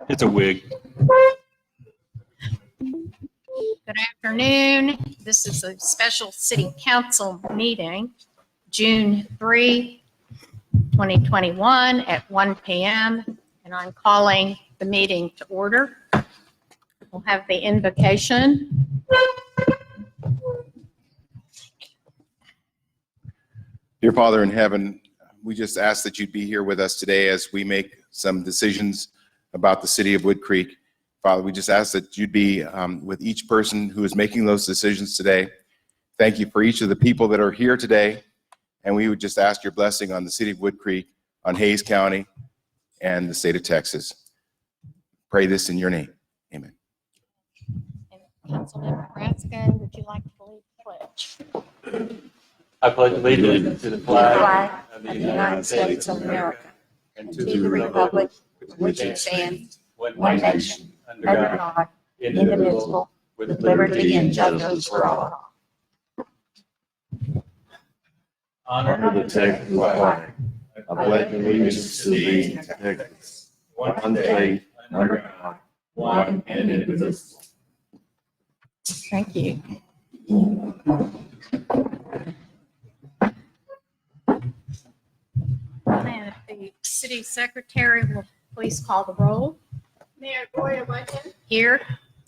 It's a wig. Good afternoon. This is a special city council meeting, June 3, 2021 at 1 p.m. And I'm calling the meeting to order. We'll have the invocation. Dear Father in heaven, we just ask that you'd be here with us today as we make some decisions about the city of Wood Creek. Father, we just ask that you'd be with each person who is making those decisions today. Thank you for each of the people that are here today. And we would just ask your blessing on the city of Wood Creek, on Hays County, and the state of Texas. Pray this in your name. Amen. And Councilmember Raskin, would you like to lead the pledge? I pledge allegiance to the flag of the United States of America and to the republic for which it stands, one nation, under God, indivisible, with liberty and justice for all. Honor the Texas flag. I pledge allegiance to thee, Texas, one faith, under God, one and indivisible. Thank you. And the city secretary will please call the roll. Mayor Gloria Whitehead. Here.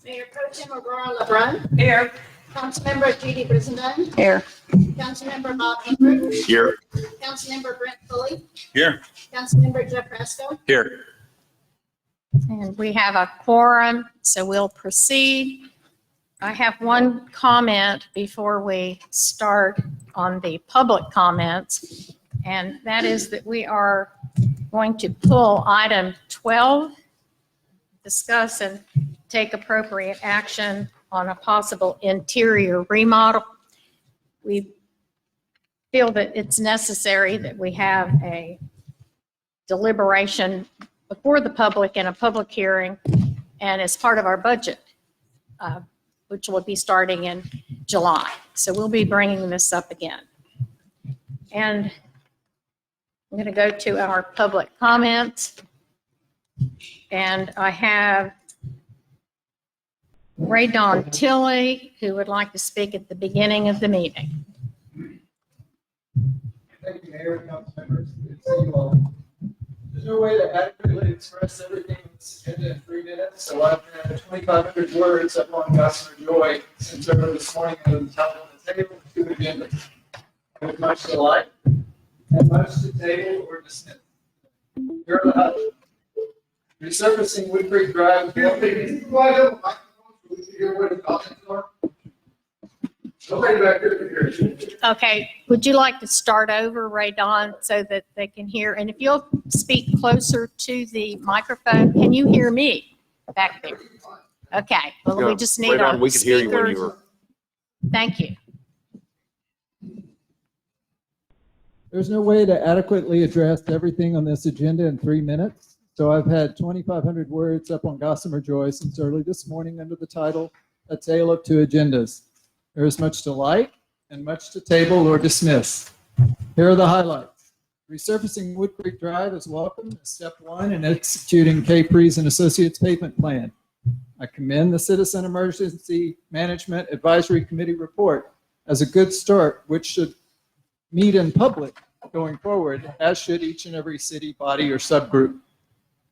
Mayor Pro Tem Aurora LeBrun. Here. Councilmember Judy Brisendine. Here. Councilmember Bob Ingrid. Here. Councilmember Brent Foley. Here. Councilmember Jeff Rasco. Here. And we have a quorum, so we'll proceed. I have one comment before we start on the public comments, and that is that we are going to pull item 12, discuss and take appropriate action on a possible interior remodel. We feel that it's necessary that we have a deliberation before the public in a public hearing and as part of our budget, which will be starting in July. So we'll be bringing this up again. And I'm going to go to our public comments. And I have Ray Don Tilley, who would like to speak at the beginning of the meeting. Thank you, Mayor and council members. Good to see you all. There's no way to adequately express everything in this agenda in 3 minutes, so I've had 2,500 words up on Gospel Joy since early this morning on the top of the table, 2 agendas. With much to like, and much to table or dismiss. Here are the highlights. Resurfacing Wood Creek Drive. Nobody back here can hear. Okay, would you like to start over, Ray Don, so that they can hear? And if you'll speak closer to the microphone, can you hear me back there? Okay, well, we just need our We could hear you when you speakers. were. Thank you. There's no way to adequately address everything on this agenda in 3 minutes. So I've had 2,500 words up on Gossamer Joy since early this morning under the title, A Tale of Two Agendas. There is much to like and much to table or dismiss. Here are the highlights. Resurfacing Wood Creek Drive is welcome as step one in executing Capri's and Associates pavement plan. I commend the Citizen Emergency Management Advisory Committee report as a good start, which should meet in public going forward, as should each and every city, body, or subgroup.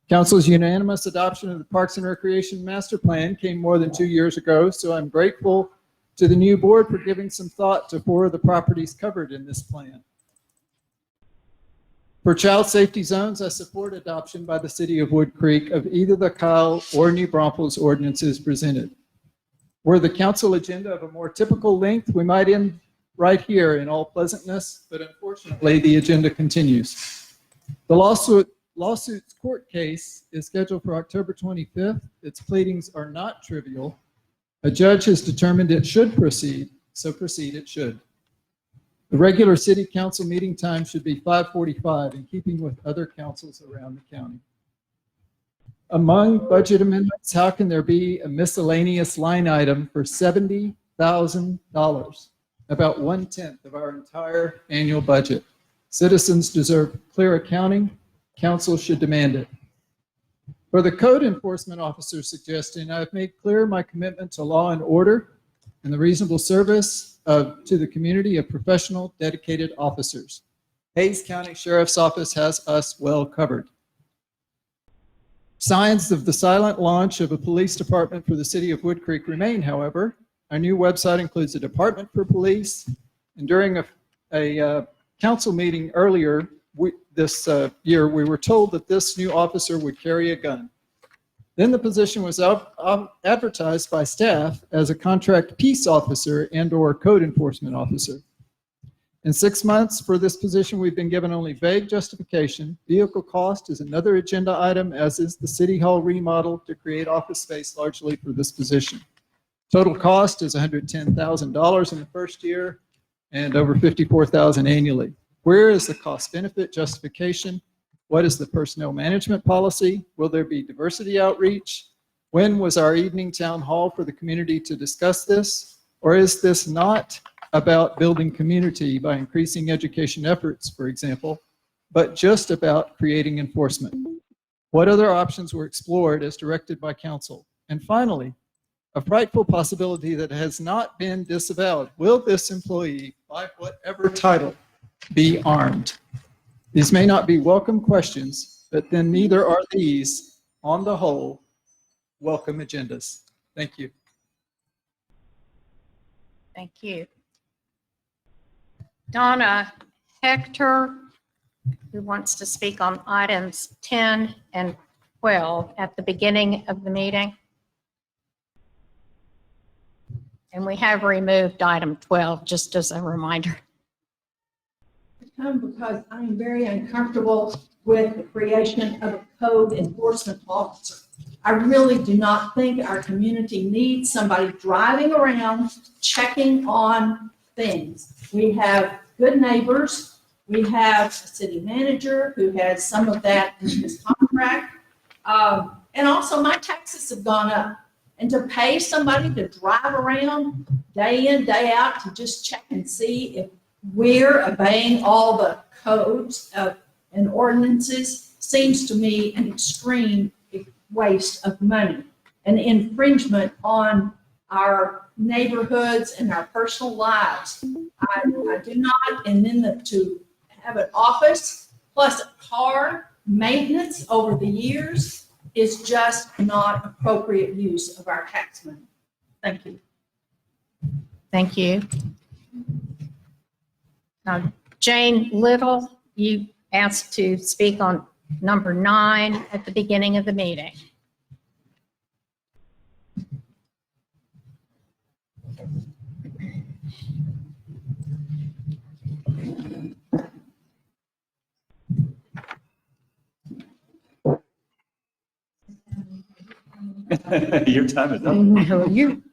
Council's unanimous adoption of the Parks and Recreation Master Plan came more than 2 years ago, so I'm grateful to the new board for giving some thought to 4 of the properties covered in this plan. For child safety zones, I support adoption by the city of Wood Creek of either the Kyle or New Braunfels ordinances presented. Were the council agenda of a more typical length, we might end right here in all pleasantness, but unfortunately the agenda continues. The lawsuit's court case is scheduled for October 25th. Its pleadings are not trivial. A judge has determined it should proceed, so proceed it should. The regular city council meeting time should be 5:45 in keeping with other councils around the county. Among budget amendments, how can there be a miscellaneous line item for $70,000? about 1/10 of our entire annual budget. Citizens deserve clear accounting. Council should demand it. For the code enforcement officer suggestion, I have made clear my commitment to law and order and the reasonable service to the community of professional, dedicated officers. Hayes County Sheriff's Office has us well covered. Signs of the silent launch of a police department for the city of Wood Creek remain, however. Our new website includes a department for police, and during a council meeting earlier this year, we were told that this new officer would carry a gun. Then the position was advertised by staff as a contract peace officer and/or code enforcement officer. In 6 months for this position, we've been given only vague justification. Vehicle cost is another agenda item, as is the city hall remodel to create office space largely for this position. Total cost is $110,000 in the first year and over $54,000 annually. Where is the cost benefit justification? What is the personnel management policy? Will there be diversity outreach? When was our evening town hall for the community to discuss this? Or is this not about building community by increasing education efforts, for example, but just about creating enforcement? What other options were explored as directed by council? And finally, a frightful possibility that has not been disavowed. Will this employee, by whatever title, be armed? These may not be welcome questions, but then neither are these, on the whole, welcome agendas. Thank you. Thank you. Donna Hector, who wants to speak on items 10 and 12 at the beginning of the meeting. And we have removed item 12, just as a reminder. Because I am very uncomfortable with the creation of a code enforcement officer. I really do not think our community needs somebody driving around checking on things. We have good neighbors. We have a city manager who has some of that in his contract. And also my taxes have gone up. And to pay somebody to drive around day in, day out to just check and see if we're obeying all the codes and ordinances seems to me an extreme waste of money, an infringement on our neighborhoods and our personal lives. I do not, and then to have an office plus a car maintenance over the years is just not appropriate use of our tax money. Thank you. Thank you. Now, Jane Little, you asked to speak on number 9 at the beginning of the meeting. Your time is up. No, you.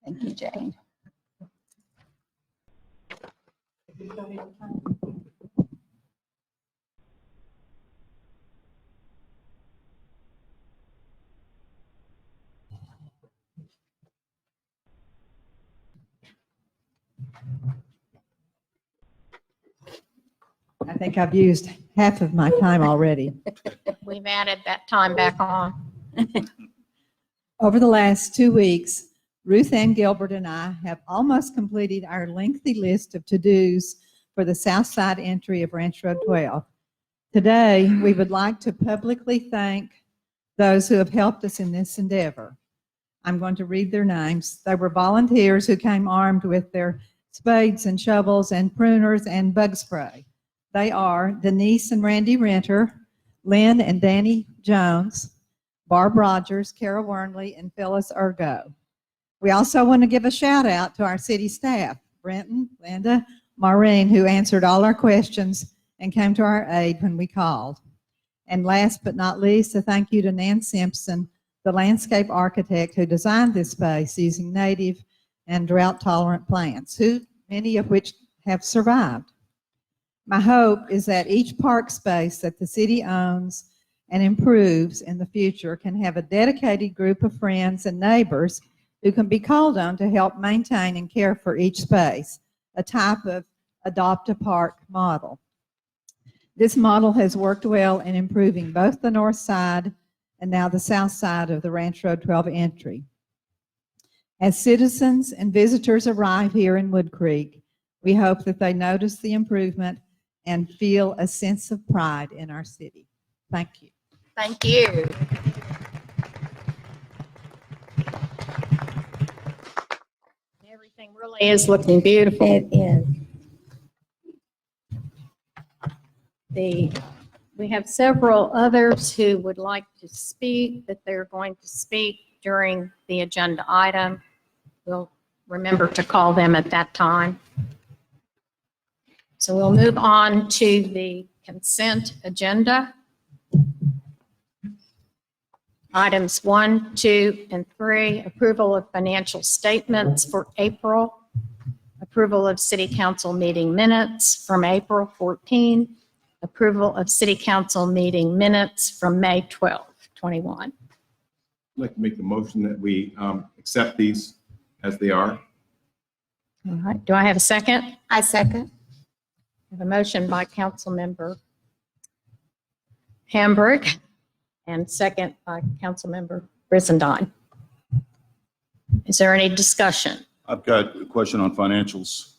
Thank you, Jane. I think I've used half of my time already. We've added that time back on. Over the last 2 weeks, Ruth Ann Gilbert and I have almost completed our lengthy list of to-dos for the South Side entry of Ranch Road 12. Today, we would like to publicly thank those who have helped us in this endeavor. I'm going to read their names. They were volunteers who came armed with their spades and shovels and pruners and bug spray. They are Denise and Randy Renter, Lynn and Danny Jones, Barb Rogers, Kara Wernley, and Phyllis Ergo. We also want to give a shout out to our city staff, Brenton, Linda, Maureen, who answered all our questions and came to our aid when we called. And last but not least, a thank you to Nan Simpson, the landscape architect who designed this space using native and drought-tolerant plants, many of which have survived. My hope is that each park space that the city owns and improves in the future can have a dedicated group of friends and neighbors who can be called on to help maintain and care for each space, a type of adopt-a-park model. This model has worked well in improving both the north side and now the south side of the Ranch Road 12 entry. As citizens and visitors arrive here in Wood Creek, we hope that they notice the improvement and feel a sense of pride in our city. Thank you. Thank you. Everything really is looking beautiful. It is. We have several others who would like to speak, but they're going to speak during the agenda item. We'll remember to call them at that time. So we'll move on to the consent agenda. Items 1, 2, and 3, approval of financial statements for April, approval of city council meeting minutes from April 14, approval of city council meeting minutes from May 12, 21. I'd like to make the motion that we accept these as they are. All right, do I have a second? I second. I have a motion by Councilmember Hambrick and second by Councilmember Brizendine. Is there any discussion? I've got a question on financials.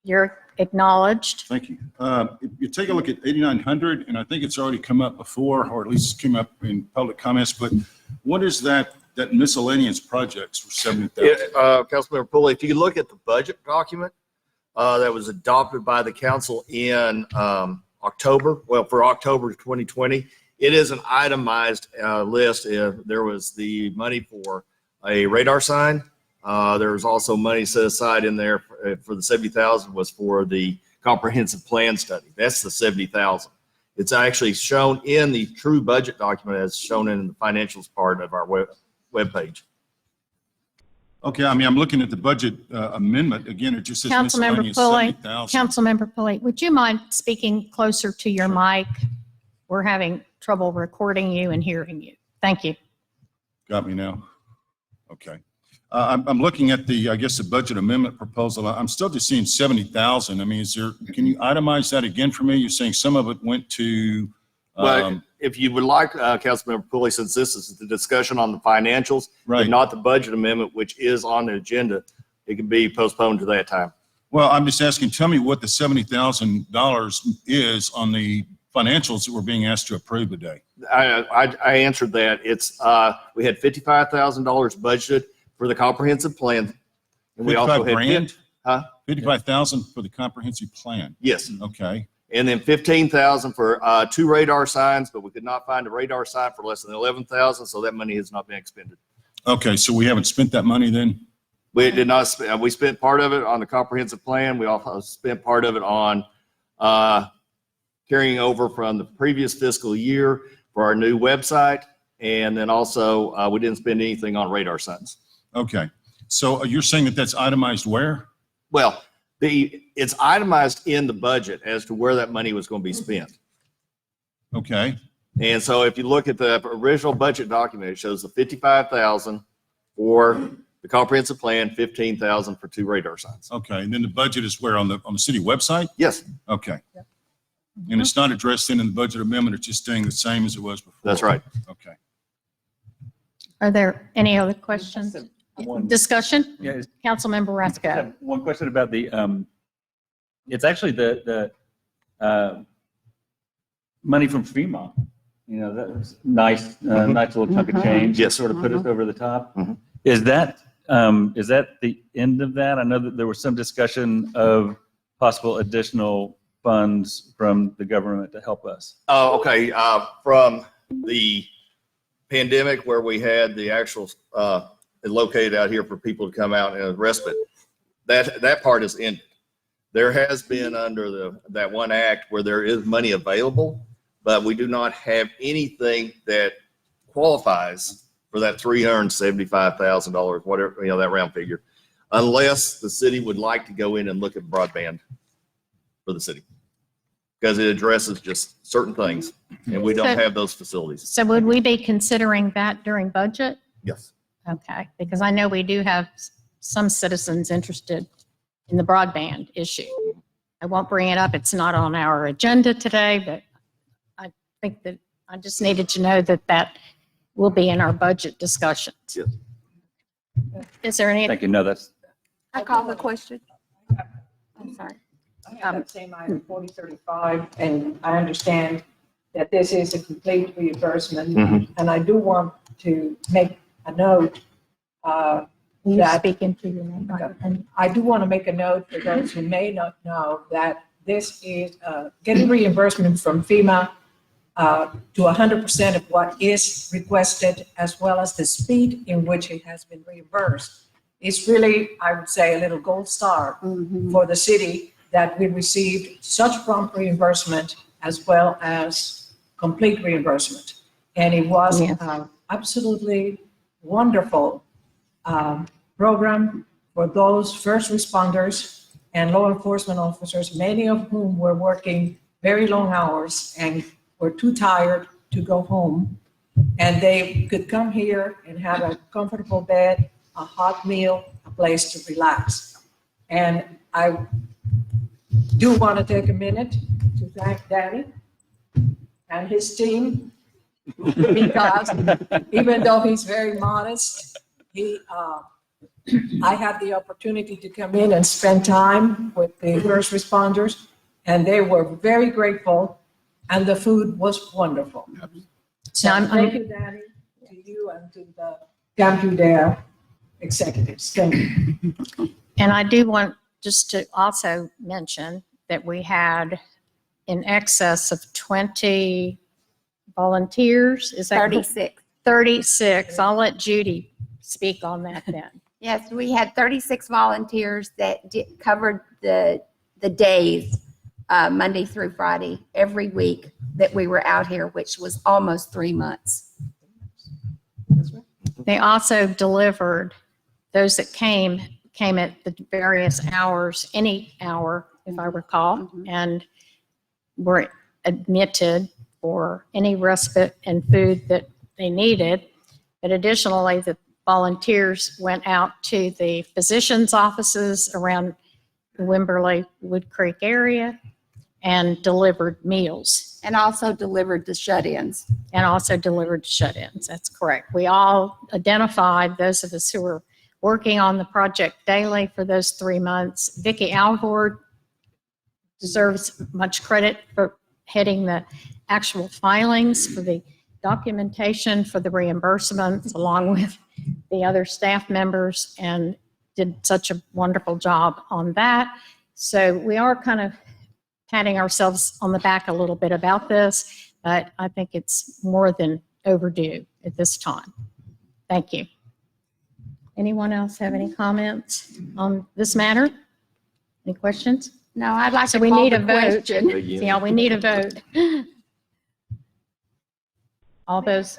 You're acknowledged. Thank you. If you take a look at 8,900, and I think it's already come up before, or at least came up in public comments, but what is that miscellaneous projects for 70,000? Councilmember Pulley, if you look at the budget document that was adopted by the council in October, for October 2020, it is an itemized list. There was the money for a radar sign. There was also money set aside in there for the 70,000 was for the comprehensive plan study. That's the 70,000. It's actually shown in the true budget document as shown in the financials part of our webpage. Okay, I mean, I'm looking at the budget amendment. Again, it just says Councilmember miscellaneous Pulley, 70,000. Councilmember Pulley, would you mind speaking closer to your mic? We're having trouble recording you and hearing you. Thank you. Got me now? Okay. I'm looking at I guess, the budget amendment proposal. I'm still just seeing 70,000. I mean, can you itemize that again for me? You're saying some of it went to, Well, if you would like, Councilmember Pulley, since this is the discussion on the financials, right. but not the budget amendment, which is on the agenda, it can be postponed to that time. Well, I'm just asking, tell me what the $70,000 is on the financials that we're being asked to approve today. I answered that. It's we had $55,000 budgeted for the comprehensive plan. And we also had $55,000 for the comprehensive plan. Yes. Okay. And then $15,000 for 2 radar signs, but we could not find a radar sign for less than $11,000, so that money has not been expended. Okay, so we haven't spent that money then? We did not. We spent part of it on the comprehensive plan. We also spent part of it on carrying over from the previous fiscal year for our new website, and then also we didn't spend anything on radar signs. Okay, so you're saying that that's itemized where? Well, it's itemized in the budget as to where that money was going to be spent. Okay. And so if you look at the original budget document, it shows the $55,000 for the comprehensive plan, $15,000 for 2 radar signs. Okay, and then the budget is where, on the city website? Yes, Okay. And it's not addressed in the budget amendment, it's just staying the same as it was before? that's right. Okay. Are there any other questions? Discussion? Yeah, Councilmember I Rasko. have one question about it's actually the money from Fremont. You know, that was nice, nice little chunk of change. Yes. Sort of put us over the top. Mhm. Is that the end of that? I know that there was some discussion of possible additional funds from the government to help us. Oh, okay. From the pandemic where we had the actual located out here for people to come out and respite, that part is ended. There has been under that one act where there is money available, but we do not have anything that qualifies for that $375,000, whatever, that round figure, unless the city would like to go in and look at broadband for the city. because it addresses just certain things, and we don't So- have those facilities. So would we be considering that during budget? Yes. Okay, because I know we do have some citizens interested in the broadband issue. I won't bring it up. It's not on our agenda today, but I think that I just needed to know that that will be in our budget discussions. Yes. Is there any, Thank you. No, that's, I call the question. I'm sorry. I have that same item 4035, and I understand that this is a complete reimbursement. Mhm. And I do want to make a note, you that- speak into your microphone? I do want to make a note for those who may not know that this is getting reimbursement from FEMA to 100% of what is requested, as well as the speed in which it has been reimbursed. It's really, I would say, a little gold star for the city that we received such prompt reimbursement as well as complete reimbursement. And it was Yes. absolutely wonderful program for those first responders and law enforcement officers, many of whom were working very long hours and were too tired to go home. And they could come here and have a comfortable bed, a hot meal, a place to relax. And I do want to take a minute to thank Danny and his team, because even though he's very modest, I had the opportunity to come in and spend time with the first responders, and they were very grateful, and the food was wonderful. So I'm- thank you, Danny, to you and to the Camp Udare executives. Thank you. And I do want just to also mention that we had in excess of 20 volunteers. Is that? 36. 36. I'll let Judy speak on that then. Yes, we had 36 volunteers that covered the days, Monday through Friday, every week that we were out here, which was almost 3 months. They also delivered, those that came at the various hours, any hour, if I recall, and were admitted for any respite and food that they needed. But additionally, the volunteers went out to the physicians' offices around the Wimberley Wood Creek area and delivered meals. And also delivered the shut-ins. And also delivered shut-ins. That's correct. We all identified, those of us who were working on the project daily for those 3 months. Vicki Alvord deserves much credit for heading the actual filings for the documentation for the reimbursements, along with the other staff members, and did such a wonderful job on that. So we are kind of patting ourselves on the back a little bit about this, but I think it's more than overdue at this time. Thank you. Anyone else have any comments on this matter? Any questions? No, I'd like So to we call need the a vote. question. Yeah, we need a vote. All those,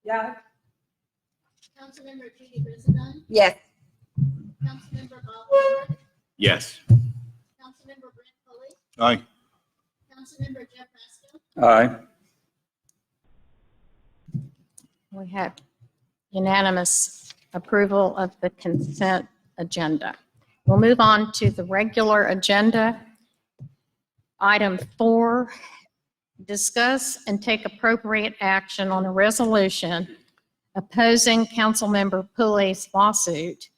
Yeah, Councilmember Judy Brizendine, Yes, Councilmember Bob Howard, Yes. Councilmember Brent Foley, Aye. Councilmember Jeff Pascal, aye. we have unanimous approval of the consent agenda. We'll move on to the regular agenda. Item 4, discuss and take appropriate action on a resolution opposing Councilmember Pulley's lawsuit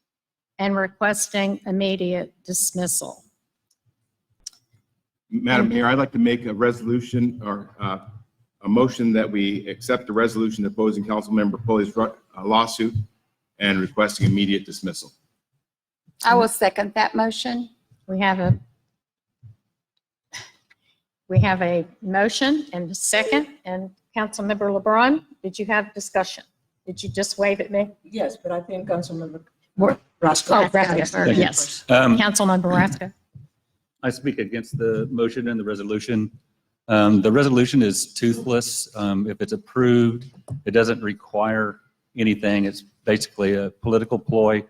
and requesting immediate dismissal. Madam Mayor, I'd like to make a resolution or a motion that we accept the resolution opposing Councilmember Pulley's lawsuit and requesting immediate dismissal. I will second that motion. We have a motion and a second, and Councilmember LeBron, did you have discussion? Did you just wave at me? yes, but I think Councilmember We're- Roscoe. Oh, Raska, yes. Councilmember Raska. I speak against the motion and the resolution. The resolution is toothless. If it's approved, it doesn't require anything. It's basically a political ploy.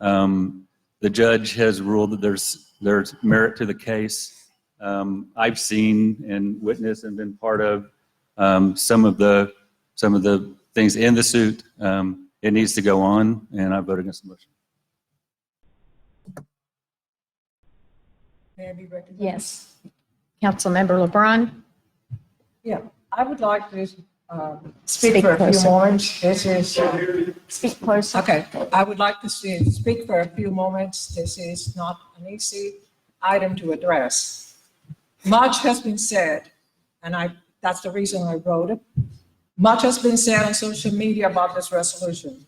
The judge has ruled that there's merit to the case. I've seen and witnessed and been part of some of the things in the suit. It needs to go on, and I vote against the motion. May I be recognized? Yes. Councilmember LeBrun? Yeah, I would like to Speak speak for a few closer. moments. This is, Speak closer. okay, I would like to speak for a few moments. This is not an easy item to address. Much has been said, and that's the reason I wrote it. Much has been said on social media about this resolution.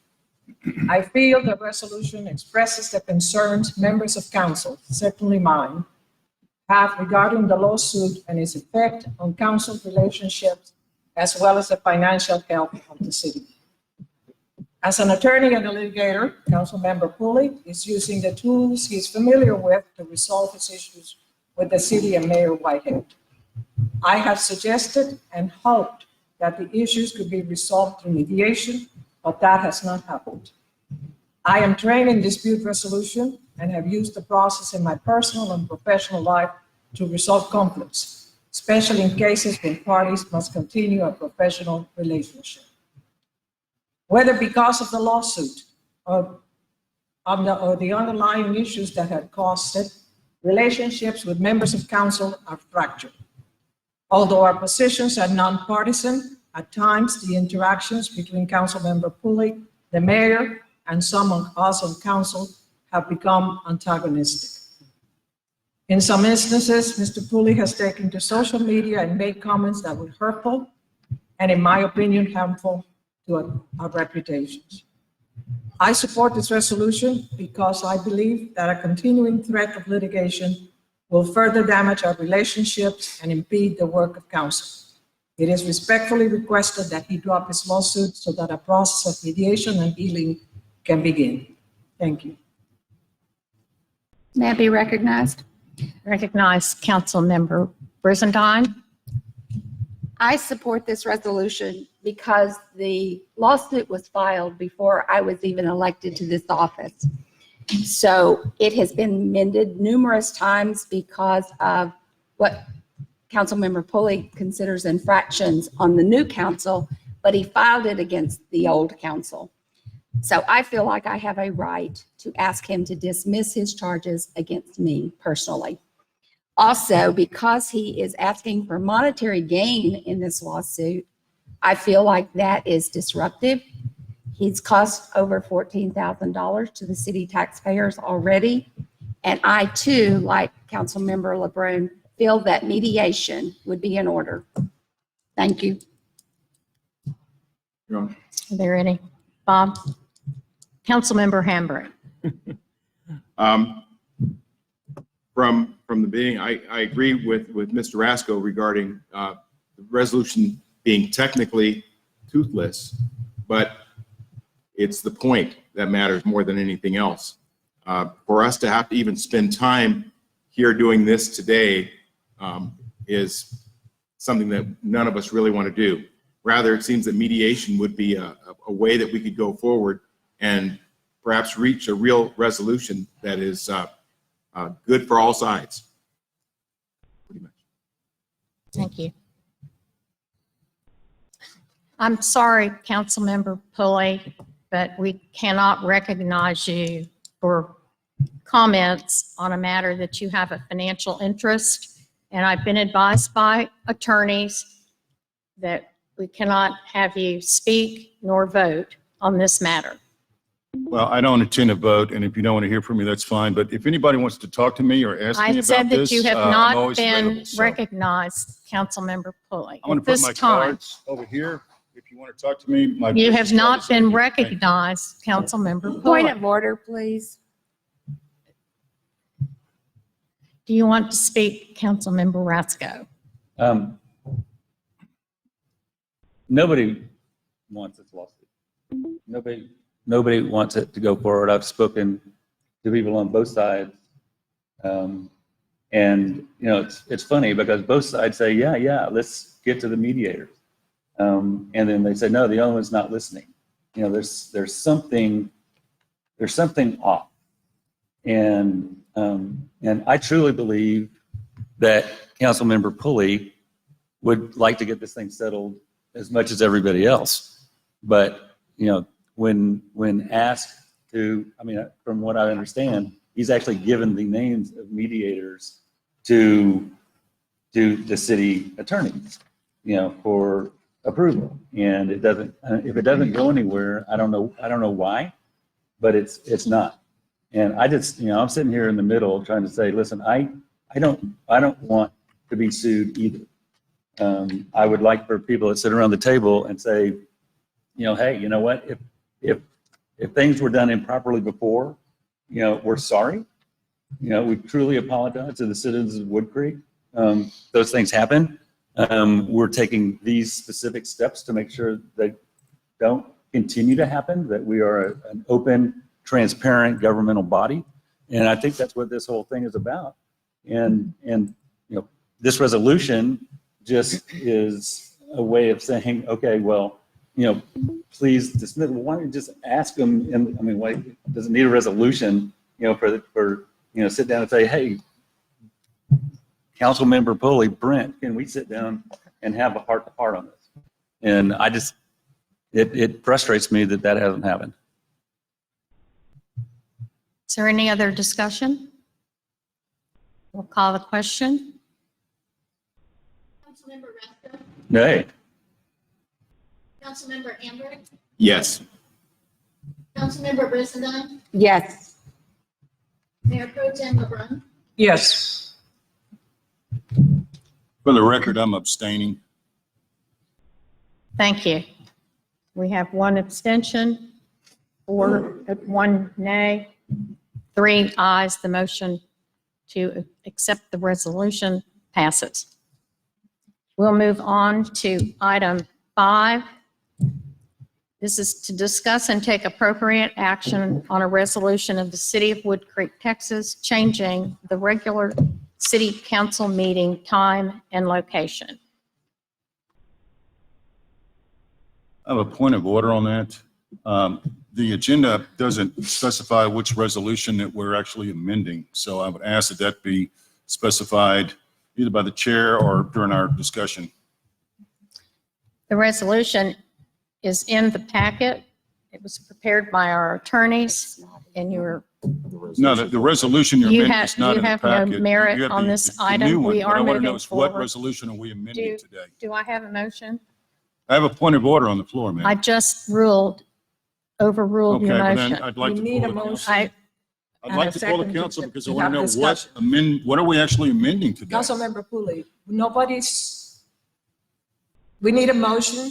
I feel the resolution expresses the concerns members of council, certainly mine, have regarding the lawsuit and its effect on council relationships, as well as the financial health of the city. As an attorney and a litigator, Councilmember Pulley is using the tools he's familiar with to resolve his issues with the city and Mayor Whitehead. I have suggested and hoped that the issues could be resolved through mediation, but that has not happened. I am trained in dispute resolution and have used the process in my personal and professional life to resolve conflicts, especially in cases when parties must continue a professional relationship. Whether because of the lawsuit or the underlying issues that had caused it, relationships with members of council are fractured. Although our positions are nonpartisan, at times the interactions between Councilmember Pulley, the mayor, and some of us on council have become antagonistic. In some instances, Mr. Pulley has taken to social media and made comments that were hurtful and, in my opinion, harmful to our reputations. I support this resolution because I believe that a continuing threat of litigation will further damage our relationships and impede the work of council. It is respectfully requested that he drop his lawsuit so that a process of mediation and healing can begin. Thank you. May I be recognized? Recognize Councilmember Brizendine. I support this resolution because the lawsuit was filed before I was even elected to this office. So it has been amended numerous times because of what Councilmember Pulley considers infractions on the new council, but he filed it against the old council. So I feel like I have a right to ask him to dismiss his charges against me personally. Also, because he is asking for monetary gain in this lawsuit, I feel like that is disruptive. He's cost over $14,000 to the city taxpayers already. And I too, like Councilmember LeBrun, feel that mediation would be in order. Thank you. Are there any? Bob? Councilmember Hambrick. From the beginning, I agree with Mr. Rasko regarding the resolution being technically toothless, but it's the point that matters more than anything else. For us to have to even spend time here doing this today is something that none of us really want to do. Rather, it seems that mediation would be a way that we could go forward and perhaps reach a real resolution that is good for all sides. Pretty much. Thank you. I'm sorry, Councilmember Pulley, but we cannot recognize you for comments on a matter that you have a financial interest. And I've been advised by attorneys that we cannot have you speak nor vote on this matter. Well, I don't intend to vote, and if you don't want to hear from me, that's fine. But if anybody wants to talk to me or ask me I about said that this, you have I'm not always been available. So recognized, Councilmember Pulley. I'm going to At put this my time, cards over here. If you want to talk to me, my you business have card not is been over here. Thank you. recognized, Councilmember Point Pulley. of order, please. Do you want to speak, Councilmember Rasko? Nobody wants this lawsuit. Nobody wants it to go forward. I've spoken to people on both sides. And, you know, it's funny because both sides say, yeah, let's get to the mediators. And then they say, no, the other one's not listening. You know, there's something off. And I truly believe that Councilmember Pulley would like to get this thing settled as much as everybody else. But, you know, when asked to, I mean, from what I understand, he's actually given the names of mediators to the city attorney, you know, for approval. And it doesn't, if it doesn't go anywhere, I don't know why, but it's not. And I just, you know, I'm sitting here in the middle trying to say, listen, I don't want to be sued either. I would like for people that sit around the table and say, you know, hey, you know what, if things were done improperly before, you know, we're sorry. You know, we truly apologize to the citizens of Wood Creek. Those things happen. We're taking these specific steps to make sure they don't continue to happen, that we are an open, transparent governmental body. And I think that's what this whole thing is about. And you know, this resolution just is a way of saying, okay, well, you know, please dismiss. Why don't you just ask them? And I mean, why does it need a resolution? You know, for you know, sit down and say, hey, Councilmember Pulley, Brent, can we sit down and have a heart-to-heart on this? And I just, it frustrates me that hasn't happened. Is there any other discussion? We'll call the question. Councilmember Rasko, Nay. Councilmember Amber, Yes. Councilmember Brisendine, Yes. Mayor Pro Tem LeBrun, Yes. For the record, I'm abstaining. Thank you. We have one abstention, 1 nay, 3 ayes. The motion to accept the resolution passes. We'll move on to item 5. This is to discuss and take appropriate action on a resolution of the City of Wood Creek, Texas, changing the regular city council meeting time and location. I have a point of order on that. The agenda doesn't specify which resolution that we're actually amending. So I would ask that that be specified either by the chair or during our discussion. The resolution is in the packet. It was prepared by our attorneys, and No, the resolution you're You amending have- is not you in the have no packet. merit You have on the- this the item. new one. We What are I want to moving know is what forward. resolution are we amending today? Do I have a motion? I have a point of order on the floor, ma'am. I just overruled your Okay, well then motion. I'd like We to need pull a the council. motion. I, I'd like and a to pull the second to- council because I to want to have know discussion. what are we actually amending today? Councilmember Pulley, we need a motion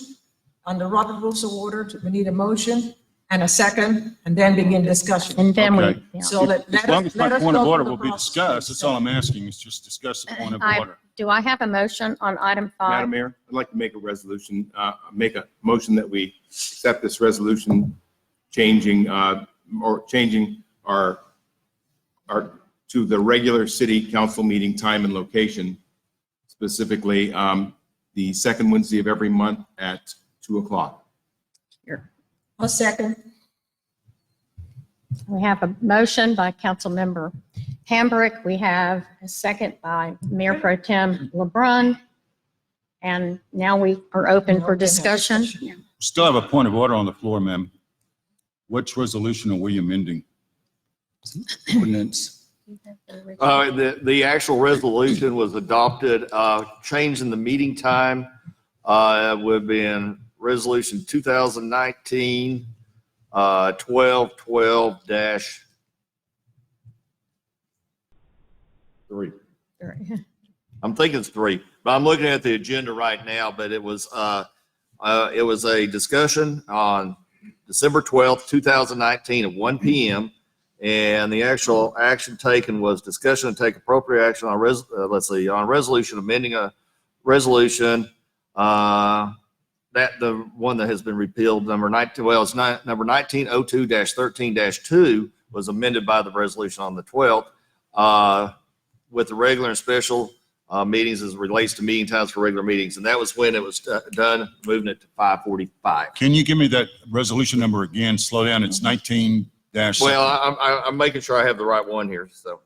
on the Robert Rules of Order. We need a motion and a second, and then begin discussion. and then Okay. we, yeah. So let As long us, as my let us point of go order through will the be process. discussed, that's all I'm asking, is just discuss the point of order. Do I have a motion on item 5? Madam Mayor, I'd like to make a resolution, make a motion that we accept this resolution changing our to the regular city council meeting time and location, specifically the second Wednesday of every month at 2:00. A second. We have a motion by Councilmember Hambrick. We have a second by Mayor Pro Tem LeBrun. And now we are open for discussion. Still have a point of order on the floor, ma'am. Which resolution are we amending? Ordinance. The actual resolution was adopted, changing the meeting time, would have been resolution 2019, 1212-3. I'm thinking it's 3, but I'm looking at the agenda right now, but it was a discussion on December 12th, 2019 at 1 p.m. And the actual action taken was discussion and take appropriate action on on a resolution amending a resolution, that the one that has been repealed, number 19, well, it's not, number 1902-13-2 was amended by the resolution on the 12th, with the regular and special meetings as it relates to meeting times for regular meetings. And that was when it was done, moving it to 5:45. Can you give me that resolution number again? Slow down, it's 19- Well, I'm making sure I have the right one here, so.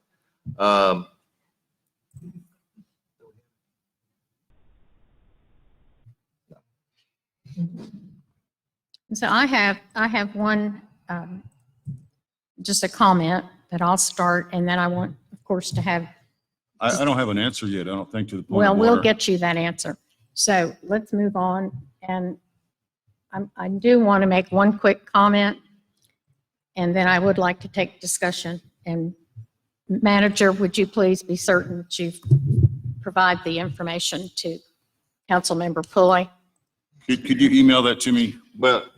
So I have one, just a comment that I'll start, and then I want, of course, to have, I don't have an answer yet, I don't think, to the point well, of we'll order. get you that answer. So let's move on. And I do want to make one quick comment, and then I would like to take discussion. And Manager, would you please be certain that you provide the information to Councilmember Pulley? Could you email that to me? But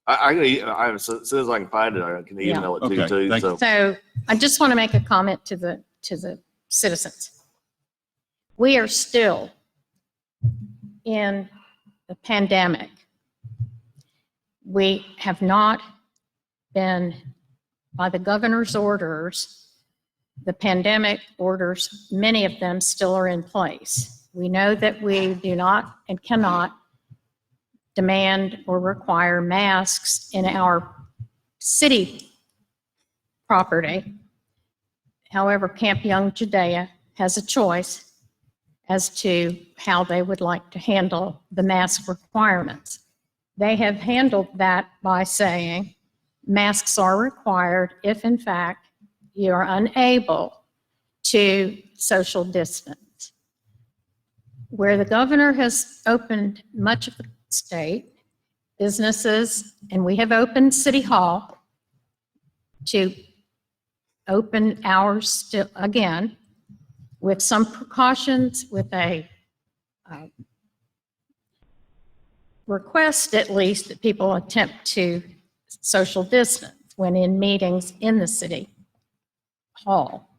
as soon as I can find it, I can email it to you Okay, too. thank you. So So I just want to make a comment to the citizens. We are still in the pandemic. We have not been, by the governor's orders, the pandemic orders, many of them still are in place. We know that we do not and cannot demand or require masks in our city property. However, Camp Young Judea has a choice as to how they would like to handle the mask requirements. They have handled that by saying masks are required if, in fact, you are unable to social distance. Where the governor has opened much of the state, businesses, and we have opened City Hall to open hours still again with some precautions, with a request at least that people attempt to social distance when in meetings in the City Hall.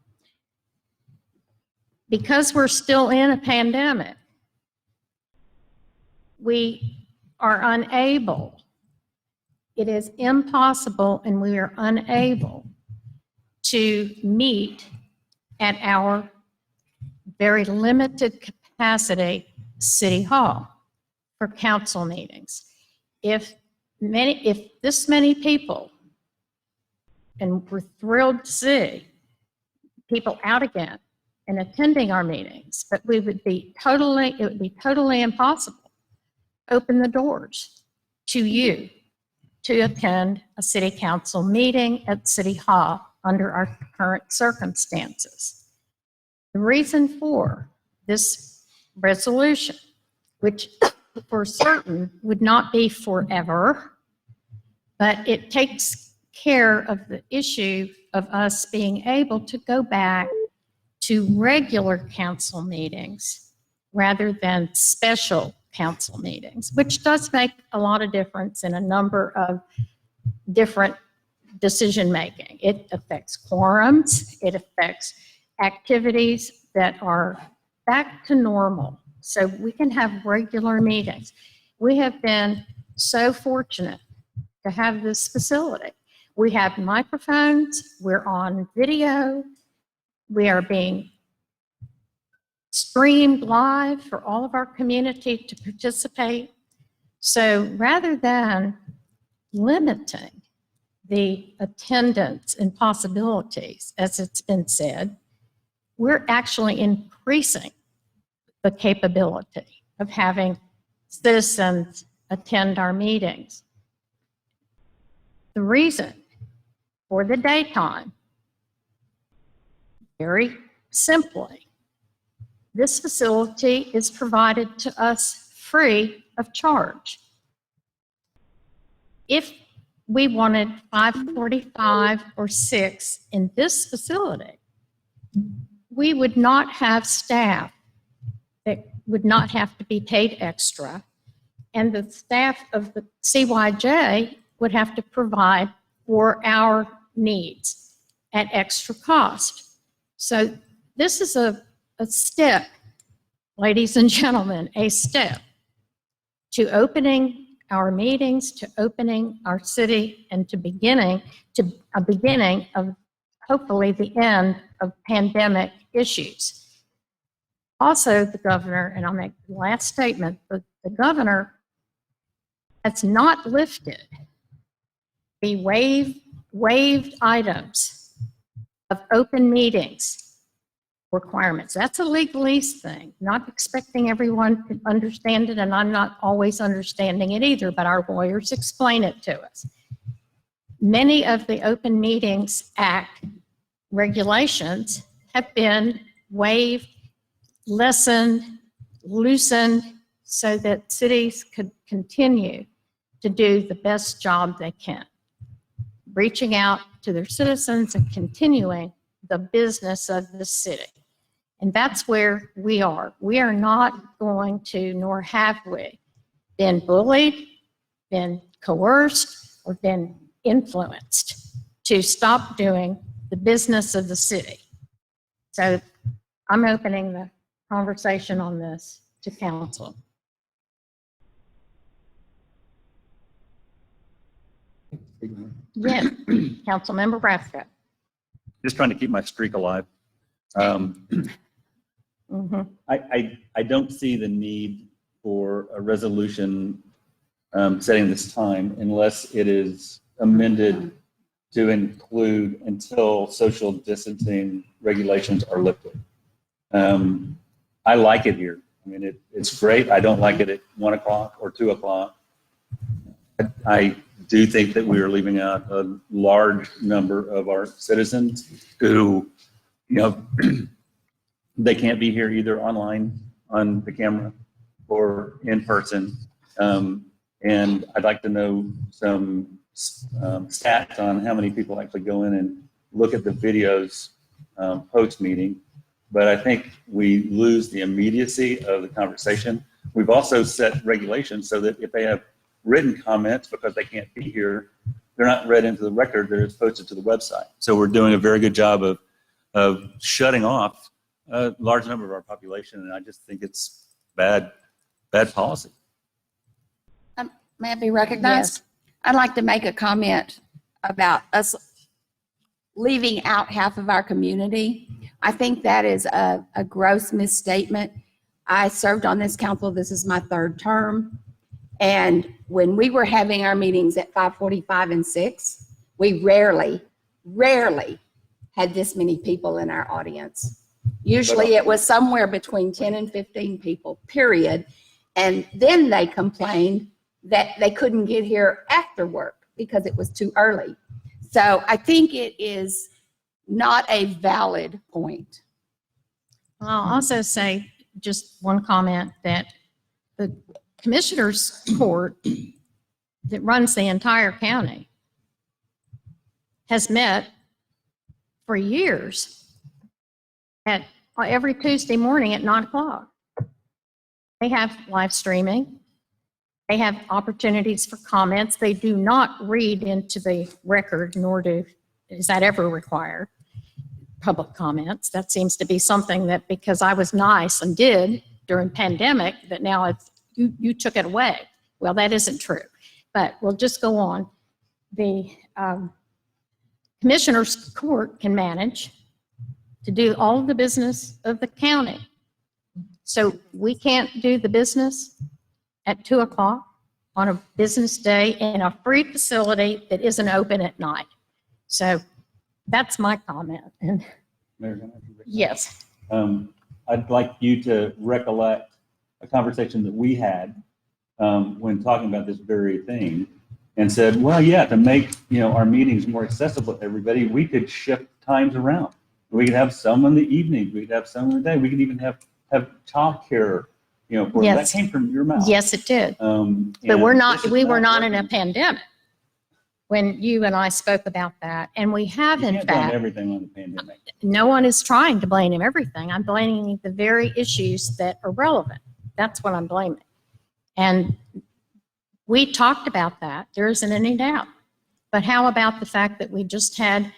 Because we're still in a pandemic, we are unable, it is impossible, and we are unable to meet at our very limited capacity City Hall for council meetings. If this many people, and we're thrilled to see people out again and attending our meetings, but it would be totally impossible to open the doors to you to attend a city council meeting at City Hall under our current circumstances. The reason for this resolution, which for certain would not be forever, but it takes care of the issue of us being able to go back to regular council meetings rather than special council meetings, which does make a lot of difference in a number of different decision-making. It affects quorums, it affects activities that are back to normal, so we can have regular meetings. We have been so fortunate to have this facility. We have microphones, we're on video, we are being streamed live for all of our community to participate. So rather than limiting the attendance and possibilities, as it's been said, we're actually increasing the capability of having citizens attend our meetings. The reason for the daytime, very simply, this facility is provided to us free of charge. If we wanted 5:45 or 6 in this facility, we would not have staff that would not have to be paid extra, and the staff of the CYJ would have to provide for our needs at extra cost. So this is a step, ladies and gentlemen, a step to opening our meetings, to opening our city, and to a beginning of hopefully the end of pandemic issues. Also, the governor, and I'll make the last statement, but the governor has not lifted the waived items of open meetings requirements. That's a legalese thing, not expecting everyone to understand it, and I'm not always understanding it either, but our lawyers explain it to us. Many of the Open Meetings Act regulations have been waived, lessened, loosened, so that cities could continue to do the best job they can, reaching out to their citizens and continuing the business of the city. And that's where we are. We are not going to, nor have we, been bullied, been coerced, or been influenced to stop doing the business of the city. So I'm opening the conversation on this to council. Yes, Councilmember Bradshaw. Just trying to keep my streak alive. I don't see the need for a resolution setting this time unless it is amended to include until social distancing regulations are lifted. I like it here. I mean, it's great. I don't like it at 1 o'clock or 2 o'clock. I do think that we are leaving out a large number of our citizens who, they can't be here either online on the camera or in person. And I'd like to know some stats on how many people actually go in and look at the videos post-meeting. But I think we lose the immediacy of the conversation. We've also set regulations so that if they have written comments because they can't be here, they're not read into the record, they're just posted to the website. So we're doing a very good job of shutting off a large number of our population, and I just think it's bad policy. May I be recognized? Yes. I'd like to make a comment about us leaving out half of our community. I think that is a gross misstatement. I served on this council. This is my 3rd term. And when we were having our meetings at 5:45 and 6, we rarely had this many people in our audience. Usually it was somewhere between 10 and 15 people, period. And then they complained that they couldn't get here after work because it was too early. So I think it is not a valid point. I'll also say just one comment that the Commissioner's Court that runs the entire county has met for years at every Tuesday morning at 9 o'clock. They have live streaming. They have opportunities for comments. They do not read into the record, nor is that ever required, public comments. That seems to be something that, because I was nice and did during pandemic, that now you took it away. Well, that isn't true, but we'll just go on. The Commissioner's Court can manage to do all of the business of the county. So we can't do the business at 2 o'clock on a business day in a free facility that isn't open at night. So that's my comment. And Mayor, can I interject? yes, I'd like you to recollect a conversation that we had when talking about this very thing, and said, well, yeah, to make our meetings more accessible to everybody, we could shift times around. We could have some in the evening, we could have some in the day, we could even have childcare. For Yes. that came from your mouth. yes, it did. But And we were not in a working. pandemic when you and I spoke about that. And we have, You in can't blame fact, everything on the pandemic. no one is trying to blame him everything. I'm blaming the very issues that are relevant. That's what I'm blaming. And we talked about that. There isn't any doubt. But how about the fact that we just had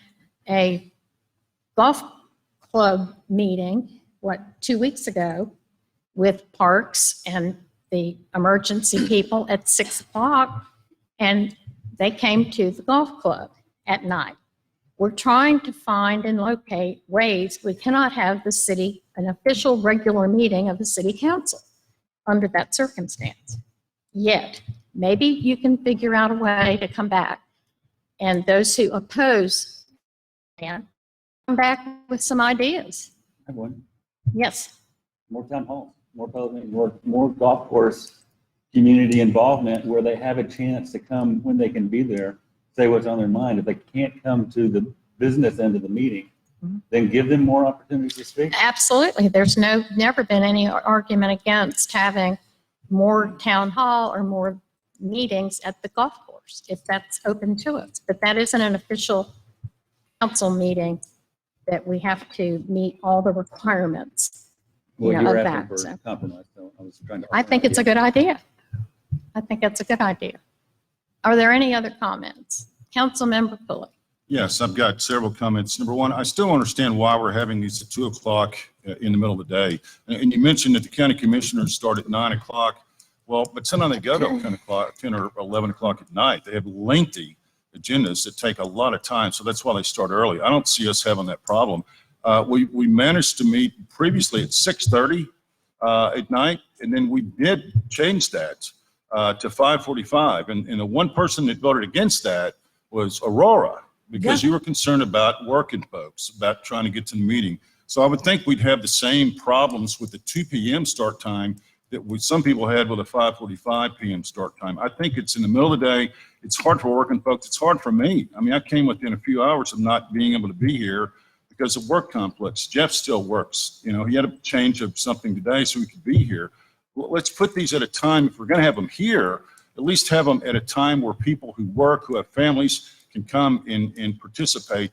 a golf club meeting, 2 weeks ago, with parks and the emergency people at 6 o'clock, and they came to the golf club at night. We're trying to find and locate ways. We cannot have an official regular meeting of the city council under that circumstance yet. Maybe you can figure out a way to come back. And those who oppose can come back with some ideas have one. Yes. More town halls, more public, more golf course community involvement where they have a chance to come when they can be there, say what's on their mind. If they can't come to the business end of the meeting, then give them more opportunities to speak. Absolutely. There's never been any argument against having more town hall or more meetings at the golf course, if that's open to us. But that isn't an official council meeting that we have to meet all the requirements. Well, Yeah, you were of asking that, so. for compromise, so I was trying to. I think it's a good idea. I think it's a good idea. Are there any other comments? Councilmember Pulley. Yes, I've got several comments. Number one, I still don't understand why we're having these at 2 o'clock in the middle of the day. And you mentioned that the county commissioners start at 9 o'clock. Well, but sometimes they go to 10 o'clock, 10 or 11 o'clock at night. They have lengthy agendas that take a lot of time. So that's why they start early. I don't see us having that problem. We managed to meet previously at 6:30 at night, and then we did change that to 5:45. And the one person that voted against that was Aurora, because you were concerned about working folks, about trying to get to the meeting. So I would think we'd have the same problems with the 2 p.m. start time that some people had with a 5:45 p.m. start time. I think it's in the middle of the day. It's hard for working folks. It's hard for me. I mean, I came within a few hours of not being able to be here because of work conflicts. Jeff still works. You know, he had a change of something today so he could be here. Well, let's put these at a time, if we're going to have them here, at least have them at a time where people who work, who have families, can come and participate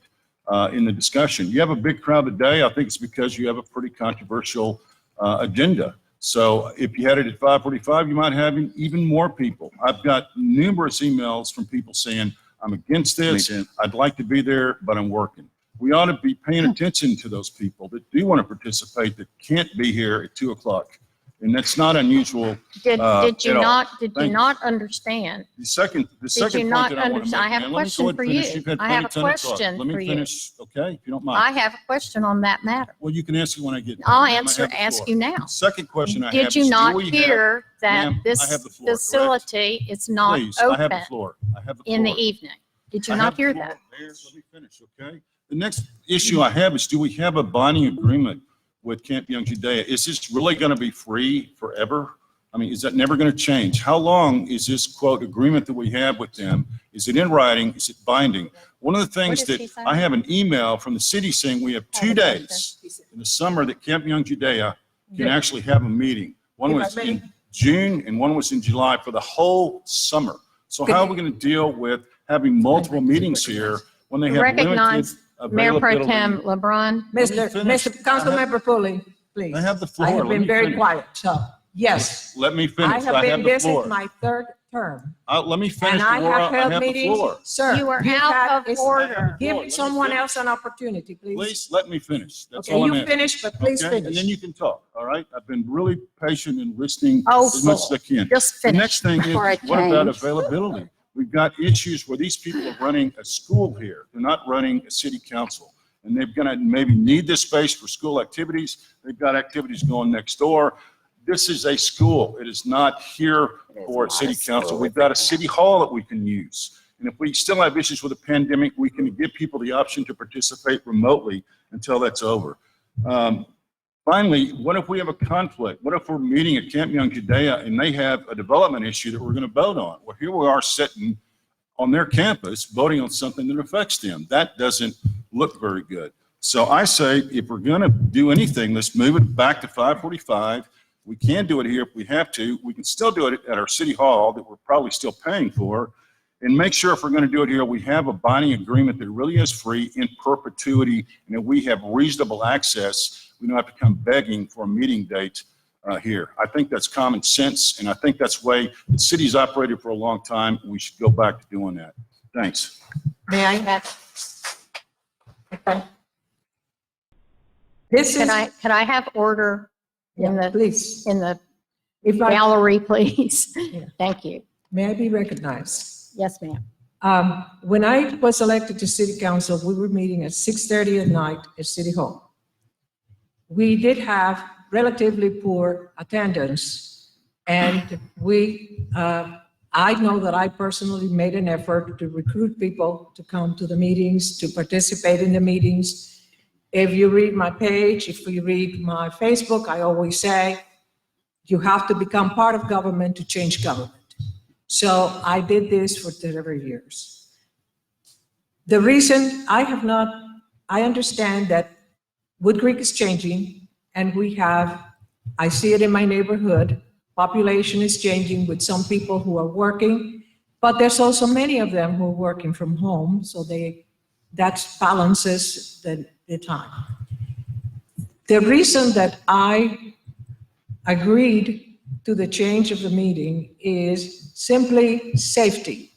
in the discussion. You have a big crowd today. I think it's because you have a pretty controversial agenda. So if you had it at 5:45, you might have even more people. I've got numerous emails from people saying, I'm against this. I'd like to be there, but I'm working. We ought to be paying attention to those people that do want to participate that can't be here at 2 o'clock. And that's not unusual. Did you at all. not understand? The second Did you point not that I want to understand? make. I have a and let me question go ahead and for finish. you. You've had I have plenty a of time to talk. question Let me for you. finish, okay, if you don't I mind. have a question on that matter. Well, you can ask me when I get. done. I'll Ma'am, I have the ask floor. you now. Second question I have Did is, you do not we have- hear that Ma'am, I this have the floor, correct? facility is not Please, I have the open floor. I have the floor. in the evening? Did you I not have the hear floor. that? Mayor, let me finish, okay? The next issue I have is, do we have a binding agreement with Camp Young Judea? Is this really going to be free forever? I mean, is that never going to change? How long is this, quote, agreement that we have with them? Is it in writing? Is it binding? One of the things did that she say? I have an email from the city saying we have 2 days in the summer that Camp Young Judea can actually have a meeting. One was in June and one was in July for the whole summer. So how are we going to deal with having multiple meetings here when they have limited Recognize Mayor Pro availability? Tem LeBron. Mr. Councilmember Pulley, please. I have the I floor. have Let been me very finish. quiet, so, yes. Let me I finish. have I have been, the this is floor. my third term. Let me finish, And I Laura. have I held have the meetings, floor. sir. You are you've out had- of it's- order. Give Let me someone finish. else an opportunity, please. Please let me finish. That's Okay, all I'm you asking. finish, but please Okay? And then finish. you can talk, all right? I've been really patient and listening Oh, as much as I can. Just The finish. next thing is, For a what about change. availability? We've got issues where these people are running a school here. They're not running a city council. And they're going to maybe need this space for school activities. They've got activities going next door. This is a school. It is not here for a city council. We've got a city hall that we can use. And if we still have issues with the pandemic, we can give people the option to participate remotely until that's over. Finally, what if we have a conflict? What if we're meeting at Camp Young Judea and they have a development issue that we're going to vote on? Well, here we are sitting on their campus voting on something that affects them. That doesn't look very good. So I say, if we're going to do anything, let's move it back to 5:45. We can do it here if we have to. We can still do it at our city hall that we're probably still paying for. And make sure if we're going to do it here, we have a binding agreement that really is free in perpetuity and that we have reasonable access. We don't have to come begging for a meeting date here. I think that's common sense, and I think that's the way the city's operated for a long time. We should go back to doing that. Thanks. May I? Okay. This is, Can I have order in yeah, the, please, in the if I, gallery, please? Yeah. Thank you. may I be recognized? Yes, ma'am. When I was elected to city council, we were meeting at 6:30 at night at City Hall. We did have relatively poor attendance, and I know that I personally made an effort to recruit people to come to the meetings, to participate in the meetings. If you read my page, if you read my Facebook, I always say, you have to become part of government to change government. So I did this for 30 years. The reason I understand that Wood Creek is changing, and I see it in my neighborhood, population is changing with some people who are working, but there's also many of them who are working from home, so that balances the time. The reason that I agreed to the change of the meeting is simply safety.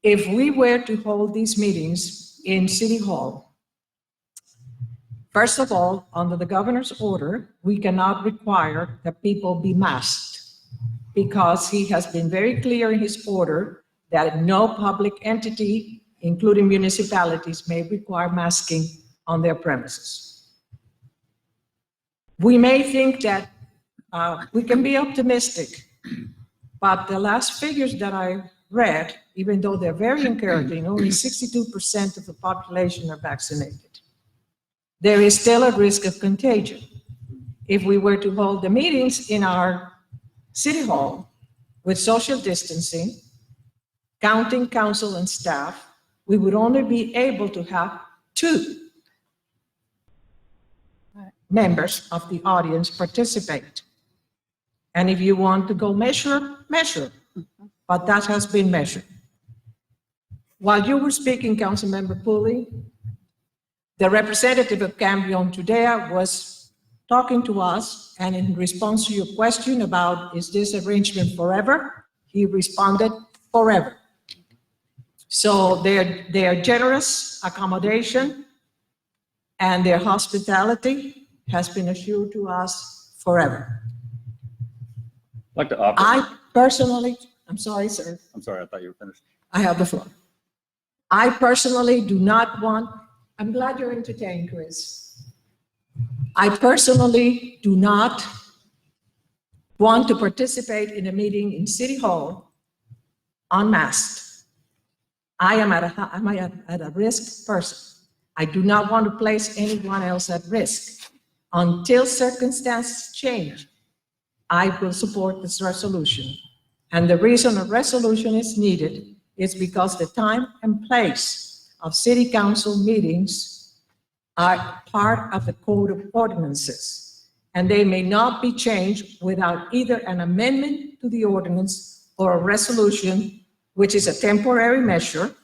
If we were to hold these meetings in City Hall, first of all, under the governor's order, we cannot require that people be masked because he has been very clear in his order that no public entity, including municipalities, may require masking on their premises. We may think that we can be optimistic, but the last figures that I read, even though they're very encouraging, only 62% of the population are vaccinated. There is still a risk of contagion. If we were to hold the meetings in our City Hall with social distancing, counting council and staff, we would only be able to have 2 members of the audience participate. And if you want to go measure, but that has been measured. While you were speaking, Councilmember Pooley, the representative of Cambion Judea was talking to us, and in response to your question about, is this arrangement forever? He responded, forever. So their generous accommodation and their hospitality has been assured to us forever. I'd like to offer. I personally, I'm sorry, sir. I'm sorry, I thought you were finished. I have the floor. I personally do not want, I'm glad you're entertained, Chris. I personally do not want to participate in a meeting in City Hall unmasked. I am at a risk person. I do not want to place anyone else at risk. Until circumstances change, I will support this resolution. And the reason a resolution is needed is because the time and place of city council meetings are part of the code of ordinances, and they may not be changed without either an amendment to the ordinance or a resolution, which is a temporary measure,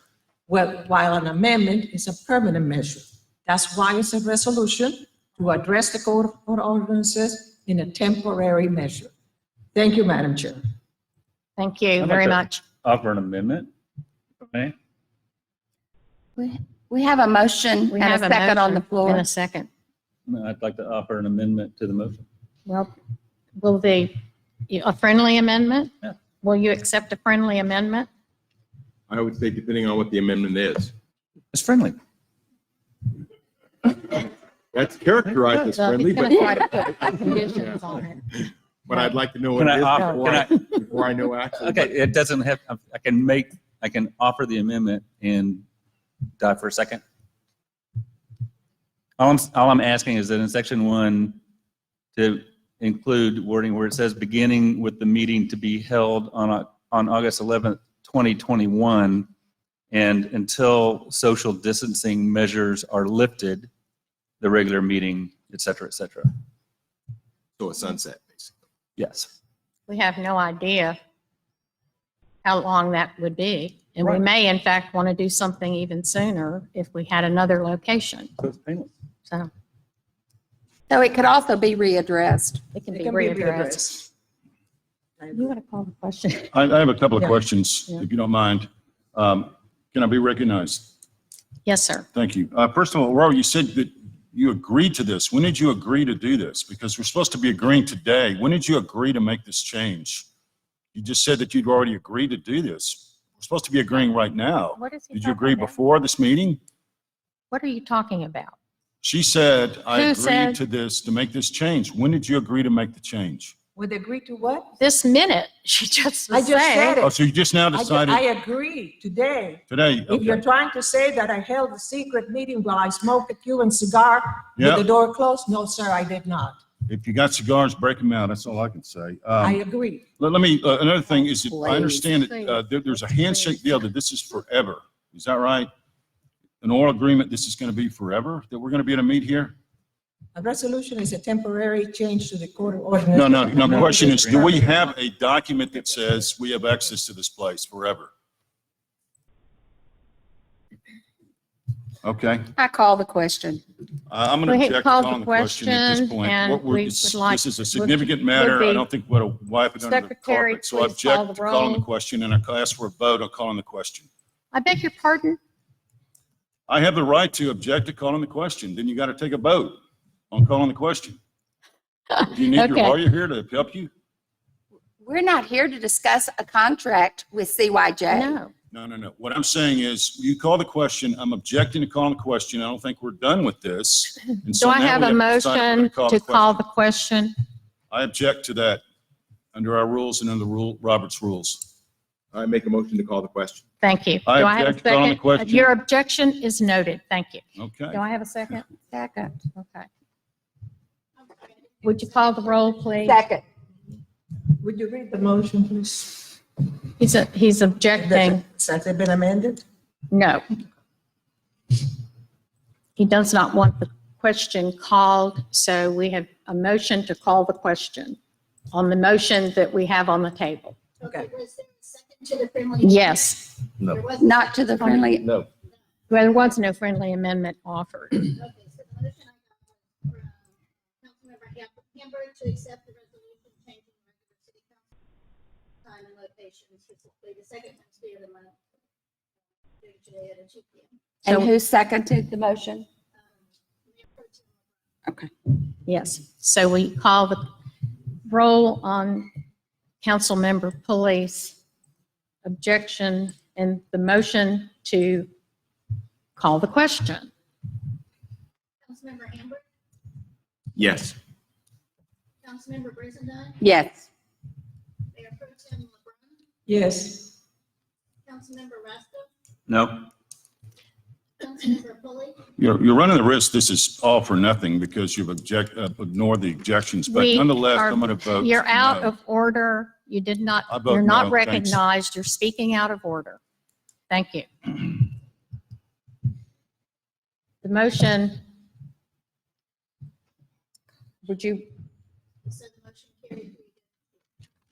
while an amendment is a permanent measure. That's why it's a resolution, to address the code of ordinances in a temporary measure. Thank you, Madam Chair. Thank you I'd like very to much. Offer an amendment. Okay. We have a motion We and a have a second on the motion floor. and a second. I'd like to offer an amendment to the motion. Well, will a friendly amendment? Yeah. Will you accept a friendly amendment? I would say depending on what the amendment is. It's friendly. That's characterized as Well, friendly, he's gonna but, try to put conditions on it. but I'd like to know Can what I it is offer- before I know actually. Okay, it doesn't have, I can offer the amendment and die for a second. All I'm asking is that in section 1, to include wording where it says beginning with the meeting to be held on August 11th, 2021, and until social distancing measures are lifted, the regular meeting, et cetera, et cetera. So a sunset, basically. Yes. We have no idea how long that would be. And we Right. may, in fact, want to do something even sooner if we had another location. So it's painless. So So it could also be readdressed. it can It be can be readdressed. You want to call the question? I have a couple of Yeah. questions, Yeah. if you don't mind. Can I be recognized? Yes, sir. Thank you. First of all, Aurora, you said that you agreed to this. When did you agree to do this? Because we're supposed to be agreeing today. When did you agree to make this change? You just said that you'd already agreed to do this. We're supposed to be agreeing right now. What is he Did you talking agree about? before this meeting? What are you talking about? She said, I Who agreed said- to this, to make this change. When did you agree to make the change? Would agree to what? This minute, she just I was just saying. said Oh, it. so you just now I decided agree today. today? If you're Okay. trying to say that I held a secret meeting while I smoked a Cuban cigar with Yeah. the door closed, no, sir, I did not. If you got cigars, break them out. That's all I can say. I agree. Let me, another thing is that I Please. understand that there's a handshake deal that this is forever. Is that right? An oral agreement, this is going to be forever, that we're going to be able to meet here? A resolution is a temporary change to the code of ordinance. No, the question is, do we have a document that says we have access to this place forever? Okay, I call the question. I'm going We to had object to called calling the the question at this question, point. and What we're, we this would like- this is a significant matter. would I the don't think we want to wipe it under the Secretary carpet. So I please call object the to calling the roll? question, and I ask for a vote on calling the question. I beg your pardon? I have the right to object to calling the question. Then you got to take a vote on calling the question. Do you need your Okay. lawyer here to help you? We're not here to discuss a contract with CYJ. No. No. What I'm saying is, you call the question, I'm objecting to calling the question. I don't think we're done with this. And Do so I now have we a to decide if we're motion gonna to call question. the question? I object to that under our rules and under Robert's rules. I make a motion to call the question. Thank you. I Do I have a object to calling the second? question. Your objection is noted. Thank you. Okay. Do I have a second? Second. Okay. Would you call the roll, please? Second. Would you read the motion, please? He's objecting. Has it been amended? No. He does not want the question called, so we have a motion to call the question on the motion that we have on the table. Okay, was there a second to the friendly? Yes. No. There wasn't. Not to the friendly, No. Well, there was no friendly amendment offered. Okay, so the motion I got was from Councilmember Hamburg to accept the resolution changing regular city council time and location, specifically the second Wednesday of the month, due today at 2 p.m. and who seconded the motion? Mayor Pro Tem Okay. Yes. So we call the roll on Councilmember Pulley's objection and the motion to call the question. Councilmember Hamburg, Yes. Councilmember Brizendine, Yes. Mayor Pro Tem LeBrun, Yes. Councilmember Rasko, No. Councilmember Pulley, You're running the risk, this is all for nothing because you've ignored the objections, but We nonetheless, are- I'm going to vote. You're out no. of order. You did not, I vote you're not no, thanks. recognized. You're speaking out of order. Thank you. The motion, would you, so the motion carried.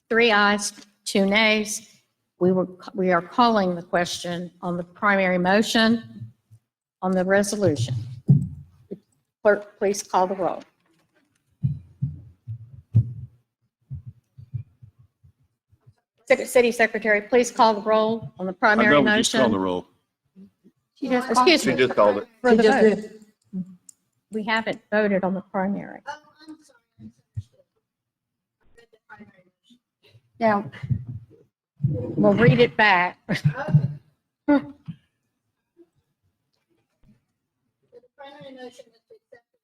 3 ayes, 2 nays. We are calling the question on the primary motion on the resolution. Clerk, please call the roll. City Secretary, please call the roll on the I primary vote we just call the motion. roll. Excuse She me, just called it. for He the just vote. did. We haven't voted on the primary. Oh, I'm sorry, I misunderstood. I read the primary motion. Now, We'll read it back. Okay. So the primary motion was to accept the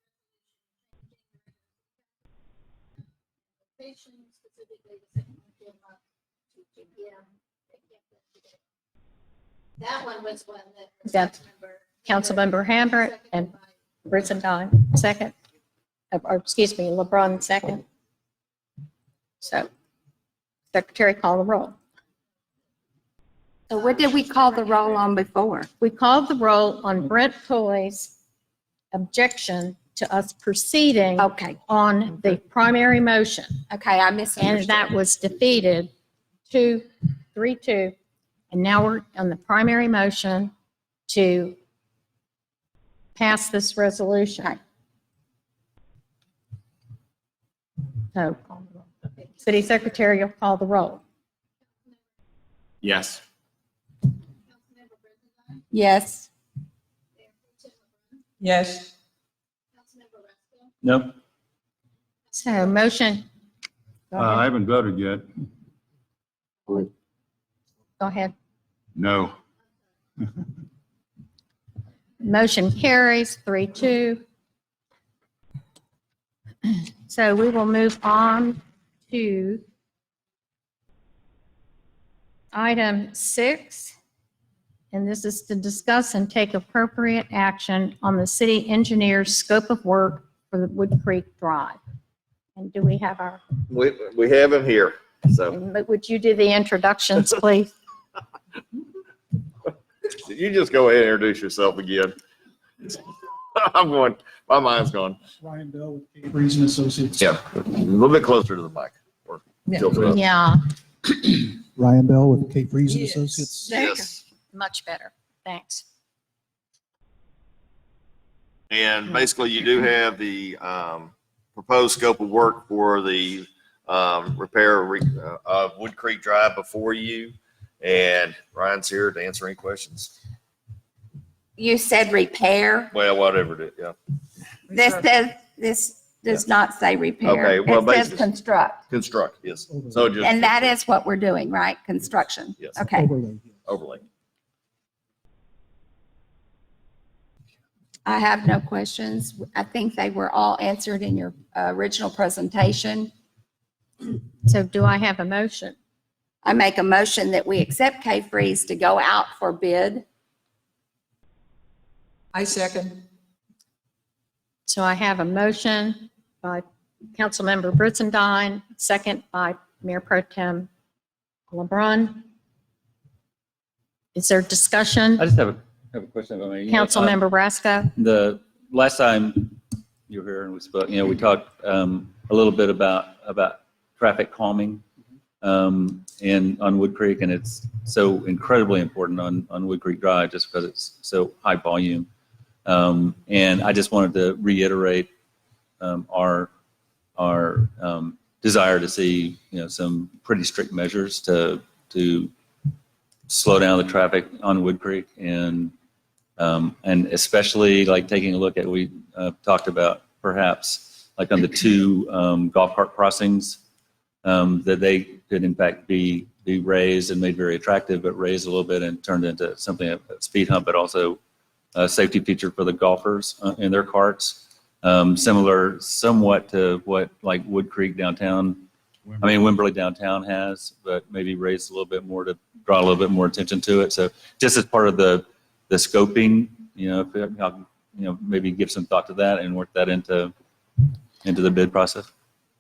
resolution. Patient, specifically the second Wednesday of the month, 2 p.m. That one was one that. That's Councilmember Hamburg and Seconded by- Brizendine, second. Or, excuse me, LeBrun, second. So, Secretary, call the roll. so what did we call the roll on before? We called the roll on Brent Pulley's objection to us proceeding Okay, on the primary motion. okay, I And misunderstood. that was defeated 3-2. And now we're on the primary motion to pass this resolution. Okay. So, City Secretary, you'll call the roll. Yes. Councilmember Brizendine, Yes. Mayor Pro Tem LeBrun, Yes. Councilmember Rasko, No. So motion. Go I ahead. haven't voted yet. Go ahead. No. Motion carries 3-2. So we will move on to item 6, and this is to discuss and take appropriate action on the city engineer's scope of work for the Wood Creek Drive. And do we have our, We have him here, so. would you do the introductions, please? You just go ahead and introduce yourself again. I'm going, my mind's gone. Ryan Bell with Cape Reason Associates. Yeah, a little bit closer to the mic. Or tilt it up. Yeah, Ryan Bell with Cape Reason Yes. Associates. Yes. much better. Thanks. And basically, you do have the proposed scope of work for the repair of Wood Creek Drive before you. And Ryan's here to answer any questions. You said repair. Well, whatever it is, yeah. This does not say repair. Okay, well, It says basically- construct. Construct, yes. So just. And that is what we're doing, right? Construction. Yes. Okay. Overlay. I have no questions. I think they were all answered in your original presentation. So do I have a motion? I make a motion that we accept K-Freeze to go out for bid. I second. So I have a motion by Councilmember Britzendine, second by Mayor Pro Tem LeBrun. Is there discussion? I just have a question. If I may. Councilmember Brasco? The last time you were here and we spoke, we talked a little bit about traffic calming and on Wood Creek, and it's so incredibly important on Wood Creek Drive just because it's so high volume. And I just wanted to reiterate our desire to see some pretty strict measures to slow down the traffic on Wood Creek, and especially like taking a look at, we talked about perhaps like on the two golf cart crossings, that they could in fact be raised and made very attractive, but raised a little bit and turned into something, a speed hump, but also a safety feature for the golfers in their carts. Similar somewhat to what like Wood Creek downtown, Wimberley downtown has, but maybe raised a little bit more to draw a little bit more attention to it. So just as part of the scoping, maybe give some thought to that and work that into the bid process.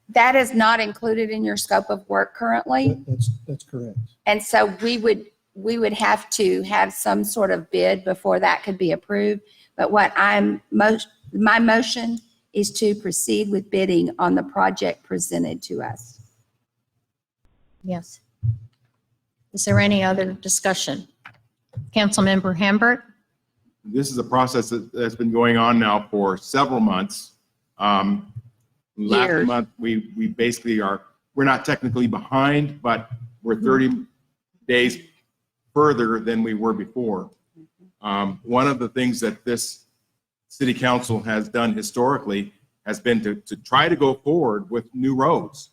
That is not included in your scope of work currently. That's correct. And so we would have to have some sort of bid before that could be approved. But my motion is to proceed with bidding on the project presented to us. Yes. Is there any other discussion? Councilmember Hambert? This is a process that's been going on now for several months. Last Years. month, we basically we're not technically behind, but we're 30 days further than we were before. One of the things that this city council has done historically has been to try to go forward with new roads,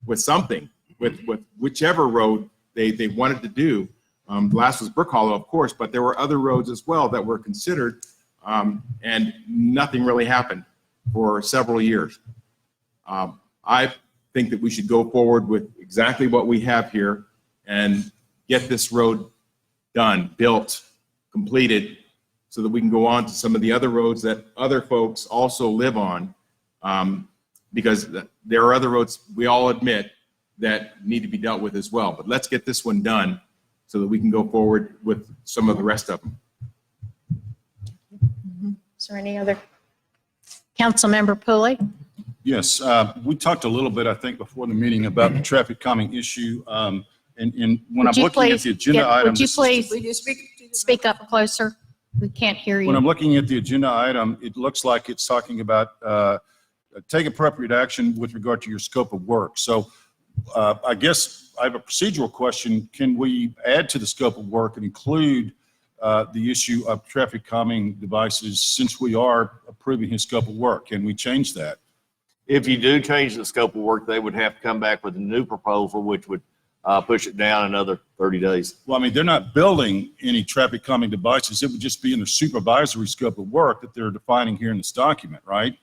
with something, with whichever road they wanted to do. The last was Brook Hollow, of course, but there were other roads as well that were considered, and nothing really happened for several years. I think that we should go forward with exactly what we have here and get this road done, built, completed, so that we can go on to some of the other roads that other folks also live on, because there are other roads, we all admit, that need to be dealt with as well. But let's get this one done so that we can go forward with some of the rest of them. Is there any other? Councilmember Pulley? Yes, we talked a little bit, I think, before the meeting about the traffic calming issue. And when I'm Would you looking at please the agenda get- item, Would you this is- please Will you speak to the speak up closer? We can't hear when I'm you. looking at the agenda item, it looks like it's talking about take appropriate action with regard to your scope of work. So I guess I have a procedural question. Can we add to the scope of work and include the issue of traffic calming devices since we are approving his scope of work? Can we change that? If you do change the scope of work, they would have to come back with a new proposal, which would push it down another 30 days. Well, they're not building any traffic calming devices. It would just be in the supervisory scope of work that they're defining here in this document, right?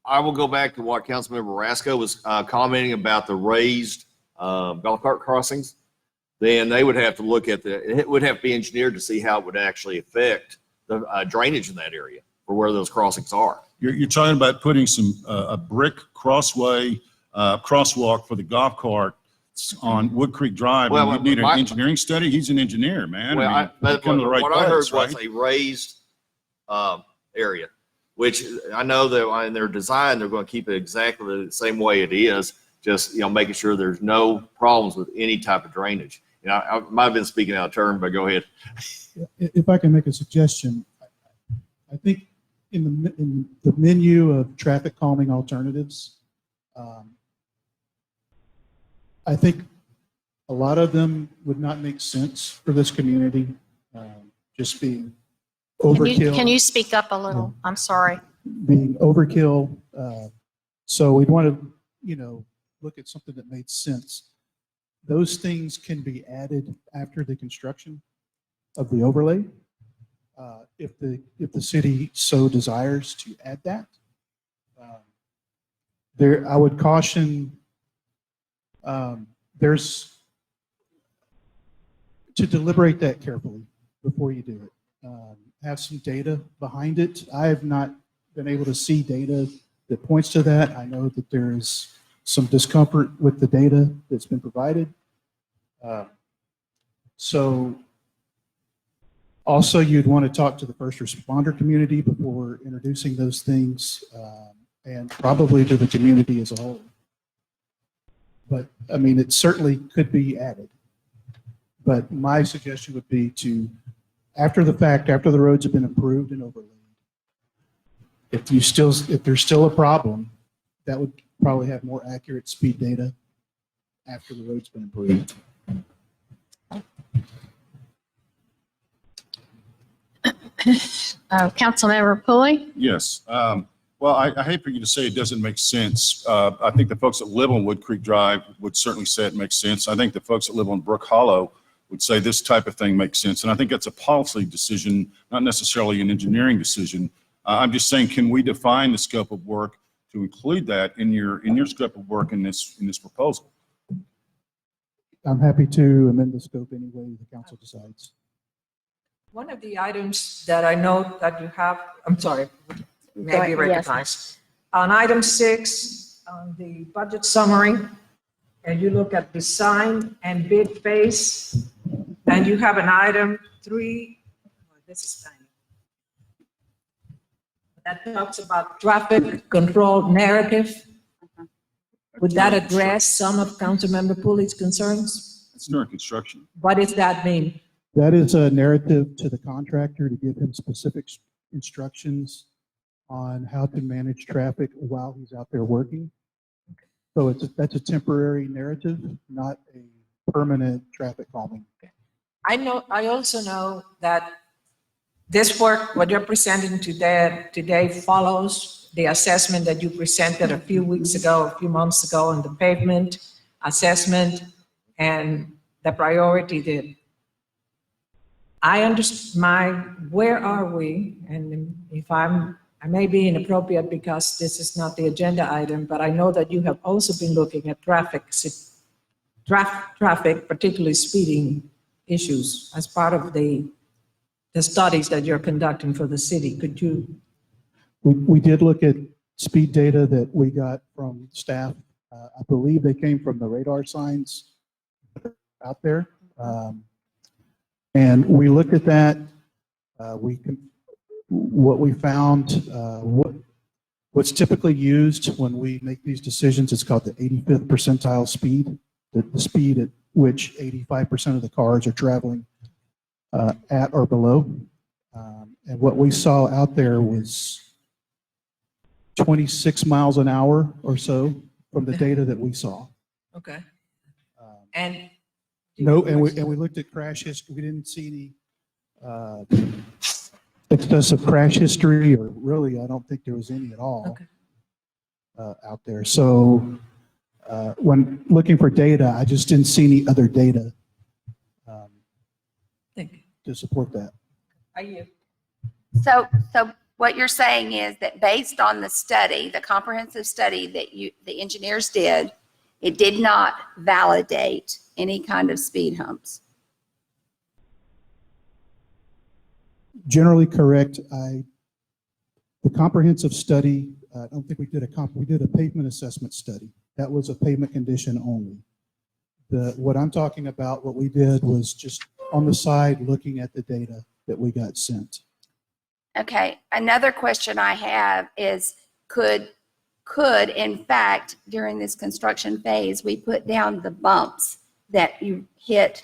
I will go back to what Councilmember Rasco was commenting about the raised golf cart crossings. Then they would have to look at it would have to be engineered to see how it would actually affect the drainage in that area for where those crossings are. You're talking about putting a brick crossway, crosswalk for the golf cart on Wood Creek Drive. Well, And you need an my- engineering study? He's an engineer, man. Well, I mean, but come to the right what I heard place, was right? a raised area, which I know that in their design, they're going to keep it exactly the same way it is, just, making sure there's no problems with any type of drainage. I might have been speaking out of turn, but go ahead. If I can make a suggestion, I think in the menu of traffic calming alternatives, I think a lot of them would not make sense for this community, just being overkill. Can you speak up a little? I'm sorry. Being overkill. So we'd want to, look at something that made sense. Those things can be added after the construction of the overlay, if the city so desires to add that. I would caution, there's to deliberate that carefully before you do it. Have some data behind it. I have not been able to see data that points to that. I know that there is some discomfort with the data that's been provided. So also you'd want to talk to the first responder community before introducing those things, and probably to the community as a whole. But I mean, it certainly could be added. But my suggestion would be to, after the fact, after the roads have been improved and overlaid, if there's still a problem, that would probably have more accurate speed data after the road's been improved. Councilmember Pulley? Yes. Well, I hate for you to say it doesn't make sense. I think the folks that live on Wood Creek Drive would certainly say it makes sense. I think the folks that live on Brook Hollow would say this type of thing makes sense. And I think that's a policy decision, not necessarily an engineering decision. I'm just saying, can we define the scope of work to include that in your scope of work in this proposal? I'm happy to amend the scope any way the council decides. One of the items that I know that you have, I'm sorry, may be recognized. On item 6, on the budget summary, and you look at design and bid phase, and you have an item 3, this is tiny, that talks about traffic control narrative. Would that address some of Councilmember Pulley's concerns? It's during construction. What does that mean? That is a narrative to the contractor to give him specific instructions on how to manage traffic while he's out there working. So that's a temporary narrative, not a permanent traffic calming. I also know that this work, what you're presenting today follows the assessment that you presented a few weeks ago, a few months ago on the pavement assessment and the priority did. I understand where are we? And if I may be inappropriate because this is not the agenda item, but I know that you have also been looking at traffic, particularly speeding issues as part of the studies that you're conducting for the city. Could you? We did look at speed data that we got from staff. I believe they came from the radar signs out there. And we looked at that. What we found, what's typically used when we make these decisions is called the 85th percentile speed, the speed at which 85% of the cars are traveling at or below. And what we saw out there was 26 miles an hour or so from the data that we saw. Okay. And No, and we looked at crash history. We didn't see any excessive crash history, or really, I don't think there was any at all out there. So when looking for data, I just didn't see any other data thank you. to support that. Are you? So What you're saying is that based on the study, the comprehensive study that the engineers did, it did not validate any kind of speed humps. Generally correct. The comprehensive study, I don't think we did we did a pavement assessment study. That was a pavement condition only. What I'm talking about, what we did was just on the side looking at the data that we got sent. Okay, another question I have is could in fact during this construction phase we put down the bumps that you hit?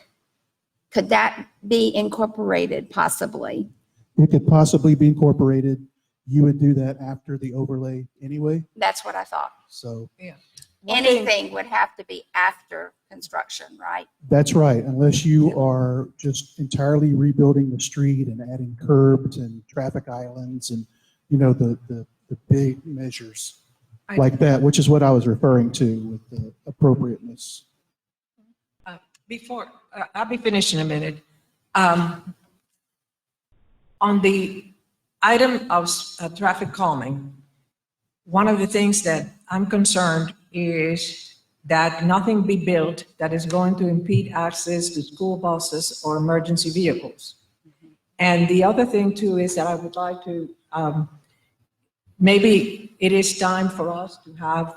Could that be incorporated possibly? It could possibly be incorporated. You would do that after the overlay anyway. That's what I thought. So Anything would have to be after construction, right? that's right, unless you are just entirely rebuilding the street and adding curbs and traffic islands and, you know, the big measures like that, which is what I was referring to with the appropriateness. I'll be finished in a minute. On the item of traffic calming, one of the things that I'm concerned is that nothing be built that is going to impede access to school buses or emergency vehicles. And the other thing too is that I would like to, maybe it is time for us to have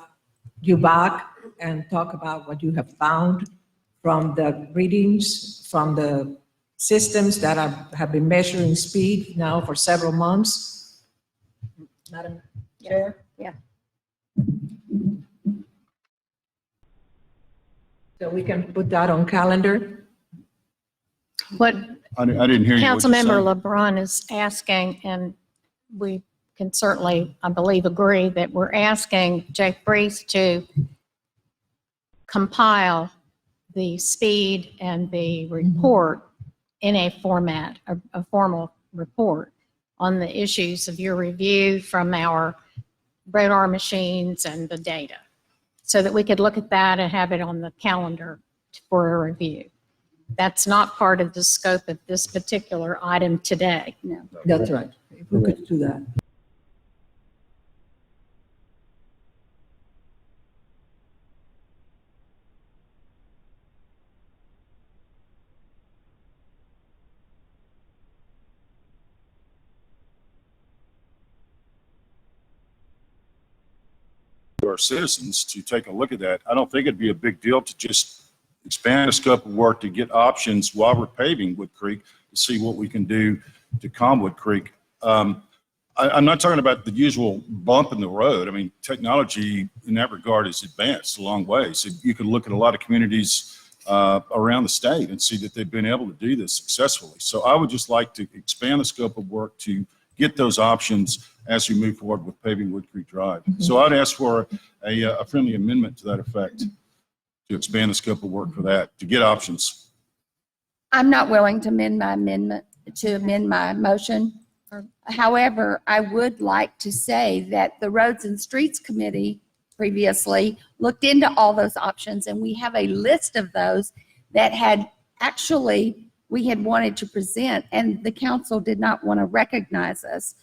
you back and talk about what you have found from the readings, from the systems that have been measuring speed now for several months. Madam Chair? Yeah. So we can put that on calendar. What I didn't hear you. What'd you Councilmember say? LeBrun is asking, and we can certainly, I believe, agree that we're asking Jake Brees to compile the speed and the report in a format, a formal report on the issues of your review from our radar machines and the data, so that we could look at that and have it on the calendar for a review. That's not part of the scope of this particular item today. No. That's right. If we could do that. To our citizens to take a look at that. I don't think it'd be a big deal to just expand the scope of work to get options while we're paving Wood Creek to see what we can do to calm Wood Creek. I'm not talking about the usual bump in the road. I mean, technology in that regard is advanced a long way. So you can look at a lot of communities around the state and see that they've been able to do this successfully. So I would just like to expand the scope of work to get those options as we move forward with paving Wood Creek Drive. So I'd ask for a friendly amendment to that effect to expand the scope of work for that, to get options. I'm not willing to amend my motion. However, I would like to say that the Roads and Streets Committee previously looked into all those options, and we have a list of those that we had wanted to present, and the council did not want to recognize us.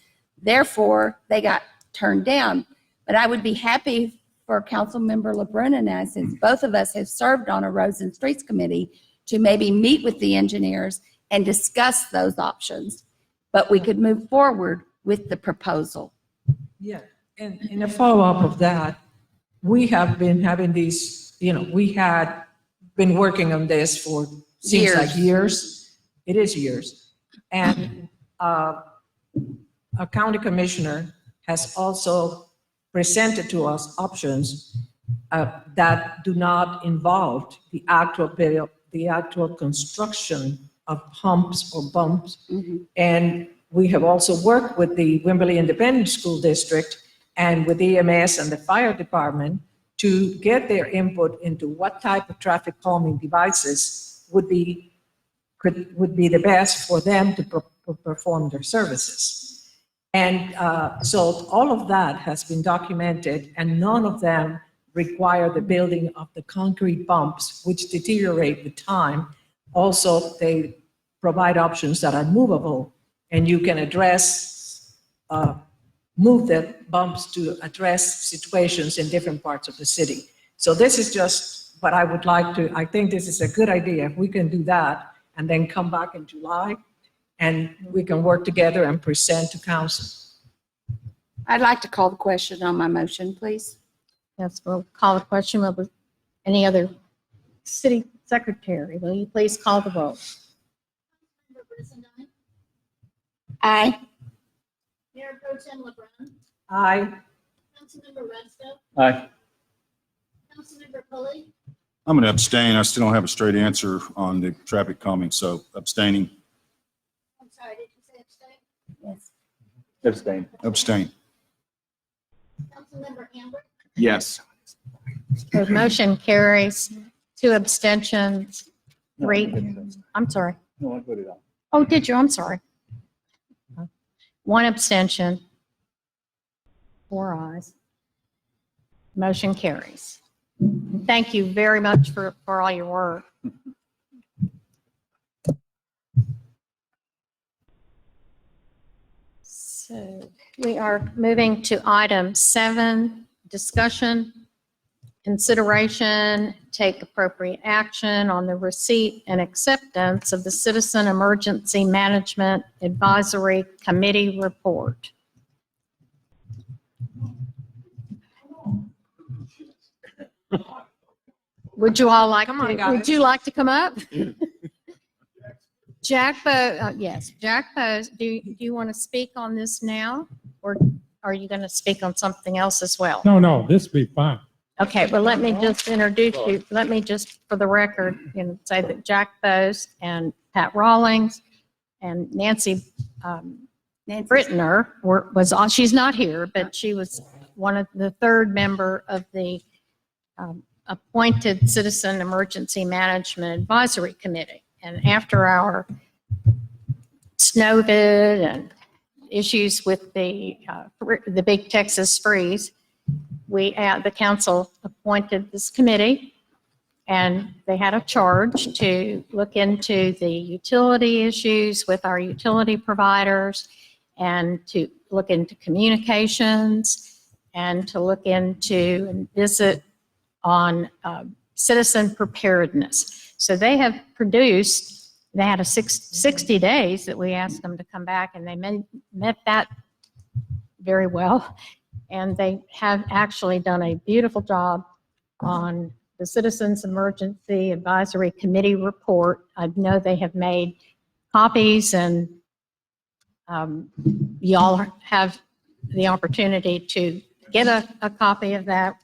Therefore, they got turned down. But I would be happy for Councilmember LeBrun and I, since both of us have served on a Roads and Streets Committee, to maybe meet with the engineers and discuss those options. But we could move forward with the proposal. Yeah, and in a follow-up of that, we have been having these, we had been working on this for, seems like years. It is years. And a county commissioner has also presented to us options that do not involve the actual construction of humps or bumps. Mm-hmm. And we have also worked with the Wimberley Independent School District and with EMS and the fire department to get their input into what type of traffic calming devices would be the best for them to perform their services. And so all of that has been documented, and none of them require the building of the concrete bumps, which deteriorate with time. Also, they provide options that are movable, and you can address move the bumps to address situations in different parts of the city. So this is just what I would like to, I think this is a good idea. If we can do that and then come back in July and we can work together and present to council. I'd like to call the question on my motion, please. Yes, we'll call the question. Will any other city secretary, will you please call the vote? Councilmember Brisendine, Aye. Mayor Pro Tem LeBrun, Aye. Councilmember Resco, Aye. Councilmember Pulley, I'm going to abstain. I still don't have a straight answer on the traffic calming, so abstaining, I'm sorry, did you say abstain? Yes. Abstain. abstain. Councilmember Hambrick, Yes. The motion carries, 2 abstentions, 3, I'm sorry. No, I voted on. Oh, did you? I'm sorry. 1 abstention, 4 ayes. Motion carries. Thank you very much for all your work. So we are moving to item 7, discussion, consideration, take appropriate action on the receipt and acceptance of the Citizen Emergency Management Advisory Committee report. Would you all like, Come on, to- guys. would you like to come up? Jack yes, Jack Bose, do you want to speak on this now? Or are you going to speak on something else as well? No, this be fine. Okay, well, let me just introduce you. Let me just, for the record, say that Jack Bose and Pat Rawlings and Nancy Brittner was on, she's not here, but she was one of the 3rd member of the appointed Citizen Emergency Management Advisory Committee. And after our snowvid and issues with the big Texas freeze, the council appointed this committee, and they had a charge to look into the utility issues with our utility providers, and to look into communications, and to look into and visit on citizen preparedness. So they have produced, they had a 60 days that we asked them to come back, and they met that very well. And they have actually done a beautiful job on the Citizens Emergency Advisory Committee report. I know they have made copies, and y'all have the opportunity to get a copy of that.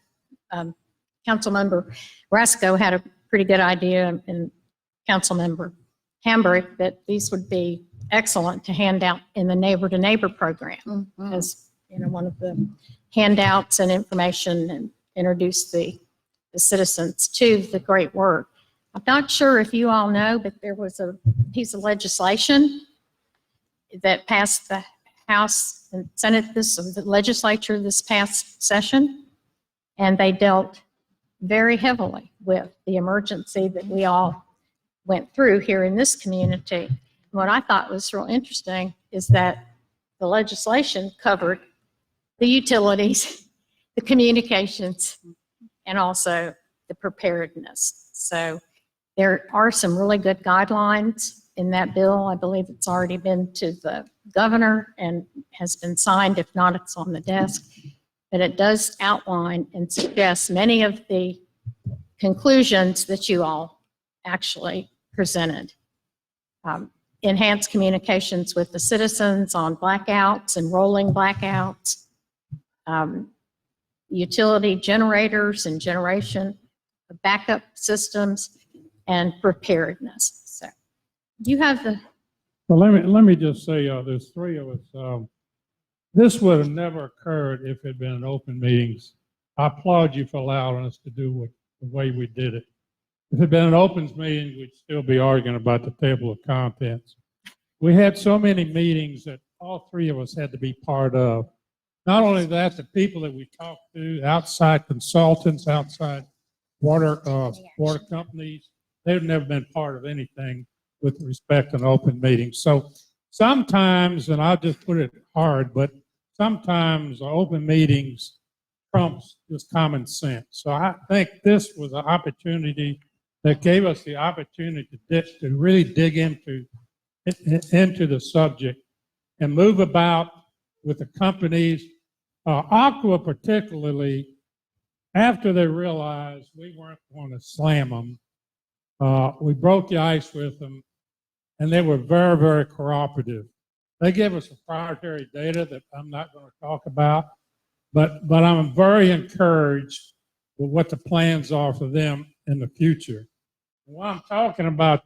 Councilmember Resco had a pretty good idea, and Councilmember Hambrick, that these would be excellent to hand out in the Neighbor to Neighbor program as one of the handouts and information, and introduce the citizens to the great work. I'm not sure if you all know, but there was a piece of legislation that passed the House and Senate, the legislature this past session, and they dealt very heavily with the emergency that we all went through here in this community. What I thought was real interesting is that the legislation covered the utilities, the communications, and also the preparedness. So there are some really good guidelines in that bill. I believe it's already been to the governor and has been signed. If not, it's on the desk. But it does outline and suggest many of the conclusions that you all actually presented. Enhanced communications with the citizens on blackouts and rolling blackouts, utility generators and generation, backup systems, and preparedness. So you have the. Well, let me just say, there's 3 of us. This would have never occurred if it had been open meetings. I applaud you for allowing us to do the way we did it. If it had been an open meeting, we'd still be arguing about the table of contents. We had so many meetings that all 3 of us had to be part of. Not only that, the people that we talked to, outside consultants, outside water companies, they've never been part of anything with respect to an open meeting. So sometimes, and I'll just put it hard, but sometimes open meetings trumps just common sense. So I think this was an opportunity that gave us the opportunity to really dig into the subject and move about with the companies. Aqua particularly, after they realized we weren't going to slam them, we broke the ice with them, and they were very, very cooperative. They gave us proprietary data that I'm not going to talk about, but I'm very encouraged with what the plans are for them in the future. What I'm talking about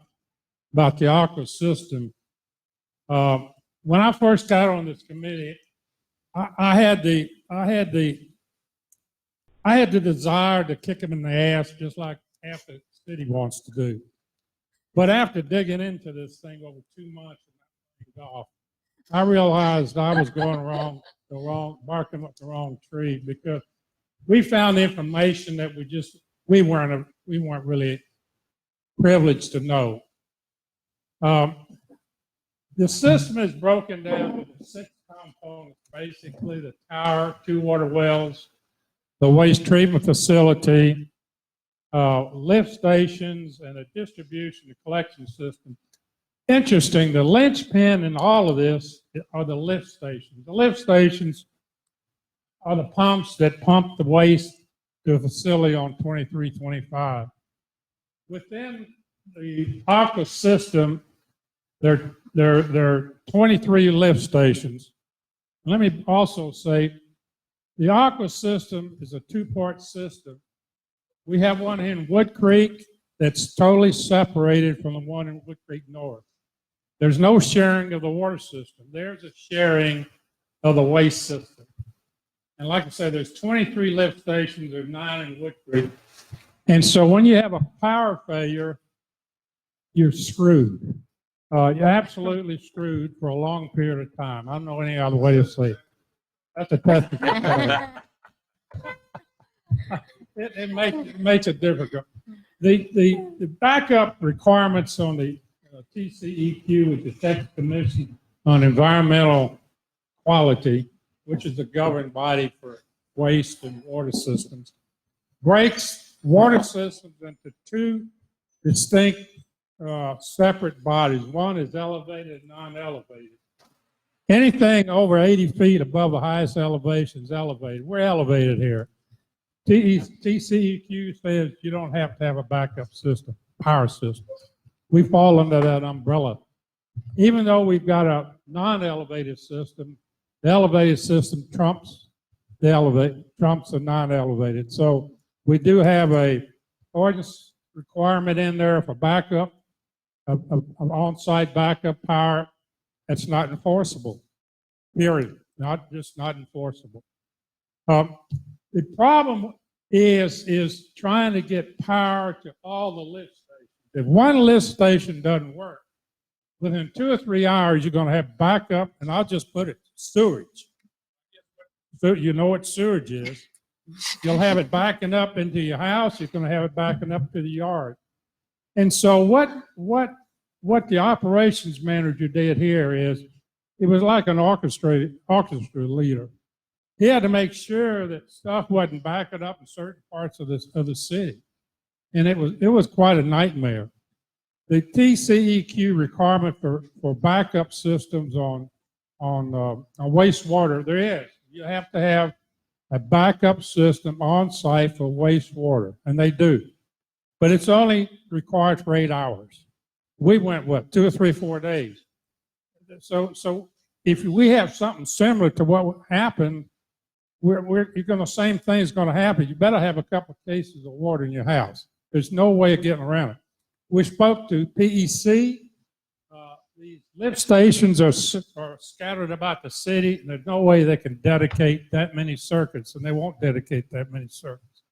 the Aqua system, when I first got on this committee, I had the desire to kick them in the ass just like half the city wants to do. But after digging into this thing over 2 months and off, I realized I was going barking up the wrong tree, because we found information that we weren't really privileged to know. The system is broken down into 6 components, basically: the tower, 2 water wells, the waste treatment facility, lift stations, and a distribution and collection system. Interesting, the linchpin in all of this are the lift stations. The lift stations are the pumps that pump the waste to a facility on 2325. Within the Aqua system, there are 23 lift stations. Let me also say, the Aqua system is a 2-part system. We have one in Wood Creek that's totally separated from the one in Wood Creek North. There's no sharing of the water system. There's a sharing of the waste system. And like I said, there's 23 lift stations, there's 9 in Wood Creek. And so when you have a power failure, you're screwed. You're absolutely screwed for a long period of time. I don't know any other way to say it. That's a technical term. It makes it difficult. The backup requirements on the TCEQ, which is Texas Commission on Environmental Quality, which is the governing body for waste and water systems, breaks water systems into 2 distinct separate bodies. One is elevated and non-elevated. Anything over 80 feet above the highest elevation is elevated. We're elevated here. TCEQ says you don't have to have a backup system, power system. We fall under that umbrella. Even though we've got a non-elevated system, the elevated system trumps the non-elevated. So we do have a ordinance requirement in there for backup, of on-site backup power. That's not enforceable, period. Not enforceable. The problem is trying to get power to all the lift stations. If one lift station doesn't work, within 2 or 3 hours, you're going to have backup, and I'll just put it, sewage. So you know what sewage is. You'll have it backing up into your house. You're going to have it backing up to the yard. And so what the operations manager did here is, it was like an orchestra leader. He had to make sure that stuff wasn't backing up in certain parts of the city, and it was quite a nightmare. The TCEQ requirement for backup systems on wastewater, there is. You have to have a backup system on site for wastewater, and they do, but it's only required for 8 hours. We went 2 or 3, 4 days. So if we have something similar to what happened, the same thing is going to happen. You better have a couple of cases of water in your house. There's no way of getting around it. We spoke to PEC. These lift stations are scattered about the city, and there's no way they can dedicate that many circuits, and they won't dedicate that many circuits.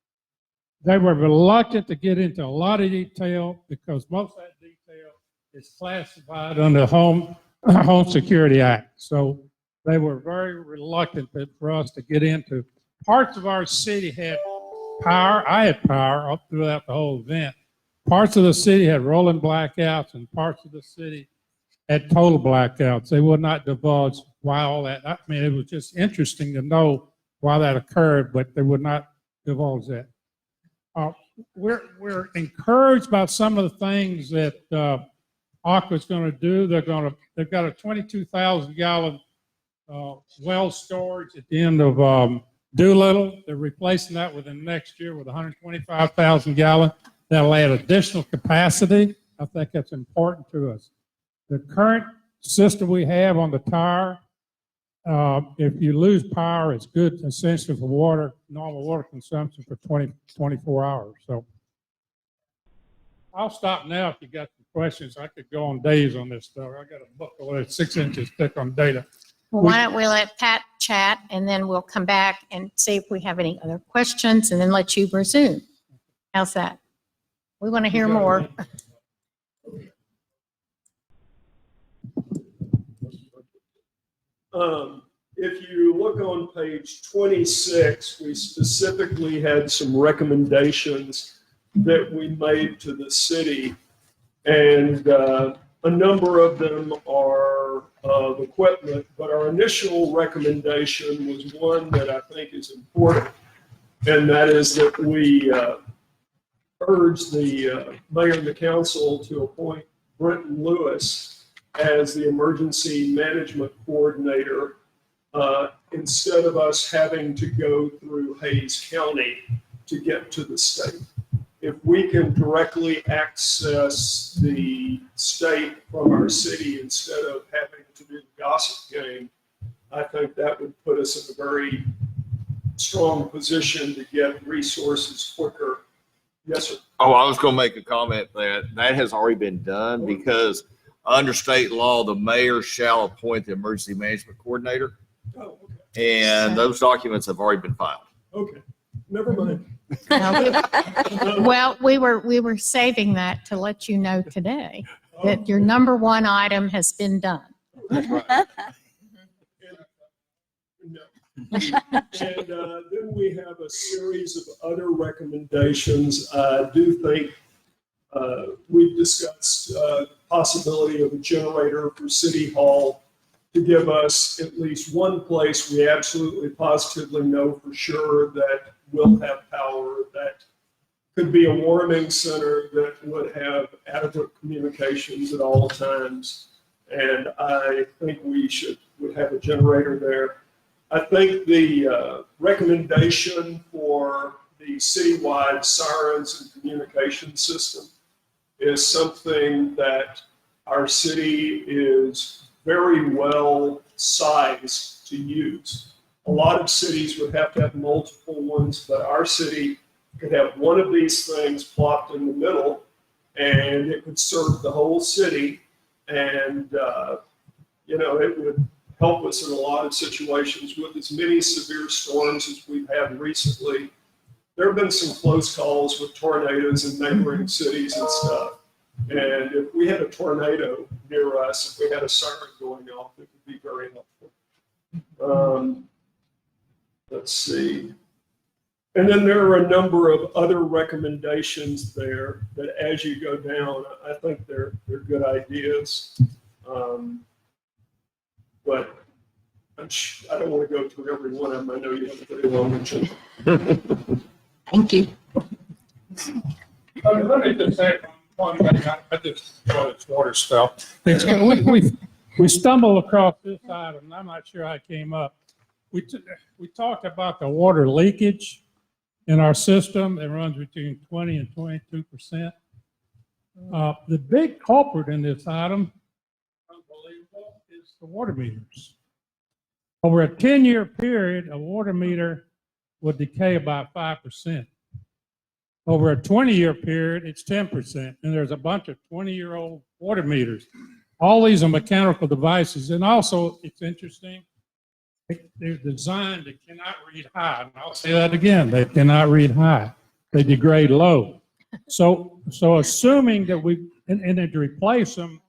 They were reluctant to get into a lot of detail because most of that detail is classified under the Home Security Act. So they were very reluctant for us to get into. Parts of our city had power. I had power all throughout the whole event. Parts of the city had rolling blackouts, and parts of the city at total blackouts. They would not divulge why all that. I mean, it was just interesting to know why that occurred, but they would not divulge that. We're encouraged by some of the things that Aqua's going to do. They've got a 22,000 gallon well storage at the end of Doolittle. They're replacing that within next year with 125,000 gallon. That'll add additional capacity. I think that's important to us. The current system we have on the tower, if you lose power, it's good essentially for water, normal water consumption for 24 hours. So I'll stop now if you got some questions. I could go on days on this stuff. I got a book that's 6 inches thick on data. Well, why don't we let Pat chat and then we'll come back and see if we have any other questions and then let you resume. How's that? We want to hear more. If you look on page 26, we specifically had some recommendations that we made to the city. And a number of them are of equipment, but our initial recommendation was one that I think is important. And that is that we urge the mayor and the council to appoint Brenton Lewis as the emergency management coordinator instead of us having to go through Hayes County to get to the state. If we can directly access the state from our city instead of having to do the gossip game, I think that would put us in a very strong position to get resources quicker. Yes, sir. Oh, I was going to make a comment that has already been done because under state law, the mayor shall appoint the emergency management coordinator. Oh, okay. And those documents have already been filed. Okay, never mind. Well, we were saving that to let you know today that your number one item has been done. That's right. And then we have a series of other recommendations. I do think we've discussed possibility of a generator for City Hall to give us at least one place we absolutely positively know for sure that will have power. That could be a warming center that would have adequate communications at all times. And I think would have a generator there. I think the recommendation for the citywide sirens and communication system is something that our city is very well sized to use. A lot of cities would have to have multiple ones, but our city could have one of these things plopped in the middle and it would serve the whole city. And, it would help us in a lot of situations with as many severe storms as we've had recently. There have been some close calls with tornadoes in neighboring cities and stuff. And if we had a tornado near us, if we had a siren going off, it would be very helpful. Let's see. And then there are a number of other recommendations there that as you go down, I think they're good ideas. But I don't want to go through every one of them. I know you have a very long agenda. Thank you. Let me just say one thing. I just enjoy this water stuff. We stumbled across this item, and I'm not sure how it came up. We talked about the water leakage in our system. It runs between 20 and 22%. The big culprit in this item, unbelievable, is the water meters. Over a 10-year period, a water meter would decay about 5%. Over a 20-year period, it's 10%. And there's a bunch of 20-year-old water meters. All these are mechanical devices. And also, it's interesting, they're designed, they cannot read high. And I'll say that again, they cannot read high. They degrade low. So assuming that and then to replace them,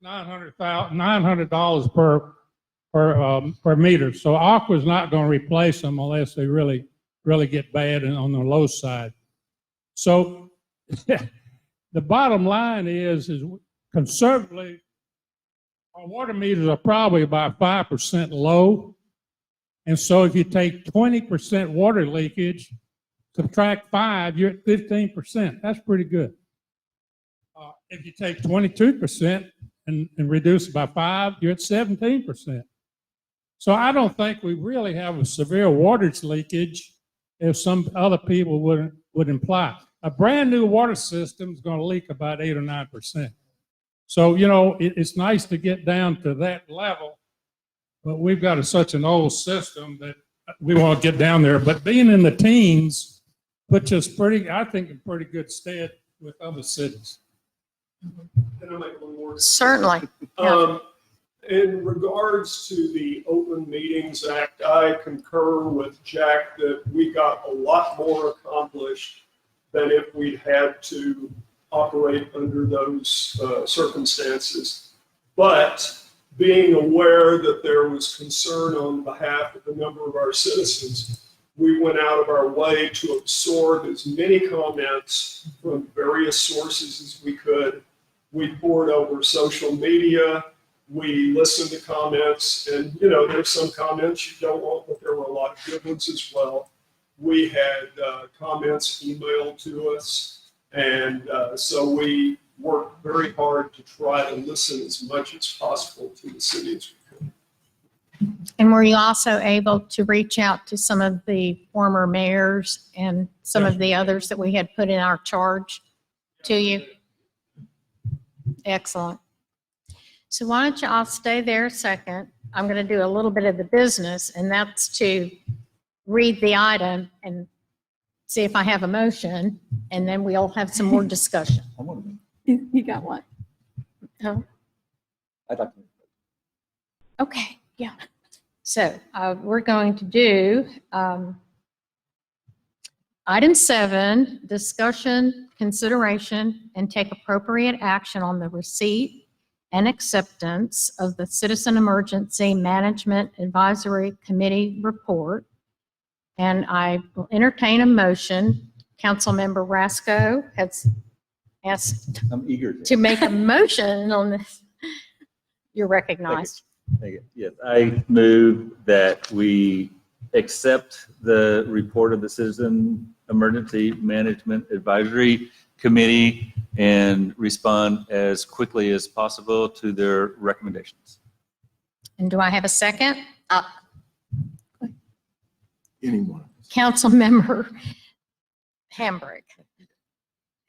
$900 per meter. So Aqua's not going to replace them unless they really get bad and on the low side. So the bottom line is conservatively, Our water meters are probably about 5% low. And so if you take 20% water leakage, subtract 5, you're at 15%. That's pretty good. If you take 22% and reduce it by 5, you're at 17%. So I don't think we really have a severe water leakage as some other people would imply. A brand new water system is going to leak about 8 or 9%. So, you know, it's nice to get down to that level, but we've got such an old system that we won't get down there. But being in the teens puts us I think, in pretty good stead with other cities. Can I make one more? Certainly. In regards to the Open Meetings Act, I concur with Jack that we got a lot more accomplished than if we'd had to operate under those circumstances. But being aware that there was concern on behalf of a number of our citizens, we went out of our way to absorb as many comments from various sources as we could. We poured over social media. We listened to comments, and you know, there's some comments you don't want, but there were a lot of good ones as well. We had comments emailed to us, and so we worked very hard to try to listen as much as possible to the city as we could. And were you also able to reach out to some of the former mayors and some of the others that we had put in our charge to you? Excellent. So why don't you all stay there a second? I'm going to do a little bit of the business, and that's to read the item and see if I have a motion, and then we'll have some more discussion. You got one. Oh, I'd like to. okay, yeah. So we're going to do item 7, discussion, consideration, and take appropriate action on the receipt and acceptance of the Citizen Emergency Management Advisory Committee report. And I will entertain a motion. Councilmember Rasco has asked I'm eager to make a motion on this. You're recognized. Thank you. Yes, I move that we accept the report of the Citizen Emergency Management Advisory Committee and respond as quickly as possible to their recommendations. And do I have a second? Anyone. Councilmember Hambrick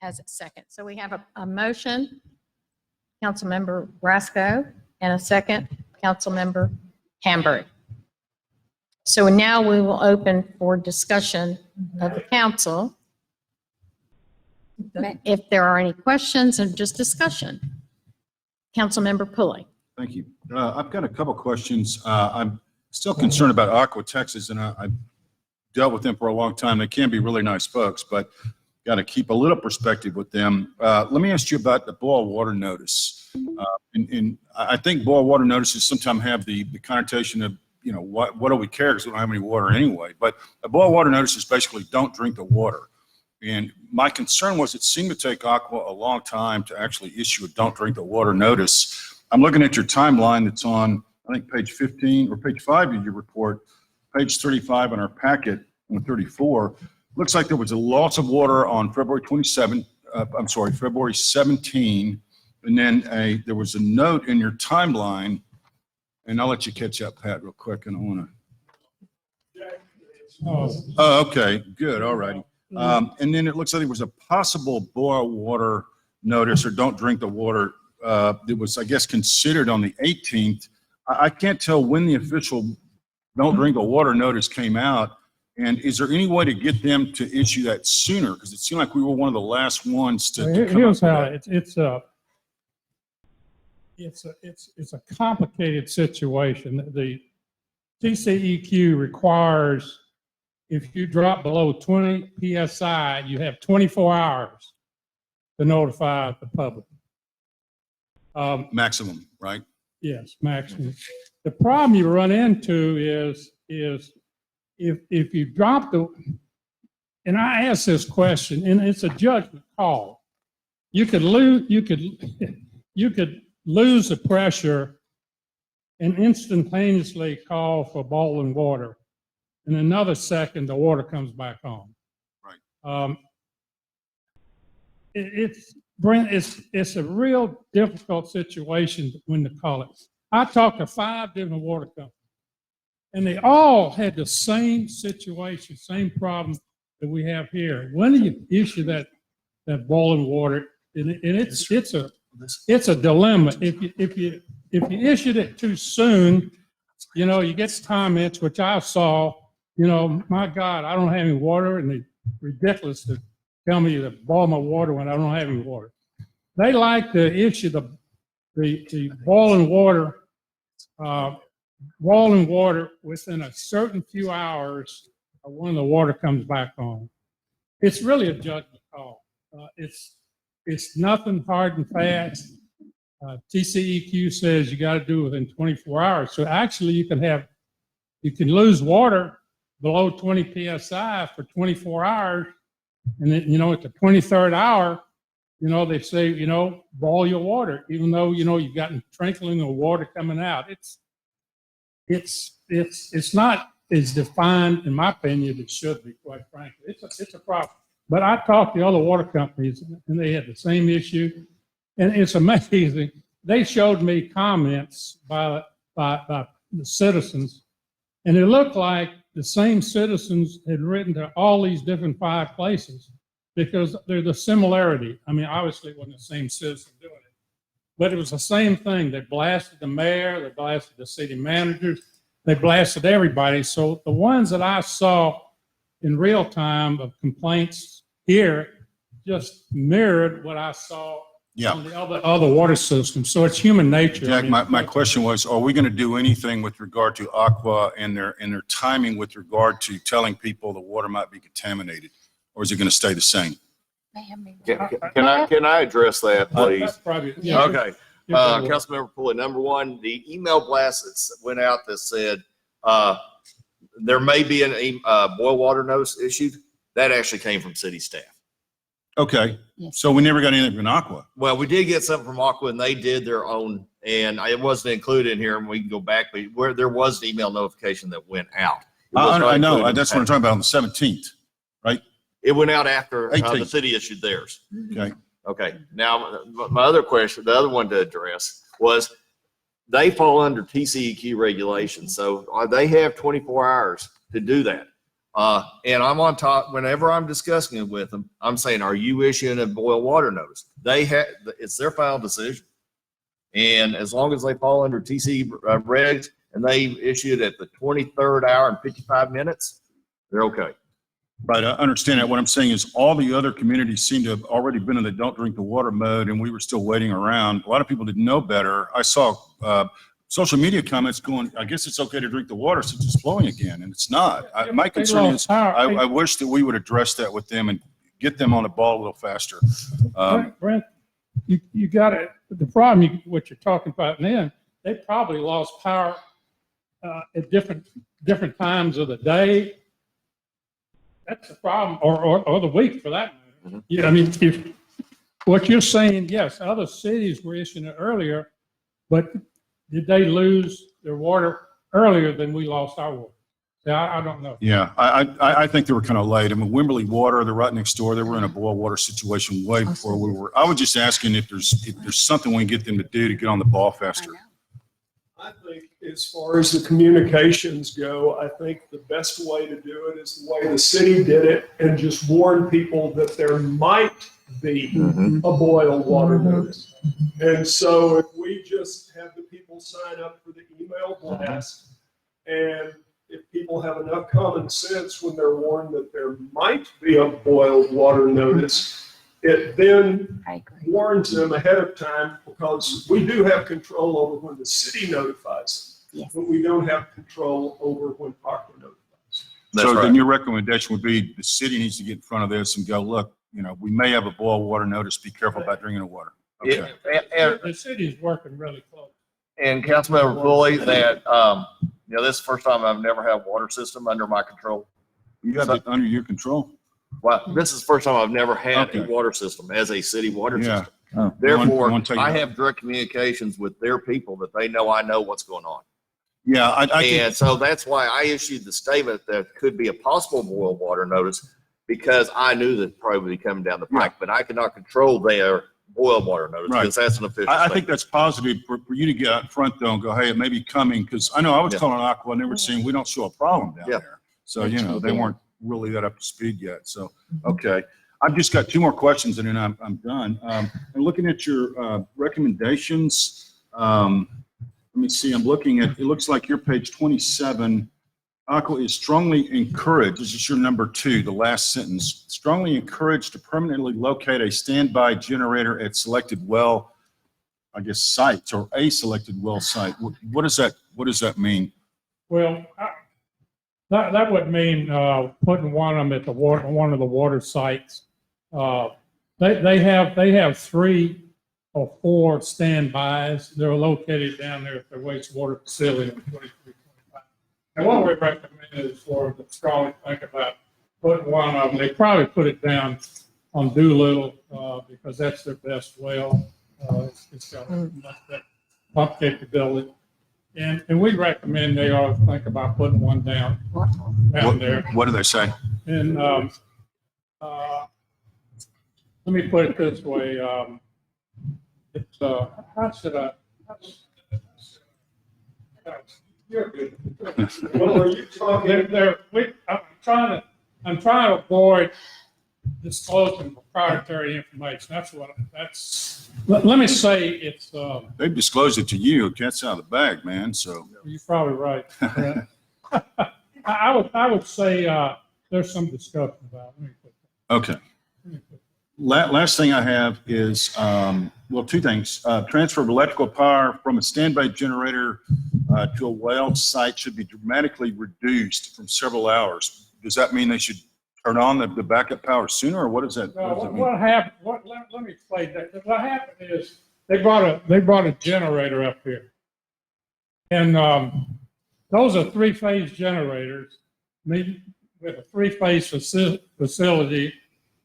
has a second. So we have a motion, Councilmember Rasco, and a second, Councilmember Hambrick. So now we will open for discussion of the council. If there are any questions or just discussion. Councilmember Pulley. Thank you. I've got a couple questions. I'm still concerned about Aqua Texas, and I've dealt with them for a long time. They can be really nice folks, but got to keep a little perspective with them. Let me ask you about the boil water notice. And I think boil water notices sometimes have the connotation of, you know, what do we care because we don't have any water anyway. But a boil water notice is basically don't drink the water. And my concern was it seemed to take Aqua a long time to actually issue a don't drink the water notice. I'm looking at your timeline that's on, I think, page 15 or page 5 of your report, page 35 in our packet, and 34. Looks like there was a loss of water on February 17. And then there was a note in your timeline, and I'll let you catch up, Pat, real quick. And I want to. Oh, okay, good, all righty. And then it looks like there was a possible boil water notice or don't drink the water that was, I guess, considered on the 18th. I can't tell when the official don't drink the water notice came out. And is there any way to get them to issue that sooner? Because it seemed like we were one of the last ones to come Here's up how with it's a complicated situation. The TCEQ requires if you drop below 20 PSI, you have 24 hours to notify the public. maximum, right? Yes, maximum. The problem you run into is if you drop and I ask this question, and it's a judgment call. You could lose the pressure and instantaneously call for boiling water. In another second, the water comes back on. Right. It's a real difficult situation when to call it. I talked to 5 different water companies, and they all had the same situation, same problem that we have here. When do you issue that boiling water? And it's a dilemma. If you issued it too soon, you get comments, which I saw, my God, I don't have any water, and it's ridiculous to tell me to boil my water when I don't have any water. They like to issue the boiling water within a certain few hours of when the water comes back on. It's really a judgment call. It's nothing hard and fast. TCEQ says you got to do it within 24 hours. So actually you can lose water below 20 PSI for 24 hours. And then, at the 23rd hour, they say, boil your water, even though, you've gotten trickling of water coming out. It's not as defined, in my opinion, it should be, quite frankly. It's a problem. But I talked to other water companies, and they had the same issue. And it's amazing. They showed me comments by the citizens, and it looked like the same citizens had written to all these different 5 places because there's a similarity. I mean, obviously it wasn't the same citizen doing it, but it was the same thing. They blasted the mayor, they blasted the city managers, they blasted everybody. So the ones that I saw in real time of complaints here just mirrored what I saw on the other water systems. So it's human nature. Jack, my question was, are we going to do anything with regard to Aqua and their timing with regard to telling people the water might be contaminated? Or is it going to stay the same? Can I address that, please? That's probably, Okay. Councilmember Pulley, number one, the email blast that went out that said there may be a boil water notice issued, that actually came from city staff. Okay. So we never got anything from Aqua. Well, we did get something from Aqua, and they did their own, and it wasn't included in here, and we can go back, but where there was an email notification that went out. I know. That's what I'm talking about on the 17th, right? It went out after the 18th. city issued theirs. Okay. Okay. Now, my other question, the other one to address was they fall under TCEQ regulations. So they have 24 hours to do that. And I'm on top, whenever I'm discussing it with them, I'm saying, are you issuing a boil water notice? It's their final decision. And as long as they fall under TC regs and they issue it at the 23rd hour and 55 minutes, they're okay. Right, I understand that. What I'm saying is all the other communities seem to have already been in the don't drink the water mode, and we were still waiting around. A lot of people didn't know better. I saw social media comments going, I guess it's okay to drink the water since it's flowing again, and it's not. My concern is I wish that we would address that with them and get them on the ball a little faster. Brent, you got it. The problem, what you're talking about then, they probably lost power at different times of the day. That's the problem, or the week for that matter. Yeah, I mean, if what you're saying, yes, other cities were issuing it earlier, but did they lose their water earlier than we lost our water? Yeah, I don't know. Yeah, I think they were kind of late. I mean, Wimberley Water, they're right next door. They were in a boil water situation way before we were. I was just asking if there's something we can get them to do to get on the ball faster. I think as far as the communications go, I think the best way to do it is the way the city did it and just warn people that there might be a boil water notice. And so if we just have the people sign up for the email blast, and if people have enough common sense when they're warned that there might be a boiled water notice, it then warns them ahead of time, because we do have control over when the city notifies them, but we don't have control over when Aqua notifies. So then your recommendation would be the city needs to get in front of this and go, look, we may have a boil water notice. Be careful about drinking the water. Okay. The city's working really close. And Councilmember Pulley, that this is the first time I've never had a water system under my control. You have it under your control? Well, this is the first time I've never had a water system as a city water system. Therefore, I have direct communications with their people that they know I know what's going on. Yeah, I think, And so that's why I issued the statement that could be a possible boil water notice, because I knew that probably coming down the pike, but I cannot control their boil water notice Right. because that's an official I think statement. that's positive for you to get out front though and go, hey, it may be coming, because I know I was Yeah. calling Aqua and they were saying, we don't show a problem down Yeah. there. So, you know, they weren't really that up to speed yet. So, okay. I've just got two more questions and then I'm done. And looking at your recommendations, let me see, I'm looking at, it looks like your page 27, Aqua is strongly encouraged, this is your number 2, the last sentence, strongly encouraged to permanently locate a standby generator at selected well, I guess, sites or a selected well site. What does that mean? Well, that would mean putting one of them at one of the water sites. They have 3 or 4 standbys. They're located down there at the wastewater facility on 2325. And what we recommend is for the strongly think about putting one of them. They probably put it down on Doolittle because that's their best well. It's got much better pump capability. And we recommend they ought to think about putting one down there. What do they say? And let me put it this way. It's how should I? You're good. Well, are you talking? I'm trying to avoid disclosing proprietary information. Let me say it's. They've disclosed it to you. Cat's out of the bag, man. So You're probably right. I would say there's some discussion about it. okay. Last thing I have is, well, 2 things. Transfer of electrical power from a standby generator to a well site should be dramatically reduced from several hours. Does that mean they should turn on the backup power sooner, or what does that mean? What happened? Let me explain that. What happened is they brought a generator up here, and those are 3-phase generators, maybe with a 3-phase facility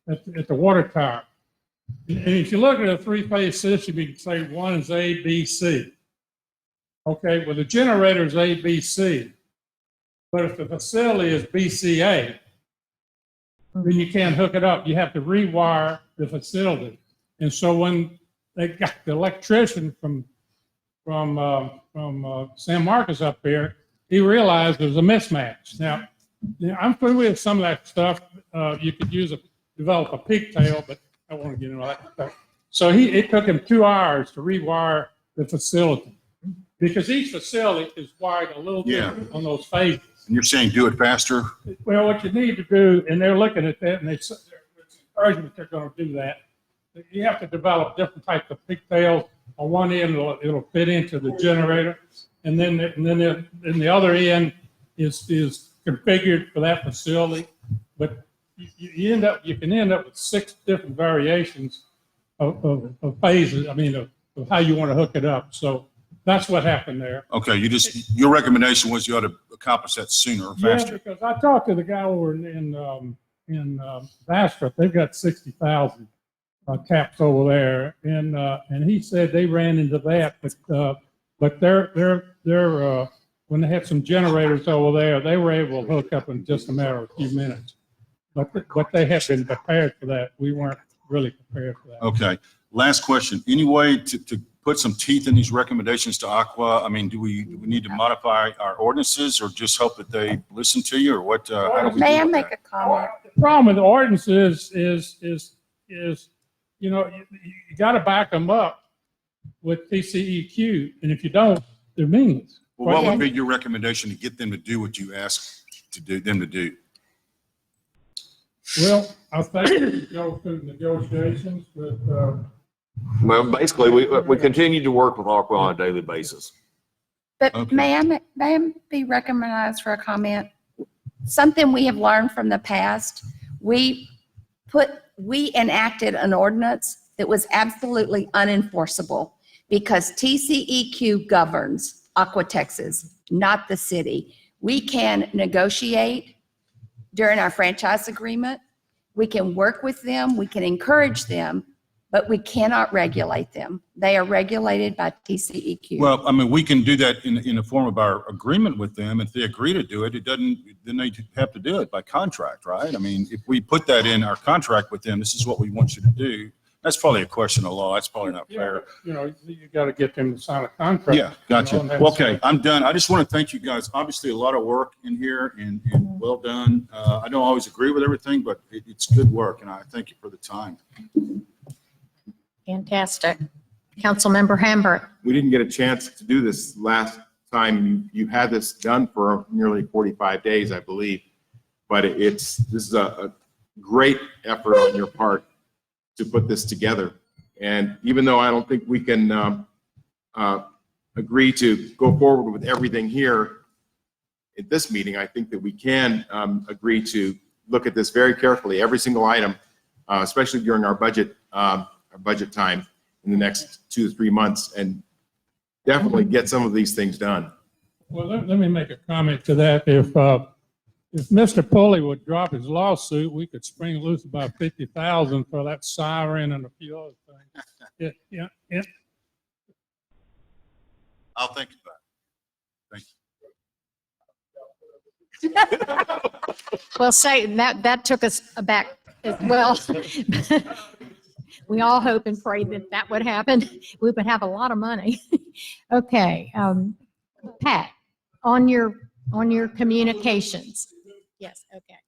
at the water tower. And if you look at a 3-phase system, you can say one is A, B, C. Okay, well, the generator is A, B, C. But if the facility is BCA, then you can't hook it up. You have to rewire the facility. And so when they got the electrician from San Marcos up here, he realized there was a mismatch. Now, I'm familiar with some of that stuff. You could develop a pigtail, but I don't want to get into all that stuff. So it took him 2 hours to rewire the facility because each facility is wired a little different on those phases. And you're saying do it faster? Well, what you need to do, and they're looking at that, and it's encouragement they're going to do that. You have to develop different types of pigtails. On one end, it'll fit into the generator, and then the other end is configured for that facility. But you can end up with 6 different variations of phases. I mean, of how you want to hook it up. So that's what happened there. Okay, your recommendation was you ought to accomplish that sooner or faster. Yeah, because I talked to the guy over in Bastrop. They've got 60,000 taps over there, and he said they ran into that, but they're when they had some generators over there, they were able to hook up in just a matter of a few minutes. But they had been prepared for that. We weren't really prepared for that. Okay, last question. Any way to put some teeth in these recommendations to Aqua? I mean, do we need to modify our ordinances or just hope that they listen to you, or what? How do we May I do make that? a comment? The problem with the ordinances is you know, you got to back them up with TCEQ, and if you don't, they're meaningless. Well, what would be your recommendation to get them to do what you ask them to do? Well, I think we go through negotiations with, Well, basically, we continue to work with Aqua on a daily basis. But Okay. may I be recognized for a comment? Something we have learned from the past, we enacted an ordinance that was absolutely unenforceable because TCEQ governs Aqua Texas, not the city. We can negotiate during our franchise agreement. We can work with them. We can encourage them. but we cannot regulate them. They are regulated by TCEQ. Well, I mean, we can do that in the form of our agreement with them. If they agree to do it, then they have to do it by contract, right? I mean, if we put that in our contract with them, this is what we want you to do. That's probably a question of law. That's probably not fair. You know, you got to get them to sign a contract. Yeah, gotcha. You know, and Well, that's- okay, I'm done. I just want to thank you guys. Obviously, a lot of work in here and well done. I don't always agree with everything, but it's good work, and I thank you for the time. Fantastic. Councilmember Hambrick. We didn't get a chance to do this last time. You had this done for nearly 45 days, I believe. But this is a great effort on your part to put this together. And even though I don't think we can agree to go forward with everything here at this meeting, I think that we can agree to look at this very carefully, every single item, especially during our budget time in the next 2 to 3 months, and definitely get some of these things done. Well, let me make a comment to that. If Mr. Pulley would drop his lawsuit, we could spring loose about 50,000 for that siren and a few other things. Yeah. I'll think about it. Thank you. Well, say that took us aback as well. We all hope and pray that would happen. We would have a lot of money. Okay, Pat, on your communications. Yes, okay.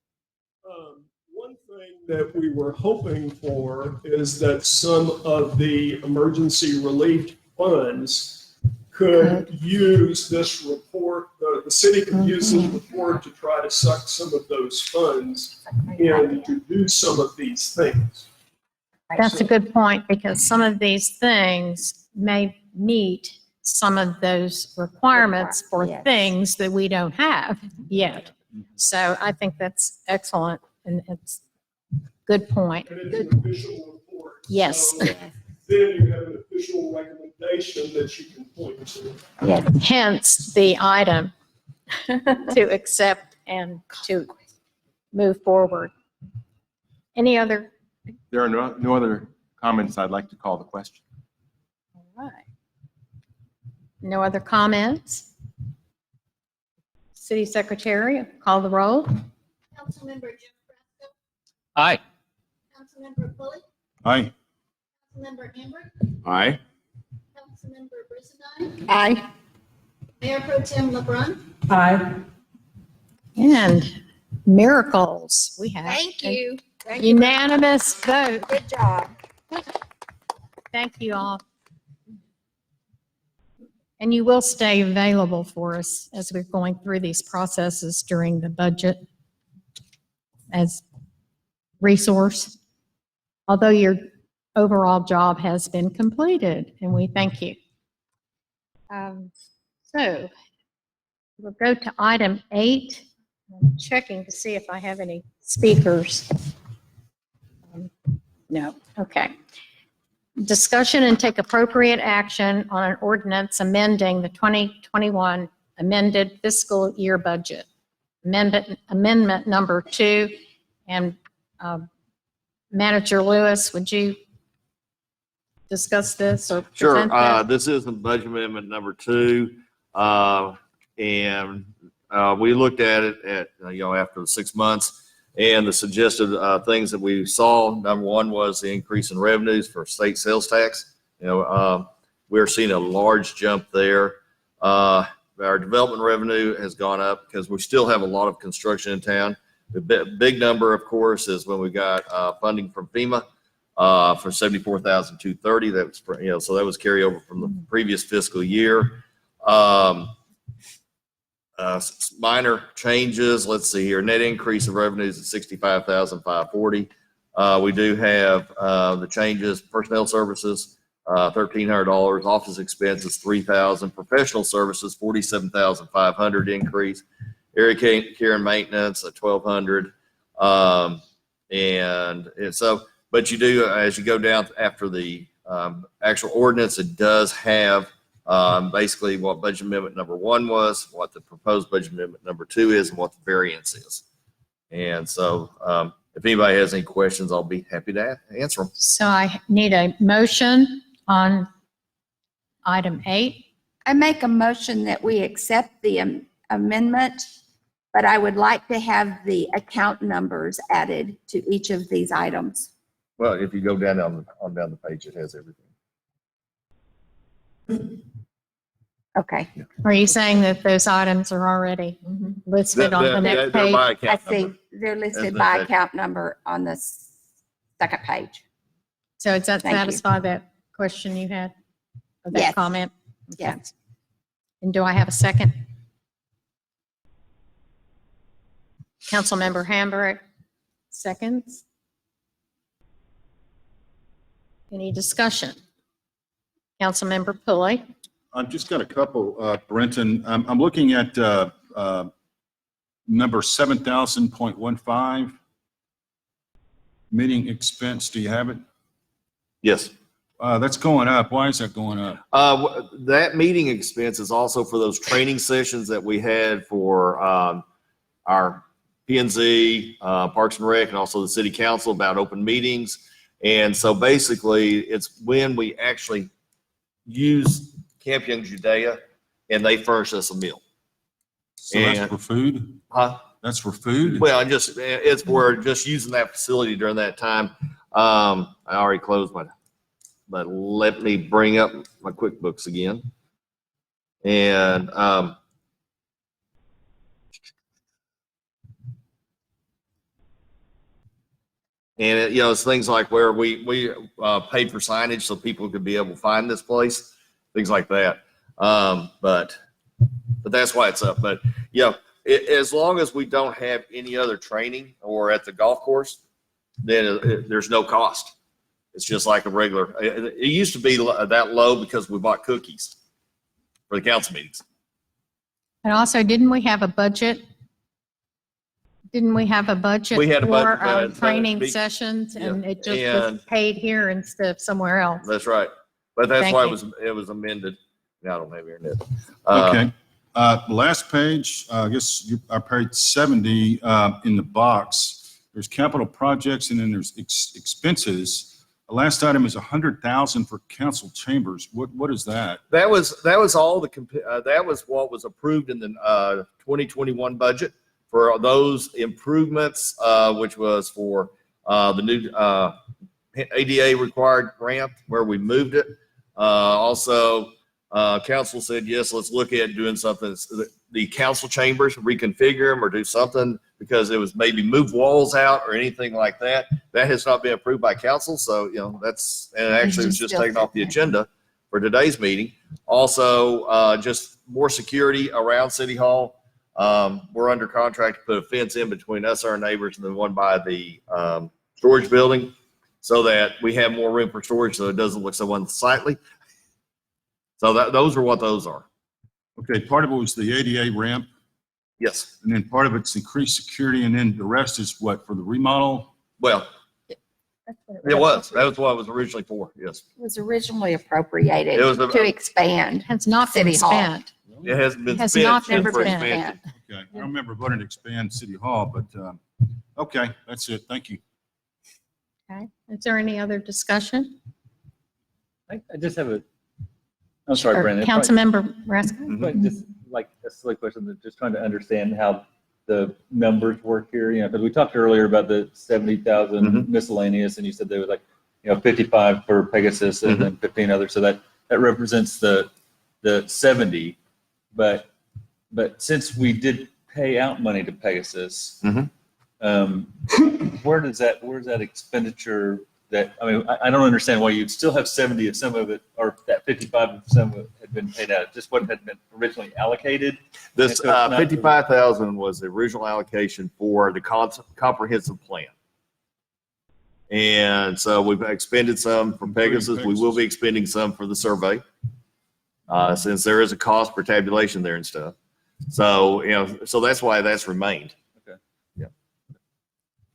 One thing that we were hoping for is that some of the emergency relief funds could use this report, the city could use this report to try to suck some of those funds in to do some of these things. That's a good point, because some of these things may meet some of those requirements for Yes. things that we don't have yet. So I think that's excellent, and it's good point. And it's an official report. Yes. So then you have an official recommendation that you can point to. Hence the item to accept and to move forward. Any other? There are no other comments. I'd like to call the question. All right. No other comments? City Secretary, call the roll. Councilmember Jim Fresco, Aye. Councilmember Pulley, Aye. Councilmember Hambrick, Aye. Councilmember Brissadine, Aye. Mayor Pro Tem LeBrun. Aye. And miracles, we have. Thank a you. Thank you. Unanimous vote. Good job. Thank you all. And you will stay available for us as we're going through these processes during the budget as resource, although your overall job has been completed, and we thank you. So we'll go to item 8. I'm checking to see if I have any speakers. No, okay. Discussion and take appropriate action on an ordinance amending the 2021 amended fiscal year budget. Amendment number 2. And Manager Lewis, would you discuss this or Sure. present that? This is the budget amendment number 2. And we looked at it after the 6 months, and the suggested things that we saw. Number 1 was the increase in revenues for state sales tax. We're seeing a large jump there. Our development revenue has gone up because we still have a lot of construction in town. The big number, of course, is when we got funding from FEMA for $74,230. That was so that was carryover from the previous fiscal year. Minor changes. Let's see here. Net increase of revenues at $65,540. We do have the changes. Personnel services, $1,300. Office expenses, $3,000. Professional services, $47,500 increase. Area care and maintenance at $1,200. And so, but you do, as you go down after the actual ordinance, it does have basically what budget amendment number 1 was, what the proposed budget amendment number 2 is, and what the variance is. And so if anybody has any questions, I'll be happy to answer them. So I need a motion on item 8. I make a motion that we accept the amendment, but I would like to have the account numbers added to each of these items. Well, if you go down on down the page, it has everything. Okay, Are you saying that those items are already listed on the next They're page? by I account see, number. they're listed That's by okay. account number on the second page. So does that Thank you. satisfy that question you had? Or that Yes. comment? Okay. Yes. And do I have a second? Councilmember Hambrick, seconds. Any discussion? Councilmember Pulley? I've just got a couple, Brenton. I'm looking at number 7,000.15. Meeting expense, do you have it? Yes. That's going up. Why is that going up? That meeting expense is also for those training sessions that we had for our P&Z, Parks and Rec, and also the city council about open meetings. And so basically, it's when we actually use Camp Young Judea and they furnish us a meal. So that's And- for food? Huh? That's for food? Well, it's we're just using that facility during that time. I already closed my, but let me bring up my QuickBooks again. And it's things like where we paid for signage so people could be able to find this place, things like that. But that's why it's up. But as long as we don't have any other training or at the golf course, then there's no cost. It's just like a regular. It used to be that low because we bought cookies for the council meetings. And also, didn't we have a budget? Didn't we have a budget We had a for budget, our but training be- sessions and yeah, it just and- was paid here instead of somewhere else? That's right. But that's Thank why you. it was amended. Now I don't have internet. Okay. Last page, I guess I paid 70 in the box. There's capital projects and then there's expenses. The last item is 100,000 for council chambers. What is that? That was all that was what was approved in the 2021 budget for those improvements, which was for the new ADA required ramp where we moved it. Also, council said, yes, let's look at doing something. The council chambers, reconfigure them or do something because it was maybe move walls out or anything like that. That has not been approved by council. So, that's, and actually it was just taken off the agenda for today's meeting. Also, just more security around City Hall. We're under contract to put a fence in between us and our neighbors and the one by the storage building so that we have more room for storage so it doesn't look so unsightly. So those are what those are. Okay, part of it was the ADA ramp, Yes. and then part of it's increased security, and then the rest is what, for the remodel? Well, it was. That was what it was originally for. Yes. It was originally appropriated It was to expand. Has not been City Hall. spent. It hasn't been Has spent not since been for spent. expansion. Okay, I don't remember voting to expand City Hall, but, okay, that's it. Thank you. Okay. Is there any other discussion? I just have I'm sorry, Or Brandon. Councilmember Rasko? But just like a silly question, that just trying to understand how the numbers work here, because we talked earlier about the 70,000 miscellaneous, and you said there was 55 for Pegasus and then 15 others. So that represents the 70. But since we did pay out money to Pegasus, where's that expenditure? I don't understand why you'd still have 70 if some of it, or that 55 if some of it had been paid out. Just what had been originally allocated. This And so it's not- 55,000 was the original allocation for the comprehensive plan. And so we've expended some from Pegasus. We will be expending some for the survey. Since there is a cost for tabulation there and stuff. So, so that's why that's remained.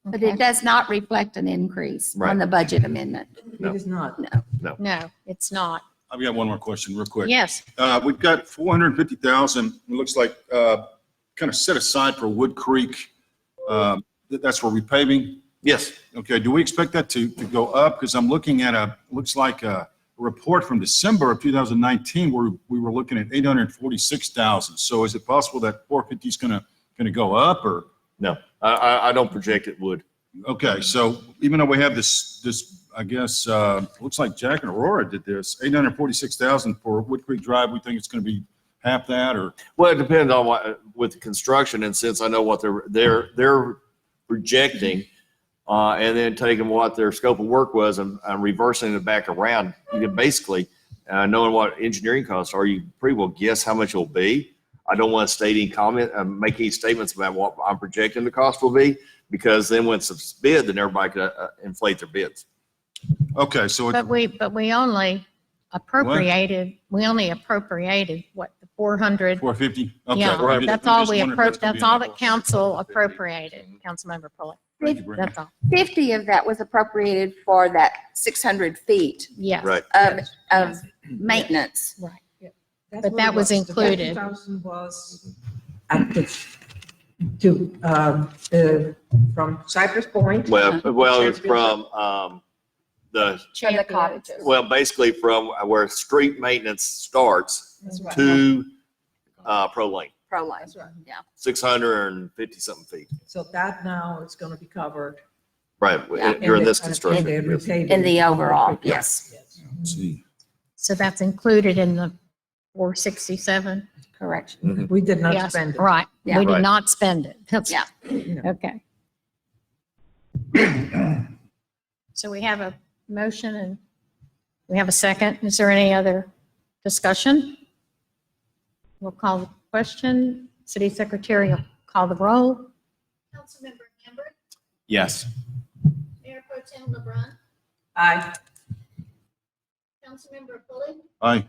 But it does not reflect an increase Right. on the budget amendment. No. It is not. No, it's not. I've got one more question real quick. Yes. We've got 450,000, it looks like, kind of set aside for Wood Creek. That's for repaving. Yes. Okay, do we expect that to go up? Because I'm looking at looks like a report from December of 2019 where we were looking at 846,000. So is it possible that 450 is going to go up or? No, I don't project it would. Okay, so even though we have this, I guess, looks like Jack and Aurora did this, 846,000 for Wood Creek Drive, we think it's going to be half that or? Well, it depends on what, with the construction, and since I know what they're projecting, and then taking what their scope of work was and reversing it back around, you can basically, knowing what engineering costs are, you pretty well guess how much it'll be. I don't want to state any comment, make any statements about what I'm projecting the cost will be, because then when it's bid, then everybody could inflate their bids. Okay, so But we only appropriated what, the 400? 450? Okay. Yeah, Right. that's all that's all that council appropriated, Councilmember Pulley. Thank you, Brenda. That's all. 50 of that was appropriated for that 600 feet Yes. Right. of maintenance. Right. That's But what that it was The included. 50,000 was at from Cypress Point. Well, it's from the, From the cottages. well, basically from where street maintenance starts That's right. to Pro Lane, Pro line. That's right. Yeah. 650 something feet. So that now is going to be covered. Right, Yeah. during this in the construction. yes. repaving. In the overall, yes, Yes. Let's see. So that's included in the 467? correct. We did not Yes, spend it. right. Yeah. We did Right. not spend it. That's- Yeah. Okay. So we have a motion and we have a second. Is there any other discussion? We'll call the question. City Secretary will call the roll. Councilmember Lambert, Yes. Mayor Pro Tem LeBrun, Aye. Councilmember Pulley, Aye.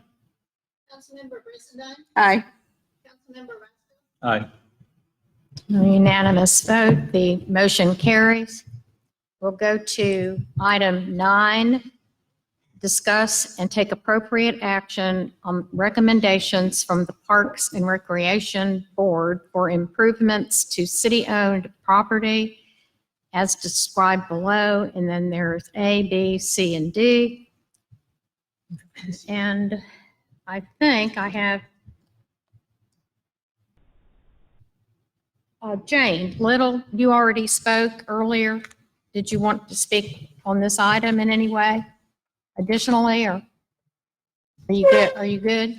Councilmember Brisendine, Aye. Councilmember Roscoe. Aye. Unanimous vote, the motion carries. We'll go to item 9, discuss and take appropriate action on recommendations from the Parks and Recreation Board for improvements to city-owned property as described below, and then there's A, B, C, and D. And I think I have Jane Little, you already spoke earlier. Did you want to speak on this item in any way additionally, or are you good? Are you good?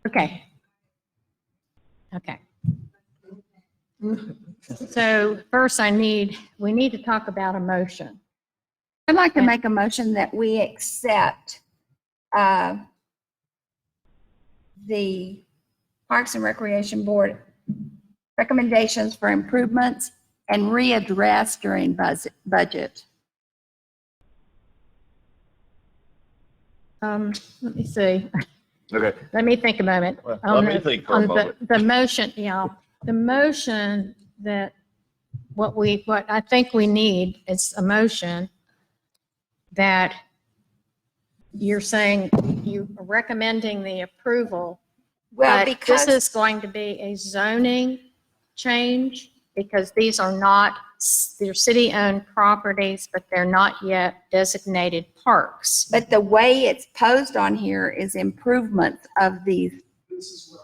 Okay. Okay. So first we need to talk about a motion. I'd like to make a motion that we accept the Parks and Recreation Board recommendations for improvements and readdress during budget. Let me see. Okay. Let me think a moment. Well, On let me the- think for a on moment. The motion, yeah, the motion that what I think we need is a motion that you're saying you are recommending the approval. Well, But because this is going to be a zoning change because these are not, they're city-owned properties, but they're not yet designated parks. but the way it's posed on here is improvements of these. This is right.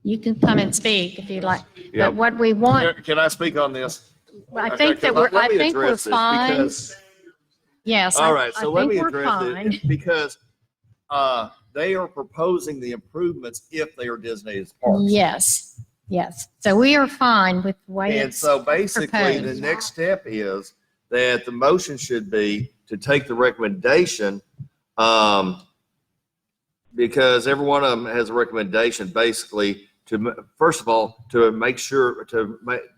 You can come and speak if you'd like. Yeah. But what we want, Can I speak on this? I Okay, think that let I me think we're address this fine. because- Yes, All I right, so let think me we're address fine. it because they are proposing the improvements if they are designated as parks. Yes, yes. So we are fine with the way And it's so basically, the proposed. next step is that the motion should be to take the recommendation, because every one of them has a recommendation, basically, first of all, to make sure,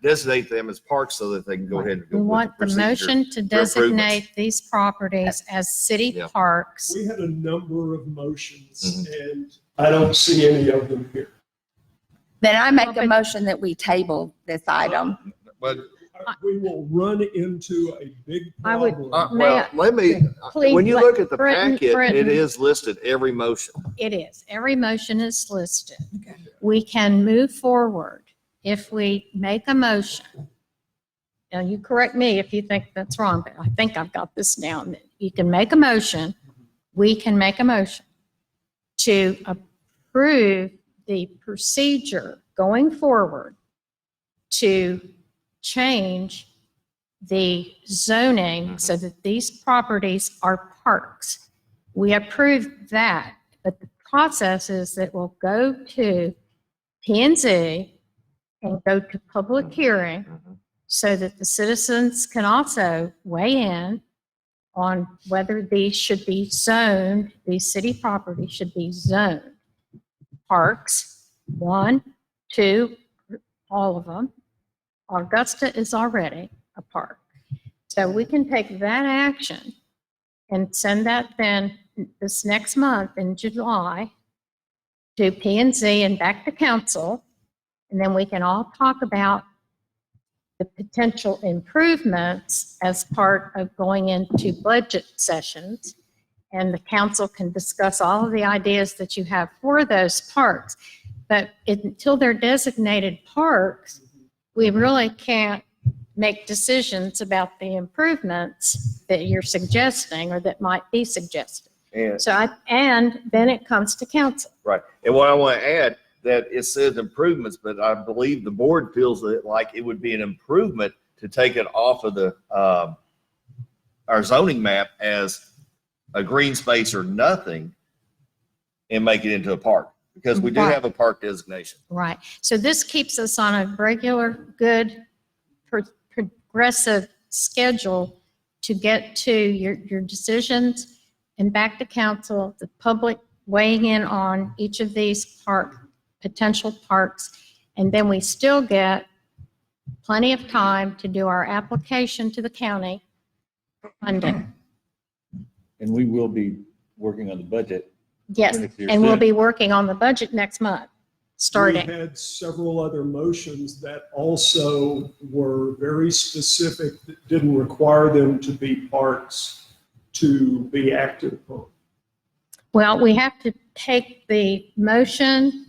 designate them as parks so that they can go ahead and go We with want the procedure motion to for improvements. designate these properties as city Yeah. parks. We had a number of motions Mm-hmm. and I don't see any of them here. Then I make Well, a but- motion that we table this item. But, We will run into a big I would- problem. May well, I- let me, Please, when you let- look at the Brenton- packet, it Brenton. is listed, every motion. It is. Every motion is listed. We can move forward if we make a motion, now you correct me if you think that's wrong, but I think I've got this down. You can make a motion, we can make a motion to approve the procedure going forward to change the zoning so that these properties are parks. We approve that, but the process is that we'll go to P&Z and go to public hearing so that the citizens can also weigh in on whether these should be zoned, these city properties should be zoned. Parks, 1, 2, all of them. Augusta is already a park. So we can take that action and send that then this next month in July to P&Z and back to council. And then we can all talk about the potential improvements as part of going into budget sessions. And the council can discuss all of the ideas that you have for those parks. But until they're designated parks, we really can't make decisions about the improvements that you're suggesting or that might be suggested. And, And then it comes to council. right. And what I want to add, that it says improvements, but I believe the board feels that like it would be an improvement to take it off of the, our zoning map as a green space or nothing and make it into a park, because we do Right. have a park designation. Right. So this keeps us on a regular, good, progressive schedule to get to your decisions and back to council, the public weighing in on each of these potential parks. And then we still get plenty of time to do our application to the county for funding. And we will be working on the budget. Yes, next year. and we'll be working on the budget next month, We starting. had several other motions that also were very specific, that didn't require them to be parks to be acted upon. Well, we have to take the motion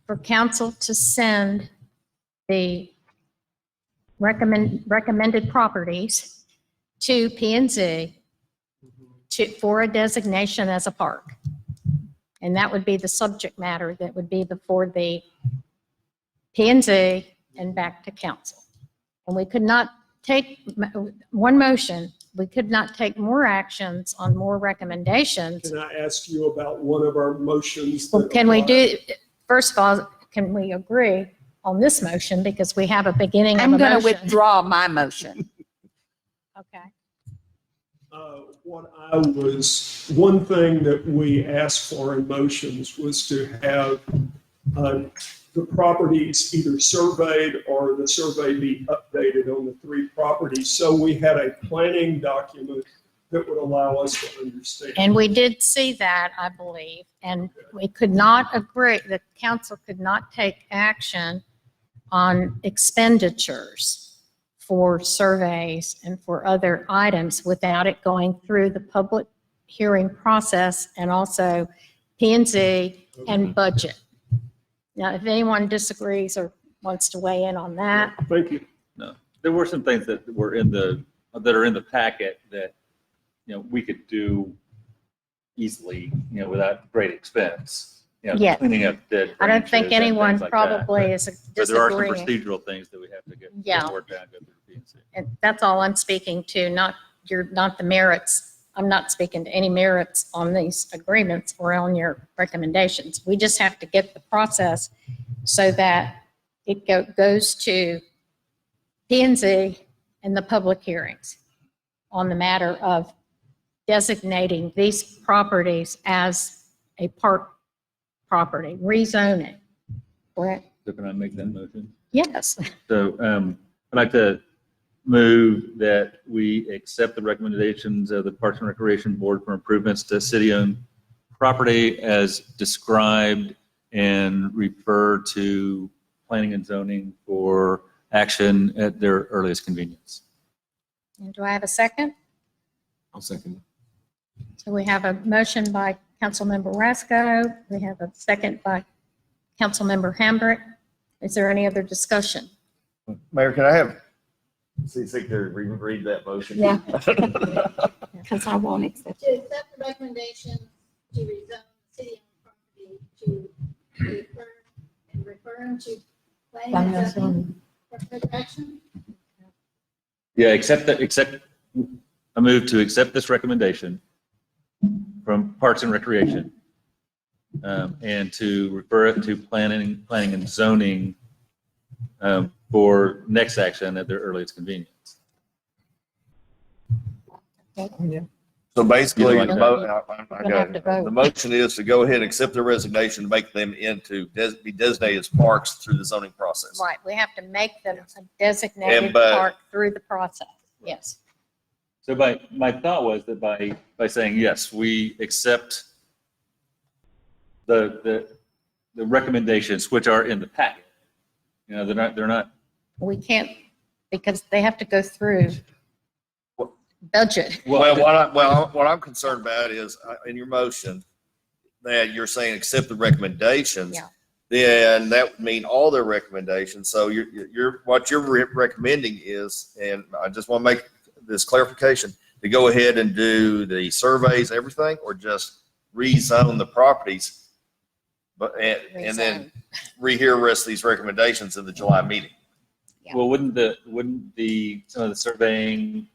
for council to send the recommended properties to P&Z for a designation as a park. And that would be the subject matter that would be for the P&Z and back to council. And we could not take one motion, we could not take more actions on more recommendations. Can I ask you about one of our motions? Well, that can we apply? do, first of all, can we agree on this motion because we have a beginning of a I'm going to motion? withdraw my motion. Okay. One thing that we asked for in motions was to have the properties either surveyed or the survey be updated on the 3 properties. So we had a planning document that would allow us to understand. And we did see that, I believe, and we could not agree, the council could not take action on expenditures for surveys and for other items without it going through the public hearing process and also P&Z and budget. Now, if anyone disagrees or wants to weigh in on that, Thank you. No, there were some things that were that are in the packet that, we could do easily, without great expense. Yes. Cleaning up dead I don't think branches and anyone things like that. probably is But there are some disagreeing. procedural things that we have to get Yeah. worked out, go through the P&C. And that's all I'm speaking to, not the merits. I'm not speaking to any merits on these agreements or on your recommendations. We just have to get the process so that it goes to P&Z and the public hearings on the matter of designating these properties as a park property, rezoning. Correct? So can I make that motion? Yes. So I'd like to move that we accept the recommendations of the Parks and Recreation Board for improvements to city-owned property as described and refer to planning and zoning for action at their earliest convenience. And do I have a second? I'll second. So we have a motion by Councilmember Rasco. We have a second by Councilmember Hambrick. Is there any other discussion? Mayor, can I have city secretary read that motion? Yeah. Because I won't accept To it. accept the recommendation to rezone city-owned property to refer them to planning and zoning for further action. Yeah, I move to accept this recommendation from Parks and Recreation, and to refer it to planning and zoning, for next action at their earliest convenience. So basically, You don't have to vote. the motion is to go ahead and accept the resignation, to make them be designated as parks through the zoning process. Right, we have to make them a designated And, but- park through the process. Yes. So my thought was that by saying, yes, we accept the recommendations which are in the packet. You know, they're not, We can't, because they have to go through budget. What I'm concerned about is, in your motion, that you're saying accept the recommendations. Yeah. Then that would mean all their recommendations. So what you're recommending is, and I just want to make this clarification, to go ahead and do the surveys, everything, or just rezone the properties, and then rehear the rest of these recommendations in the July meeting. Yeah. well, wouldn't some of the surveying,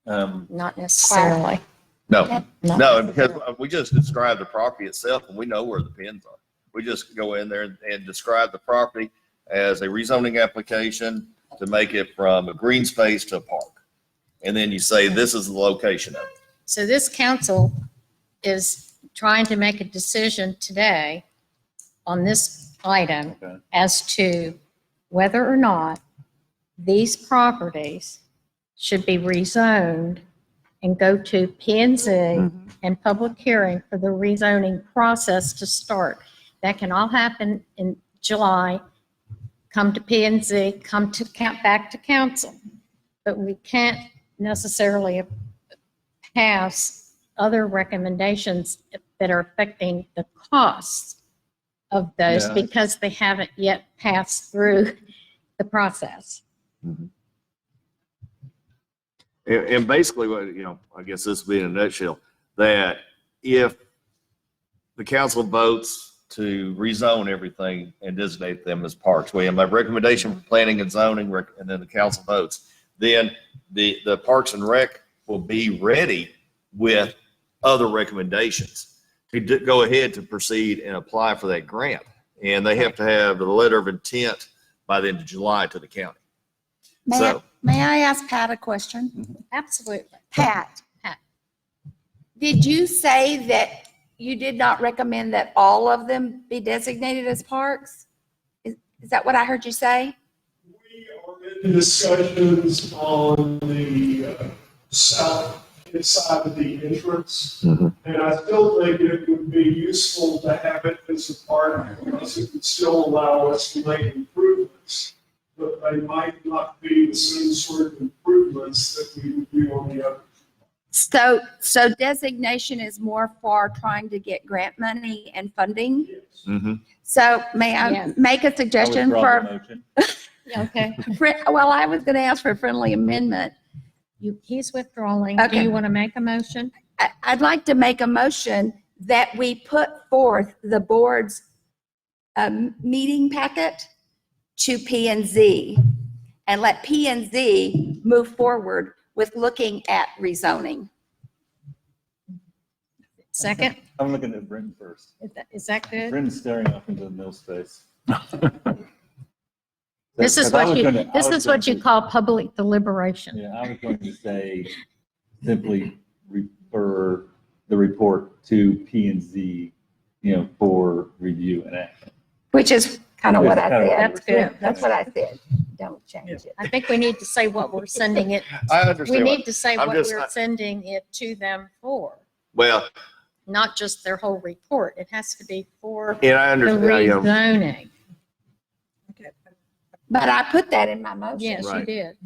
Not necessarily. No, Not no, necessarily. because we just describe the property itself, and we know where the pins are. We just go in there and describe the property as a rezoning application to make it from a green space to a park. And then you say, this is the location of it. So this council is trying to make a decision today on this item Okay. as to whether or not these properties should be rezoned and go to P and Z and public hearing for the rezoning process to start. That can all happen in July, come to P and Z, back to council. But we can't necessarily pass other recommendations that are affecting the costs of those Yeah. because they haven't yet passed through the process. And basically, what, I guess this would be in a nutshell, that if the council votes to rezone everything and designate them as parks, we have a recommendation for planning and zoning, and then the council votes, then the Parks and Rec will be ready with other recommendations to go ahead to proceed and apply for that grant. And they have to have the letter of intent by the end of July to the county. May I ask Pat a question? Absolutely. Pat, Pat. did you say that you did not recommend that all of them be designated as parks? Is that what I heard you say? We are in discussions on the south side of the entrance. And I still think it would be useful to have it as a park because it would still allow us to make improvements. But they might not be the same sort of improvements that we would do on the other. So designation is more for trying to get grant money and funding? So may I Yes. make a I suggestion withdraw the for, motion. Okay. well, I was going to ask for a friendly amendment. He's withdrawing. Do Okay. you want to make a motion? I'd like to make a motion that we put forth the board's meeting packet to P and Z and let P and Z move forward with looking at rezoning. Second? I'm looking at Brendan first. Is that good? Brendan's staring off into the mill space. This is Because I what was you, gonna- I this was is what going you to- call public deliberation. Yeah, I was going to say simply refer the report to P and Z, for review and action. Which is kind of what I That's kind of what said. That's good. That's what I said. Don't change it. I think we need to say what we're sending it. I We understand. need to say I'm what just- we're sending it to them for, Well, not just their whole report. It has to be for and I the understand, rezoning. But I put that in my motion. Yes, you Right. did.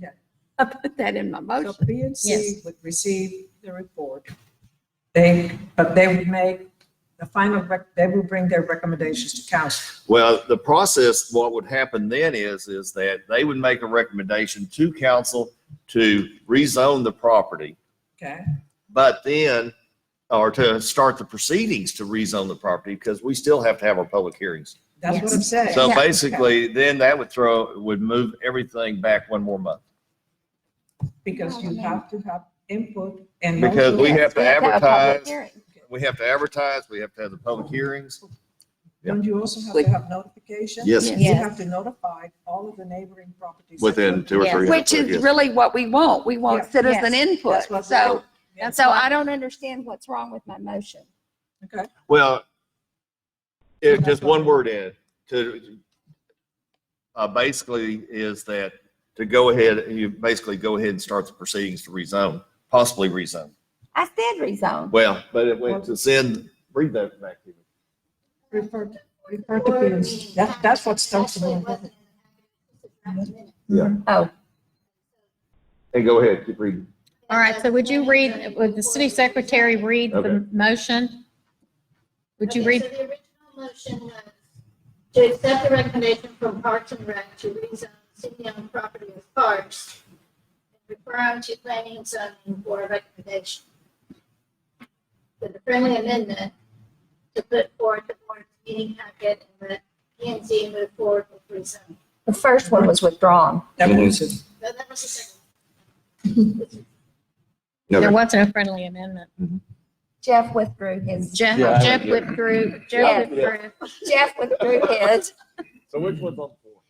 I put that in my So motion. P and C Yes. would receive the report. But they would make they will bring their recommendations to council. Well, the process, what would happen then is that they would make a recommendation to council to rezone the property, Okay? but then, or to start the proceedings to rezone the property, because we still have to have our public hearings. That's what I'm saying. So Yeah. basically, then that would move everything back one more month. Because you have to have input and. Because also- we have to a public advertise, hearing. we have to advertise, we have to have the public hearings. Don't you also have to have notification? Yes. You Yes. have to notify all of the neighboring properties. Within 2 or Yes, 3. which is really what we want. We want Yeah. citizen Yes. input. That's what we So, want. That's so why- I don't understand what's wrong with my motion. Okay. Well, it, just one word in, to, basically is that to go ahead, you basically go ahead and start the proceedings to rezone, possibly rezone. I said rezone. Well, but it went to send, read that back to me. Refer to P&Z. That's what starts the. Oh, And go ahead, keep reading. All right, so would the city secretary read the Okay. motion? Would you Okay, read? So the original motion was to accept the recommendation from Parks and Rec to rezone city-owned property as parks, and refer them to planning and zoning for a recommendation. With the friendly amendment to put forth the board's meeting packet and let P and Z move forward with rezone. the first one was withdrawn. That was it. That was the second. There wasn't a friendly amendment. Jeff withdrew his. Jeff Yeah. withdrew, Yeah. Joe withdrew. Jeff withdrew his. So which one's on the floor?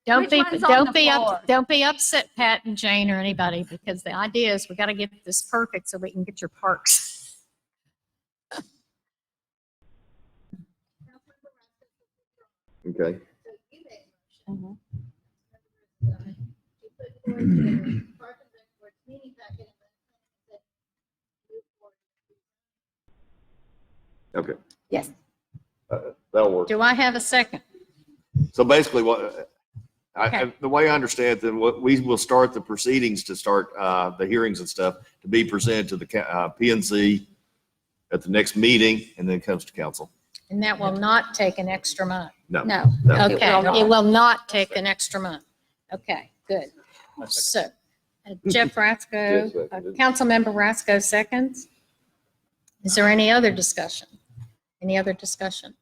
Don't Which one's on the floor? don't be upset, Pat and Jane or anybody, because the idea is we got to get this perfect so we can get your parks. Okay. So you made a motion. To put forward the Parks and Rec board's meeting packet and let move forward. Okay. Yes. That'll work. Do I have a second? So basically what, Okay. the way I understand it, then what we will start the proceedings to start, the hearings and stuff to be presented to the, P and Z at the next meeting, and then it comes to council. And that will not take an extra month. No. No. No. It Okay, will not. it will not take an extra month. Okay, good. So Jeff Rasco, Councilmember Rasco seconds. Is there any other discussion? Any other discussion?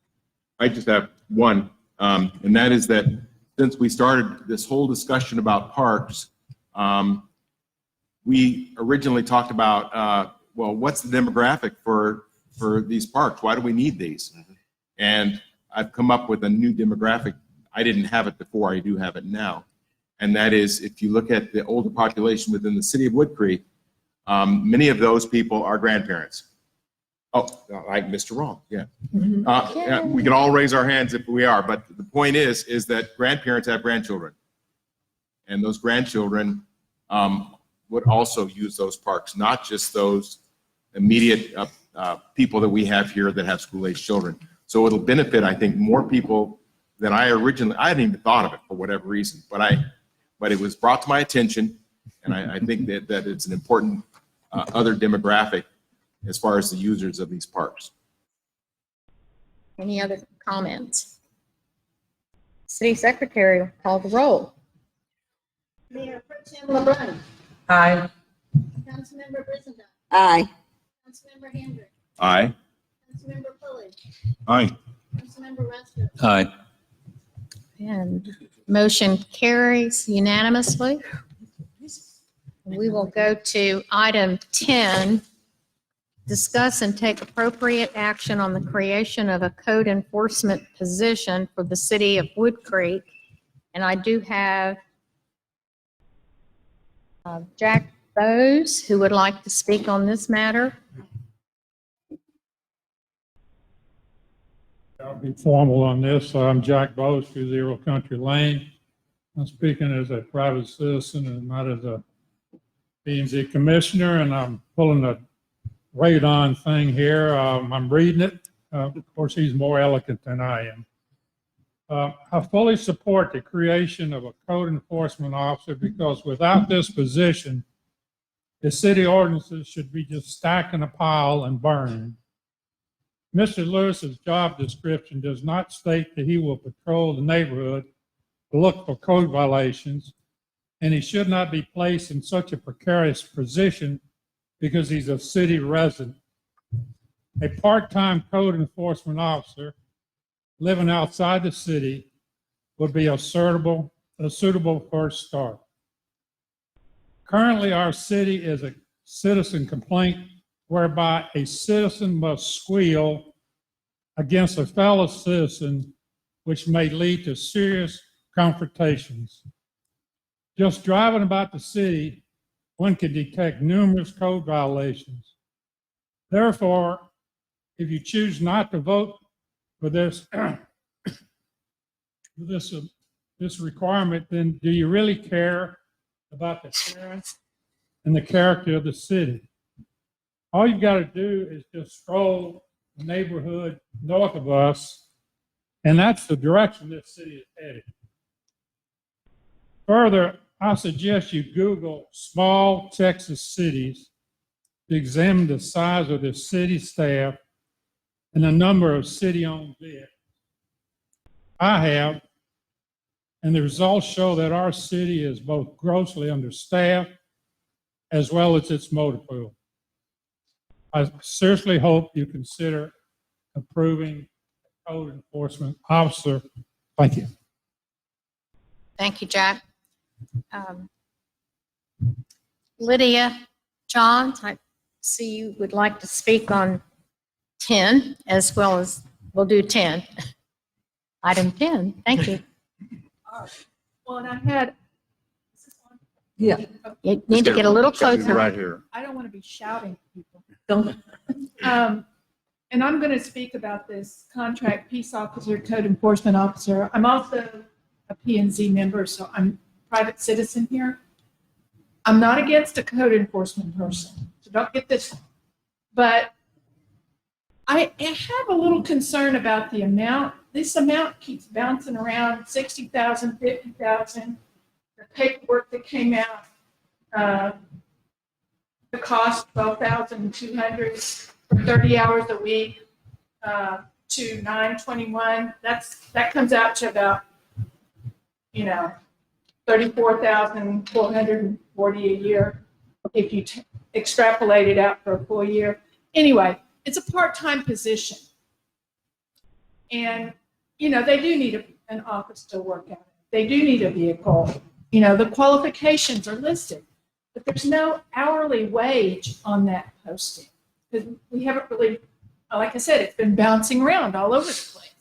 I just have one, and that is that since we started this whole discussion about parks, we originally talked about, well, what's the demographic for these parks? Why do we need these? And I've come up with a new demographic. I didn't have it before. I do have it now. And that is, if you look at the older population within the city of Wood Creek, many of those people are grandparents. Oh, I missed it wrong, yeah. Yeah, we can all raise our hands if we are, but the point is that grandparents have grandchildren. And those grandchildren would also use those parks, not just those immediate people that we have here that have school-age children. So it'll benefit, I think, more people than I hadn't even thought of it for whatever reason, but it was brought to my attention, and I think that it's an important other demographic as far as the users of these parks. Any other comments? City Secretary will call the roll. Mayor Pro Tem LeBrun, Aye. Councilmember Brisendine, Aye. Councilmember Hendrick, Aye. Councilmember Pulley, Aye. Councilmember Rasco. Aye. And motion carries unanimously. We will go to item 10, discuss and take appropriate action on the creation of a code enforcement position for the city of Wood Creek. And I do have Jack Bowes, who would like to speak on this matter. I'll be formal on this. I'm Jack Bowes, 20 Country Lane. I'm speaking as a private citizen and not as a P&Z commissioner, and I'm pulling a radon thing here. I'm reading it. Of course, he's more eloquent than I am. I fully support the creation of a code enforcement officer because without this position, the city ordinances should be just stacked in a pile and burned. Mr. Lewis's job description does not state that he will patrol the neighborhood to look for code violations, and he should not be placed in such a precarious position because he's a city resident. A part-time code enforcement officer living outside the city would be a suitable first start. Currently, our city is a citizen complaint whereby a citizen must squeal against a fellow citizen, which may lead to serious confrontations. Just driving about the city, one can detect numerous code violations. Therefore, if you choose not to vote for this, this requirement, then do you really care about the appearance and the character of the city? All you've got to do is just stroll the neighborhood north of us, and that's the direction this city is headed. Further, I suggest you Google small Texas cities to examine the size of the city staff and the number of city-owned vehicles. I have, and the results show that our city is both grossly understaffed as well as its motor pool. I seriously hope you consider approving a code enforcement officer. Thank you. Thank you, Jack. Lydia, John, I see you would like to speak on 10 as well as, we'll do 10. Item 10, thank you. Well, and I had, is this on? Yeah. You need to get a little closer. Right here. I don't want to be shouting at people. And I'm going to speak about this contract peace officer, code enforcement officer. I'm also a P&Z member, so I'm a private citizen here. I'm not against a code enforcement person, so don't get this wrong. But I have a little concern about the amount. This amount keeps bouncing around, 60,000, 50,000. The paperwork that came out, the cost $12,200 for 30 hours a week to 921. That comes out to about, $34,440 a year if you extrapolate it out for a full year. Anyway, it's a part-time position, and they do need an office to work at. They do need a vehicle. The qualifications are listed, but there's no hourly wage on that posting. Because we haven't really, like I said, it's been bouncing around all over the place.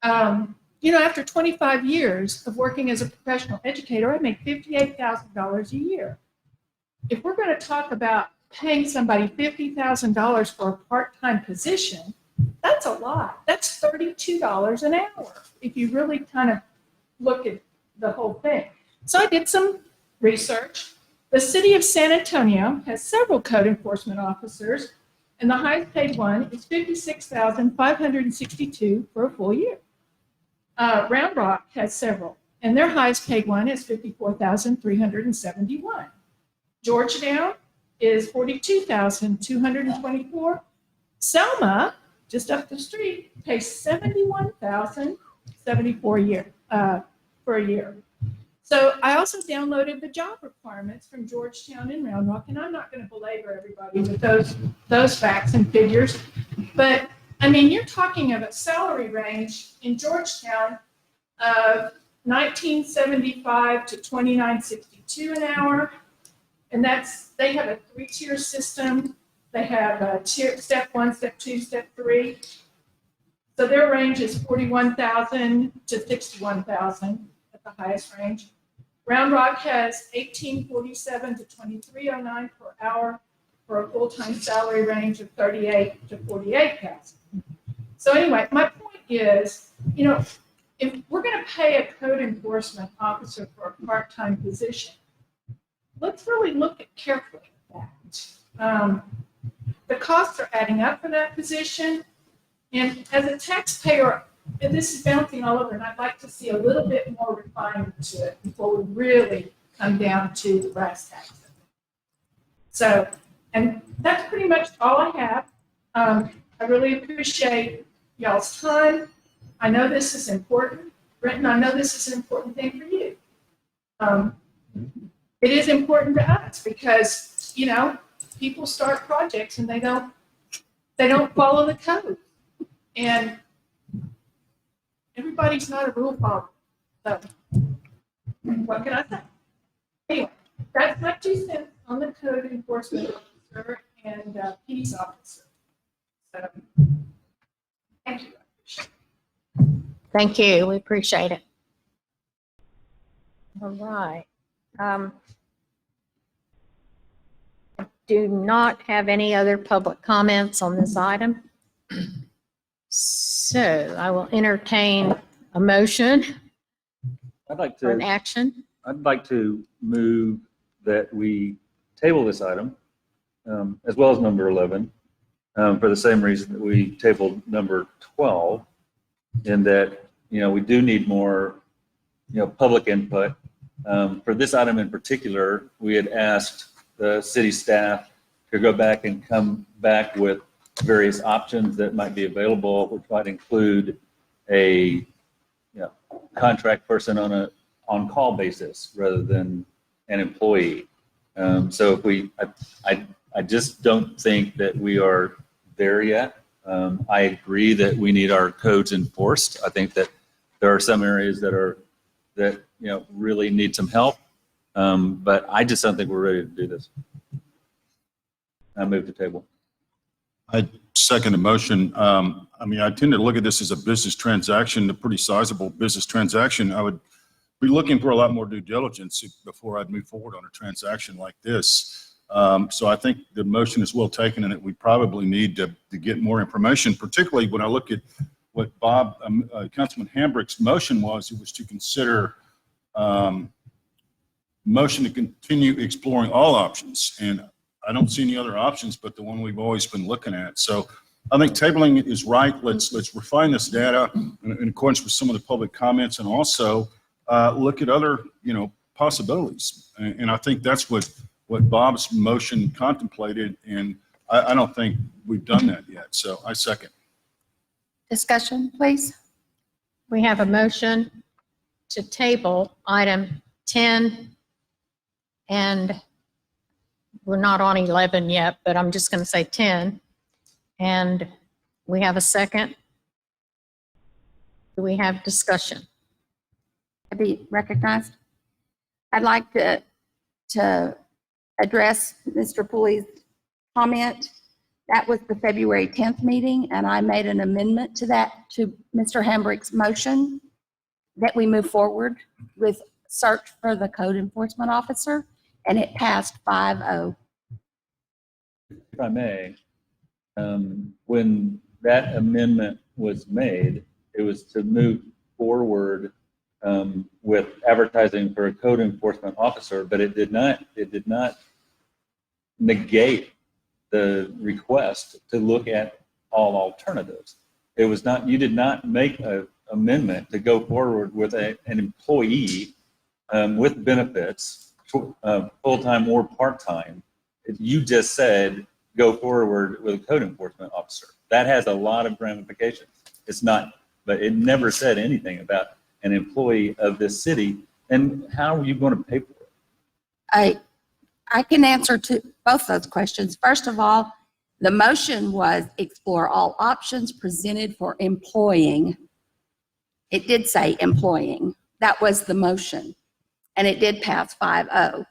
After 25 years of working as a professional educator, I make $58,000 a year. If we're going to talk about paying somebody $50,000 for a part-time position, that's a lot. That's $32 an hour if you really kind of look at the whole thing. So I did some research. The city of San Antonio has several code enforcement officers, and the highest paid one is $56,562 for a full year. Round Rock has several, and their highest paid one is $54,371. Georgetown is $42,224. Selma, just up the street, pays $71,074 for a year. So I also downloaded the job requirements from Georgetown and Round Rock, and I'm not going to belabor everybody with those facts and figures, but you're talking of a salary range in Georgetown of $19.75 to $29.62 an hour, and they have a 3-tier system. They have a tier, step 1, step 2, step 3. So their range is $41,000 to $61,000 at the highest range. Round Rock has $18.47 to $23.09 per hour for a full-time salary range of $38,000 to $48,000. So anyway, my point is, if we're going to pay a code enforcement officer for a part-time position, let's really look carefully at that. The costs are adding up for that position, and as a taxpayer, and this is bouncing all over, and I'd like to see a little bit more refinement to it before we really come down to the brass tacks of it. So, and that's pretty much all I have. I really appreciate y'all's time. I know this is important. Brenton, I know this is an important thing for you. It is important to us because, you know, people start projects and they don't follow the code. And everybody's not a rule follower. So what can I say? Anyway, that's my 2 cents on the code enforcement officer and peace officer. So, thank you. Thank you. We appreciate it. All right. I do not have any other public comments on this item. So I will entertain a motion I'd like for an to, action. I'd like to move that we table this item, as well as number 11, for the same reason that we tabled number 12, in that, you know, we do need more, you know, public input. For this item in particular, we had asked the city staff to go back and come back with various options that might be available, which might include a, you know, contract person on a on-call basis rather than an employee. So if we, I just don't think that we are there yet. I agree that we need our codes enforced. I think that there are some areas that you know, really need some help. But I just don't think we're ready to do this. I move to table. I second the motion. I mean, I tend to look at this as a business transaction, a pretty sizable business transaction. I would be looking for a lot more due diligence before I'd move forward on a transaction like this. So I think the motion is well taken, and that we probably need to get more information, particularly when I look at what Councilman Hambrick's motion was. It was to consider motion to continue exploring all options. And I don't see any other options but the one we've always been looking at. So I think tabling it is right. Let's refine this data in accordance with some of the public comments, and also look at other, you know, possibilities. And I think that's what Bob's motion contemplated, and I don't think we've done that yet. So I second. Discussion, please. We have a motion to table item 10, and we're not on 11 yet, but I'm just going to say 10. And we have a second. Do we have discussion? To be recognized. I'd like to address Mr. Pulley's comment. That was the February 10th meeting, and I made an amendment to that, to Mr. Hambrick's motion, that we move forward with search for the code enforcement officer, and it passed 5-0. If I may, when that amendment was made, it was to move forward with advertising for a code enforcement officer, but it did not negate the request to look at all alternatives. It was not, you did not make an amendment to go forward with an employee with benefits, full-time or part-time. You just said, go forward with a code enforcement officer. That has a lot of ramifications. It's not, but it never said anything about an employee of this city. And how are you going to pay for it? I can answer to both those questions. First of all, the motion was explore all options presented for employing. It did say employing. That was the motion. And it did pass 5-0.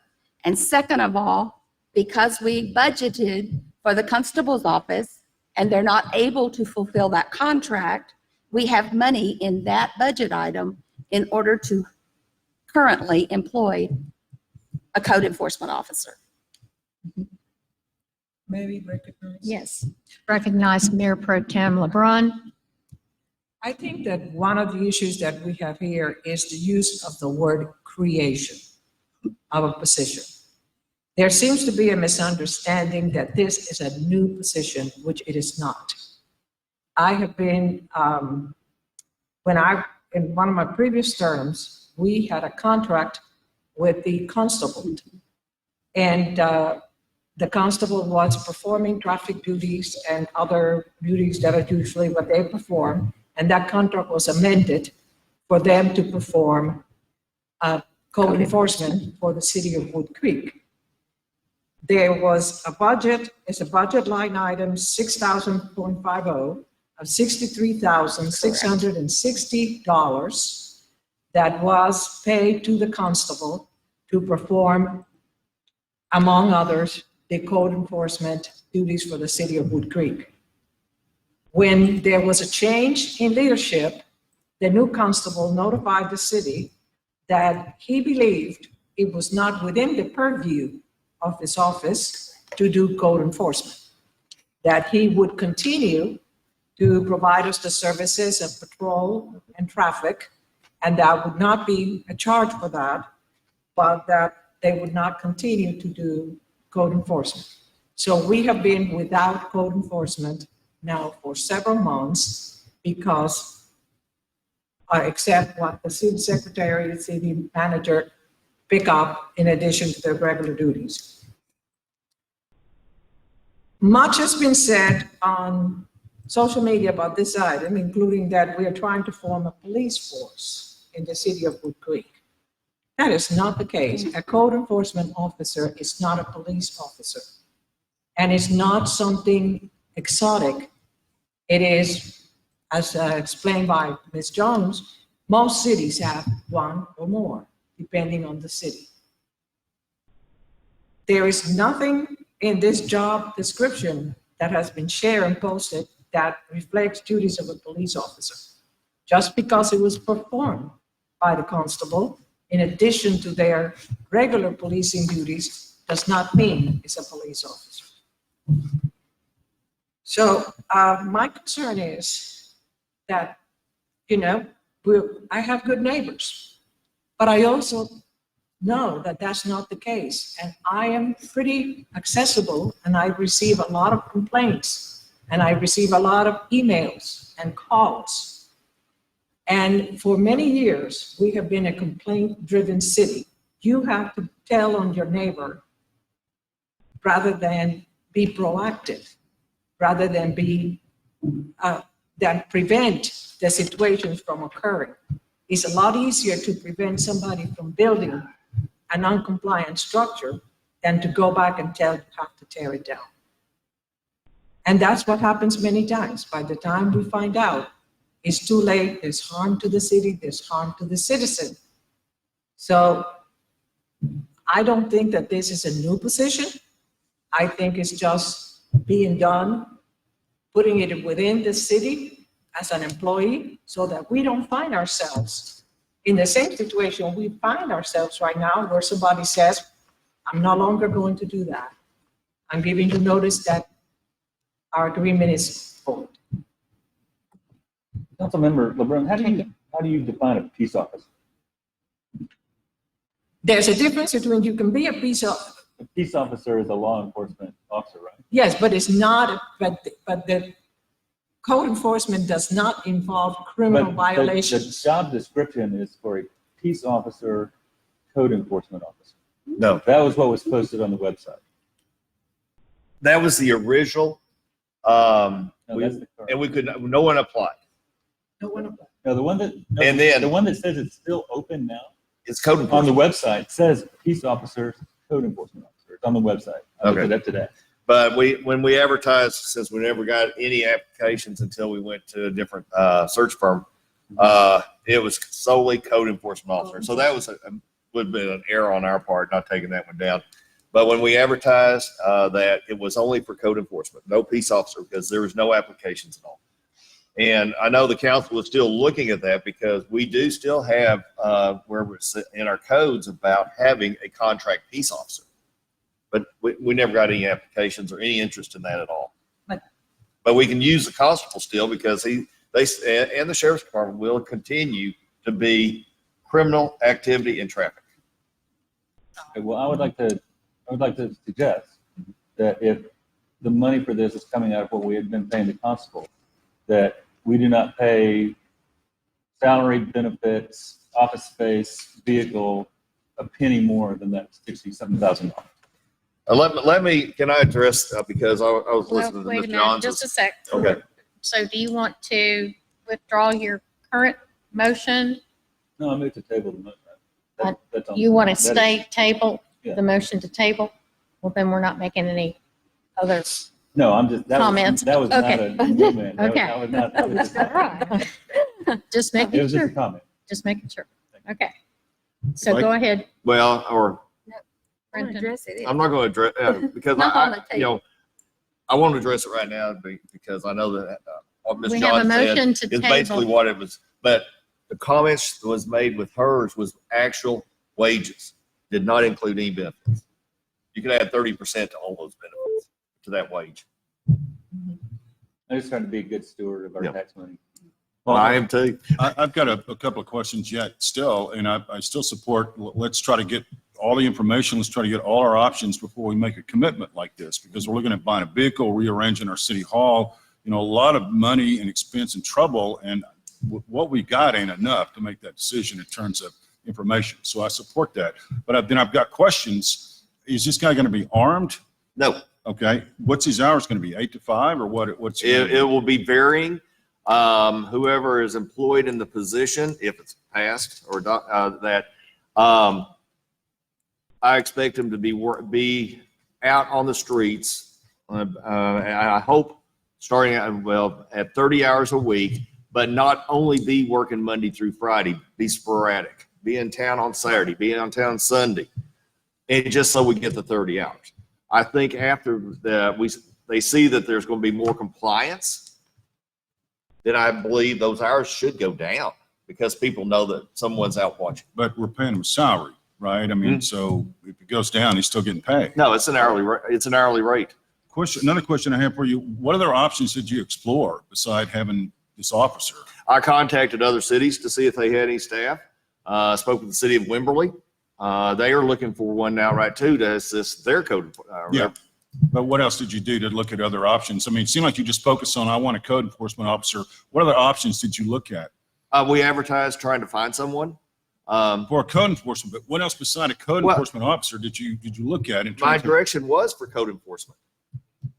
And second of all, because we budgeted for the constable's office and they're not able to fulfill that contract, we have money in that budget item in order to currently employ a code enforcement officer. May we recognize? Yes. Recognize Mayor Pro Tem LeBrun. I think that one of the issues that we have here is the use of the word creation of a position. There seems to be a misunderstanding that this is a new position, which it is not. I have been, in one of my previous terms, we had a contract with the constable. And the constable was performing traffic duties and other duties that are usually what they perform. And that contract was amended for them to perform code enforcement for the city of Wood Creek. There was a budget, it's a budget line item, 6,000.50 of $63,660 that was paid to the constable to perform, among others, the code enforcement duties for the city of Wood Creek. When there was a change in leadership, the new constable notified the city that he believed it was not within the purview of his office to do code enforcement, that he would continue to provide us the services of patrol and traffic, and that would not be a charge for that, but that they would not continue to do code enforcement. So we have been without code enforcement now for several months because except what the city secretary and city manager pick up in addition to their regular duties. Much has been said on social media about this item, including that we are trying to form a police force in the city of Wood Creek. That is not the case. A code enforcement officer is not a police officer, and it's not something exotic. It is, as explained by Ms. Jones, most cities have one or more, depending on the city. There is nothing in this job description that has been shared and posted that reflects duties of a police officer. Just because it was performed by the constable, in addition to their regular policing duties, does not mean it's a police officer. So my concern is that, I have good neighbors, but I also know that that's not the case. And I am pretty accessible, and I receive a lot of complaints, and I receive a lot of emails and calls. And for many years, we have been a complaint-driven city. You have to tell on your neighbor rather than be proactive, rather than prevent the situations from occurring. It's a lot easier to prevent somebody from building a non-compliant structure than to go back and tell you have to tear it down. And that's what happens many times. By the time we find out, it's too late, there's harm to the city, there's harm to the citizen. So I don't think that this is a new position. I think it's just being done, putting it within the city as an employee so that we don't find ourselves in the same situation we find ourselves right now where somebody says, I'm no longer going to do that. I'm giving you notice that our agreement is void. Councilmember LeBrun, how do you define a peace officer? There's a difference between you can be a peace officer. A peace officer is a law enforcement officer, right? Yes, but it's not, but the code enforcement does not involve criminal violations. The job description is for a peace officer, code enforcement officer. No, That was what was posted on the website. that was the original. No, that's the current. And no one applied. No one- No, the one that, And then- the one that says it's still open now It's code on enforcement. the website says peace officers, code enforcement officers on the website. I looked Okay. it up today. But when we advertised, since we never got any applications until we went to a different search firm, it was solely code enforcement officer. So that would have been an error on our part, not taking that one down. But when we advertised that, it was only for code enforcement, no peace officer, because there was no applications at all. And I know the council is still looking at that because we do still have where we're in our codes about having a contract peace officer. But we never got any applications or any interest in that at all. But we can use the constable still because they and the sheriff's department will continue to be criminal activity and traffic. Okay, well, I would like to suggest that if the money for this is coming out of what we had been paying the constable, that we do not pay salary, benefits, office space, vehicle, a penny more than that $67,000. Can I address, because I was Well, listening to wait a Mr. minute, Johns. just a sec. Okay. So do you want to withdraw your current motion? No, I moved to table the motion. That's on- You want to that is- stay table, Yeah. the motion to table? Well, then we're not making any other No, I'm just, comments. that was not Okay. an amendment. That was- Okay. that was not- that was just- Just It making was just a sure, comment. just making sure. Okay. So Like- go ahead, Well, or Brenton. Address it. I'm not going to address, because Not on I, the you know, I want to address it right now because I know that what Ms. We have a Johns said motion to is basically table. what it was. But the comments that was made with hers was actual wages, did not include any benefits. You could add 30% to all those benefits to that wage. I'm just trying to be a good steward of our Yeah. tax money. Well, I am too. I've got a couple of questions yet still, and I still support, let's try to get all the information. Let's try to get all our options before we make a commitment like this, because we're looking at buying a vehicle, rearranging our city hall, a lot of money and expense and trouble. And what we got ain't enough to make that decision in terms of information. So I support that. But then I've got questions. Is this guy going to be armed? No, Okay. What's his hours going to be? 8 to 5 or what? What's it will be varying. Whoever is employed in the position, if it's passed or that, I expect him to be out on the streets. I hope starting at 30 hours a week, but not only be working Monday through Friday, be sporadic, be in town on Saturday, be in town Sunday, and just so we get the 30 hours. I think after they see that there's going to be more compliance, then I believe those hours should go down because people know that someone's out watching. But we're paying him a salary, right? I mean, so if it goes down, he's still getting paid. No, it's an hourly rate. Another question I have for you, what other options did you explore beside having this officer? I contacted other cities to see if they had any staff. Spoke with the city of Wimberley. They are looking for one now, right, too, to assist their code. Yeah. But what else did you do to look at other options? I mean, it seemed like you just focused on, I want a code enforcement officer. What other options did you look at? We advertised trying to find someone. For a code enforcement, but what else beside a code Well, enforcement officer did you look at in My terms of? direction was for code enforcement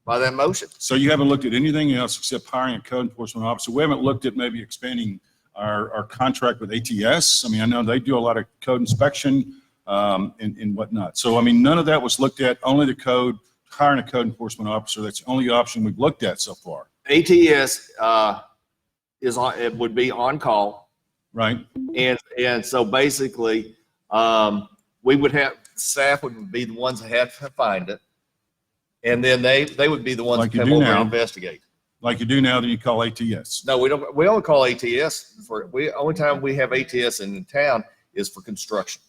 by that motion. So you haven't looked at anything else except hiring a code enforcement officer? We haven't looked at maybe expanding our contract with ATS? I mean, I know they do a lot of code inspection and whatnot. So, I mean, none of that was looked at, only the code, hiring a code enforcement officer. That's the only option we've looked at so far, ATS it would be on call. right? And so basically, we would have, staff would be the ones that have to find it. And then they would be the ones Like that you come do over now. and investigate. Like you do now, then you call ATS. No, we don't, we only call ATS only time we have ATS in town is for construction,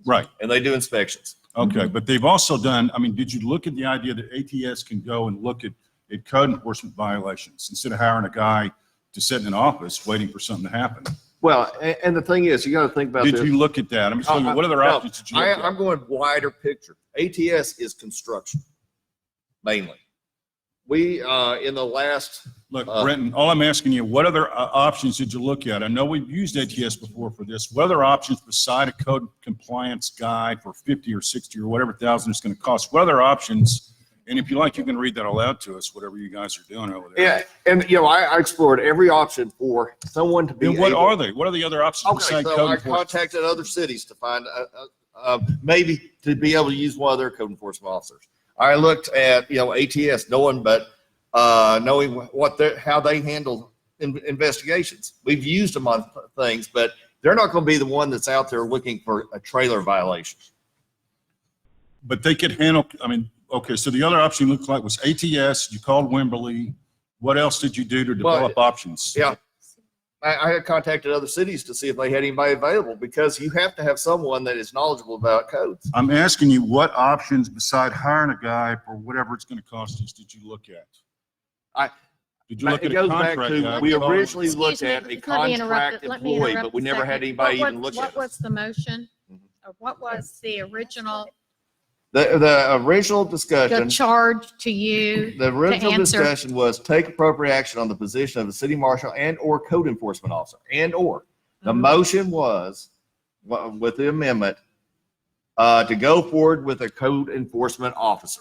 Right. and they do inspections. Okay, but they've also done, I mean, did you look at the idea that ATS can go and look at code enforcement violations instead of hiring a guy to sit in an office waiting for something to happen? Well, and the thing is, you got to think about this. Did you look at that? I'm just wondering, what other No, options did you look at? I'm going wider picture. ATS is construction, mainly. We, in the last, Look, Brenton, all I'm asking you, what other options did you look at? I know we've used ATS before for this. What other options beside a code compliance guide for 50 or 60 or whatever thousand it's going to cost? What other options? And if you like, you can read that all out to us, whatever you guys are doing over there. yeah, and I explored every option for someone to be Then what able- are they? What are the other options Okay, besides so code I enforcement? contacted other cities to find, maybe to be able to use one of their code enforcement officers. I looked at, ATS, knowing how they handle investigations. We've used them on things, but they're not going to be the one that's out there looking for a trailer violation. But they could handle, I mean, okay, so the other option looked like was ATS, you called Wimberley. What else did you do to develop options? Yeah. I had contacted other cities to see if they had anybody available because you have to have someone that is knowledgeable about codes. I'm asking you, what options beside hiring a guy for whatever it's going to cost us did you look at? Did you look It at a goes back contract to, guy? we Call him- originally Excuse looked me, at a let me contract interrupt- let me employee, interrupt but we a never had second. anybody What even look What at it. was the motion? Or what was the original, The original discussion. the charge to you? The original answer. discussion was take appropriate action on the position of the city marshal and/or code enforcement officer, and/or. The Mhm. motion was, with the amendment, to go forward with a code enforcement officer.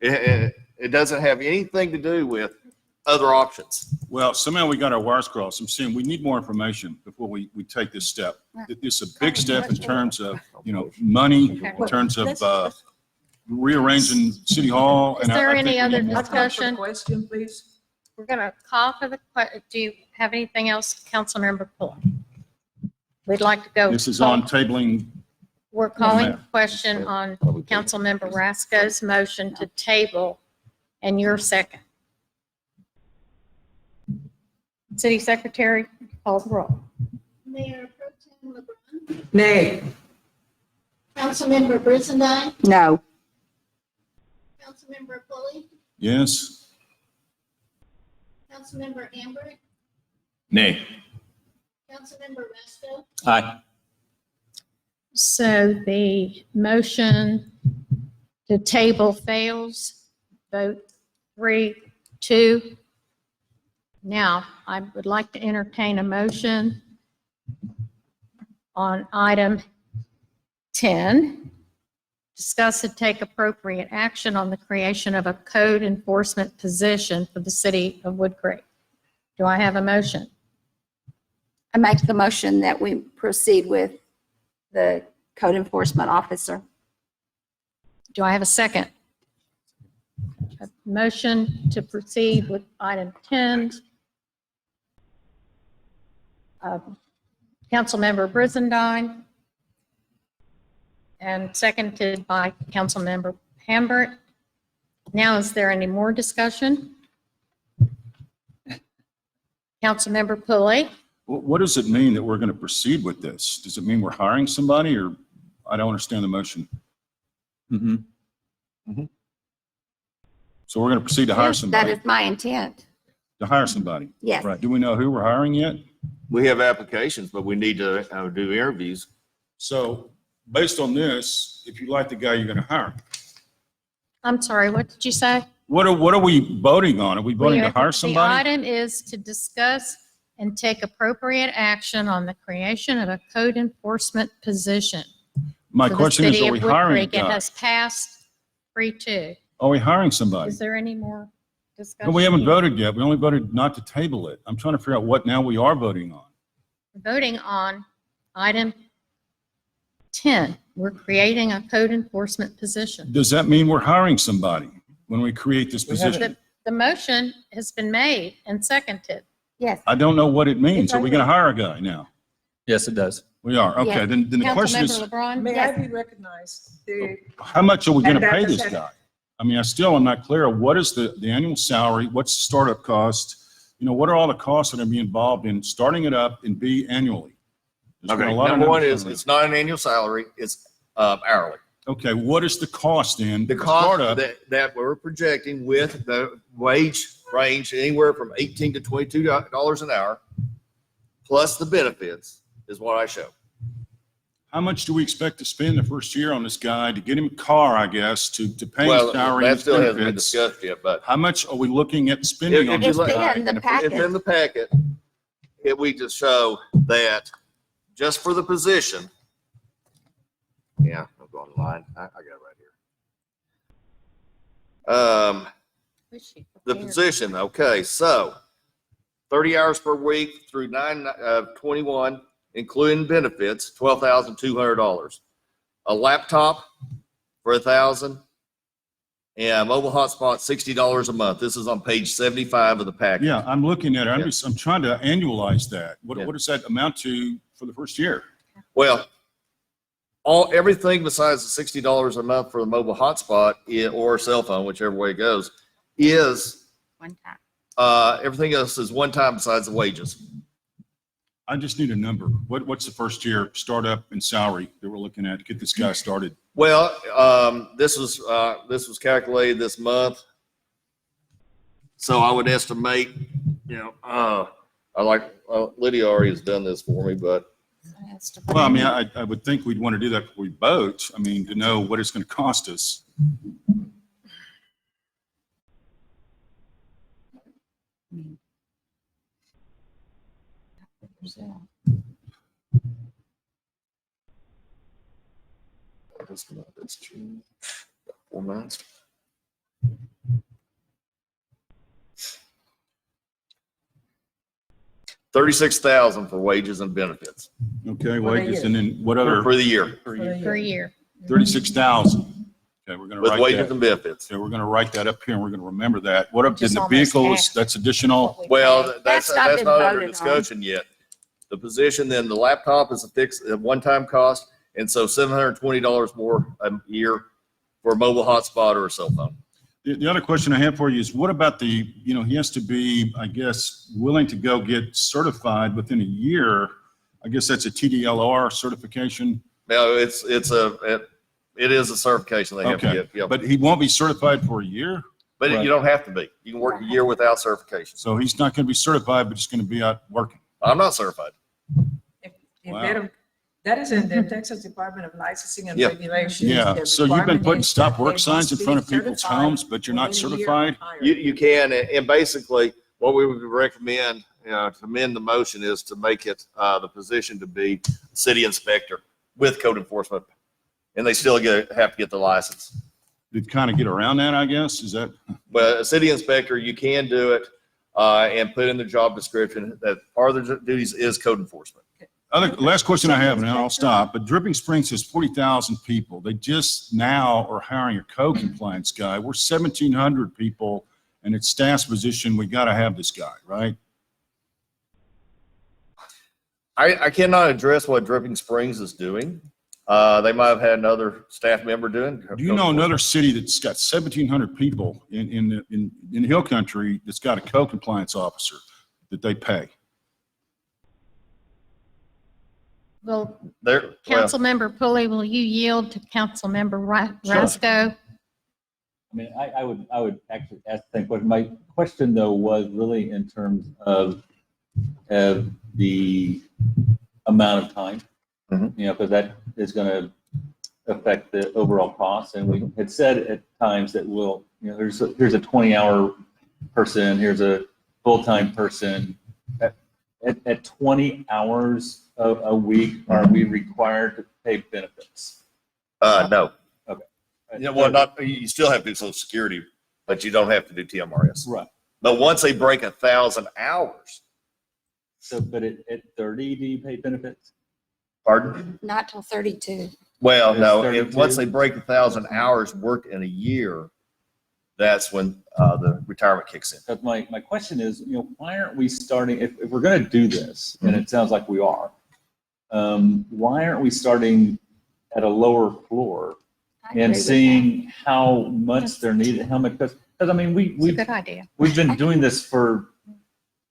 It doesn't have anything to do with other options. Well, somehow we got our wires crossed. I'm saying we need more information before we take this step. This is a big step in terms of, money, in terms of rearranging City Hall. Is and there I think any we other need more discussion? Question, please. We're going to call for the, do you have anything else, Councilmember Pulley? We'd like to go. This is on tabling. We're calling ma'am. the question on Councilmember Rasco's motion to table and your second. City Secretary, call the roll. Mayor Pro Tem LeBron, Nay. Councilmember Brizendine, No. Councilmember Pulley, Yes. Councilmember Amber, Nay. Councilmember Rasko, Aye. So the motion to table fails, vote 3-2. Now, I would like to entertain a motion on item 10. Discuss and take appropriate action on the creation of a code enforcement position for the city of Wood Creek. Do I have a motion? I make the motion that we proceed with the code enforcement officer. Do I have a second? A motion to proceed with item 10. Councilmember Brizendine and seconded by Councilmember Hambert. Now, is there any more discussion? Councilmember Pulley? What does it mean that we're going to proceed with this? Does it mean we're hiring somebody, or I don't understand the motion? So we're going to proceed to hire Yes, somebody, that is my intent. to hire somebody. Yes. Right. Do we know who we're hiring yet? We have applications, but we need to do interviews. So based on this, if you like the guy, you're going to hire him. I'm sorry, what did you say? What are we voting on? Are we voting to hire The somebody? item is to discuss and take appropriate action on the creation of a code enforcement position. My for the question is, city are we of Wood hiring a Creek. It guy? has passed 3-2. Are we hiring somebody? Is there any more discussion? No, we haven't voted yet. We only voted not to table it. I'm trying to figure out what now we are voting on. We're voting on item 10. We're creating a code enforcement position. Does that mean we're hiring somebody when we create this position? The motion has been made and seconded. Yes. I don't know what it means. Are we going to hire a guy now? Yes, it does. We are. Okay, Yes. then the question is, Councilmember LeBron? May I Yes. be recognized? how much are we going And to pay that's a this second. guy? I mean, I still am not clear. What is the annual salary? What's the startup cost? What are all the costs that are being involved in starting it up and B, annually? There's been Okay, a lot of number one numbers is on it's not an annual salary, it's hourly. it. Okay, what is the cost then? The to cost start up? that we're projecting with the wage range anywhere from $18 to $22 an hour, plus the benefits, is what I show. How much do we expect to spend the first year on this guy to get him a car, I guess, to pay his Well, salary that and still hasn't been benefits? discussed yet, but How much are we looking at spending on If you this look- guy? It's in the And if we- packet. it's in the packet. We just show that just for the position. Yeah, I'm going line. I got it right here. The position, okay, so 30 hours per week through 9/21, including benefits, $12,200. A laptop for $1,000, and a mobile hotspot, $60 a month. This is on page 75 of the package. Yeah, I'm looking at it. Yeah. I'm trying to annualize that. What Yeah. does that amount to for the first year? Well, everything besides the $60 a month for the mobile hotspot or cell phone, whichever way it goes, is One time. everything else is one time besides the wages. I just need a number. What's the first year startup and salary that we're looking at to get this guy started? Well, this was calculated this month. So I would estimate, Lydia already has done this for me, but Well, I mean, I would think we'd want to do that before we vote. I mean, to know what it's going to cost us. That's true. 4 months. $36,000 for wages and benefits Okay, wages, and then what other, for the year, Per year. 36,000. Okay, we're gonna with write wages that. and benefits. Okay, we're gonna write that up here and we're gonna remember that. What up, Which is the almost vehicles, half. that's additional? What we Well, pay. that's That's not been not under voted on. discussion yet. The position, then the laptop is a fixed, a one-time cost, and so $720 more a year for a mobile hotspot or a cell phone. The other question I have for you is what about the, he has to be, I guess, willing to go get certified within a year. I guess that's a TDLR certification. No, it is a certification they have to Okay, get. Yeah. but he won't be certified for a year? But Right. you don't have to be. You can work a year without certification. So he's not gonna be certified, but he's gonna be out working. I'm not certified. If Wow. that is in the Texas Department of Licensing and Yeah. Regulations. Yeah, The so you've been requirement putting is stop that work they signs in must front of be people's certified homes, but you're not within a year certified? prior. You can, and basically, what we would recommend, to amend the motion is to make it, the position to be city inspector with code enforcement. And they still have to get the license. To kind of get around that, I guess, is that? But a city inspector, you can do it, and put in the job description that part of the duties is code enforcement. Last question I have, and then I'll stop, but Dripping Springs has 40,000 people. They just now are hiring a code compliance guy. We're 1,700 people, and it's staff's position, we got to have this guy, right? I cannot address what Dripping Springs is doing. They might have had another staff member doing. Do you know another city that's got 1,700 people in Hill Country that's got a code compliance officer that they pay? Well, Well, Councilmember Pulley, will you yield to Councilmember Rasco? I mean, I would actually think what my question though was really in terms of the amount of time, Mhm. because that is going to affect the overall cost. And we had said at times that here's a 20-hour person, here's a full-time person. At 20 hours a week, are we required to pay benefits? no. Okay. Well, you still have to do Social Security, but you don't have to do TMRS. Right. But once they break 1,000 hours, So, but at 30, do you pay benefits? pardon? Not till 32. Well, It's no, 32. once they break 1,000 hours worked in a year, that's when the retirement kicks in. But my question is, why aren't we starting, if we're going to do this, and it sounds like we are, why aren't we starting at a lower floor I agree and with seeing how much they're needed, how much, because I mean, It's a good idea. we've been doing this for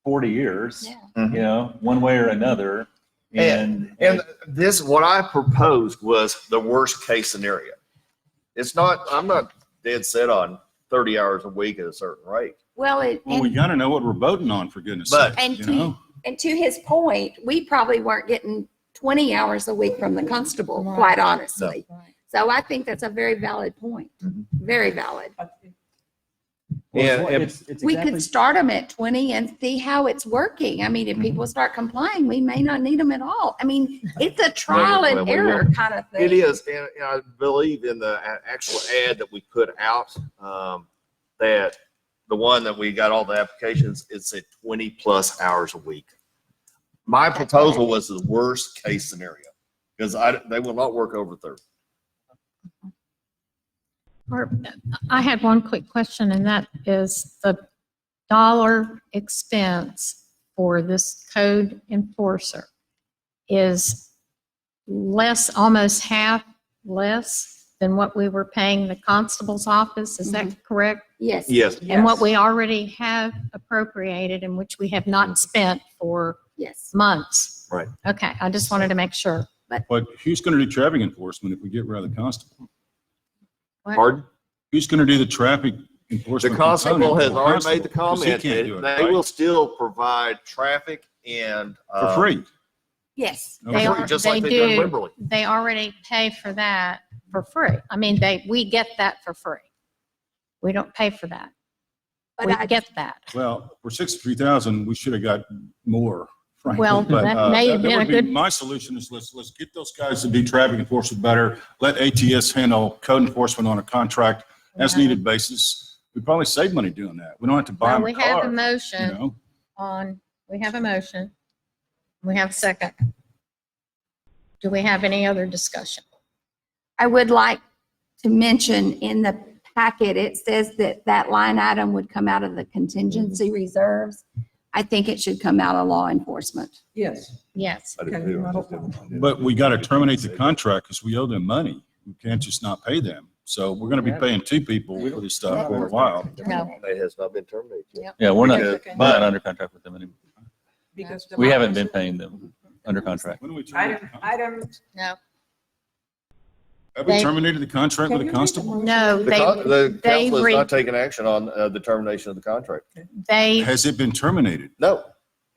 40 years, Yeah. one way or another. And And this, what I proposed was the worst case scenario. I'm not dead set on 30 hours a week at a certain rate. Well, Well, we got to know what we're voting on, for goodness But- sake, and to his point, we probably weren't getting 20 hours a week from the constable, Right. quite honestly. Right. So I think that's a very valid point. Mhm. Very valid. it's We exactly- could start them at 20 and see how it's working. I mean, if people start complying, we may not need them at all. I mean, it's a trial Well, and we error will. kind of thing. It is, and I believe in the actual ad that we put out, that the one that we got all the applications, it said 20+ hours a week. My proposal was the worst case scenario, because they will not work over 30. I had one quick question, and that is the dollar expense for this code enforcer is less, almost half less than what we were paying the constable's office. Is that correct? Yes. Yes. And what we already have appropriated and which we have not spent for Yes. months. Right. Okay, I just wanted to make sure. But who's going to do traffic enforcement if we get rid of the constable? Pardon? Who's going to do the traffic The enforcement? constable component? has already made the Constable, 'cause he comment can't do that it, they right? will still provide traffic and. For free. Yes. They are, Just they like they do in do, Wimberley. they already pay for that for free. I mean, we get that for free. We don't pay for that. But We I get that. Well, for 63,000, we should have got more frankly. Well, But, that may have that been a would be good- My solution is let's get those guys to do traffic enforcement better. Let ATS handle code enforcement on a contract as No. needed basis. We probably save money doing that. We don't have to buy Well, them we a have a car, you motion know? on, we have a motion. We have a second. Do we have any other discussion? I would like to mention in the packet, it says that that line item would come out of the contingency reserves. I think it should come out of law enforcement. Yes. Yes. Okay, not a problem. But we got to terminate the contract because we owe them money. We can't just not pay them. So we're going to be paying two people for this stuff for a while. No. It has not been terminated yet. Yeah, we're not, Because- we're not under contract with them anymore. Because the We haven't been motion- paying them under contract. When do we terminate the Item, contract? No. Have we They- terminated the contract with the constable? No, The they, council has re- not taken action on the termination of the contract. they, Has it been terminated? No,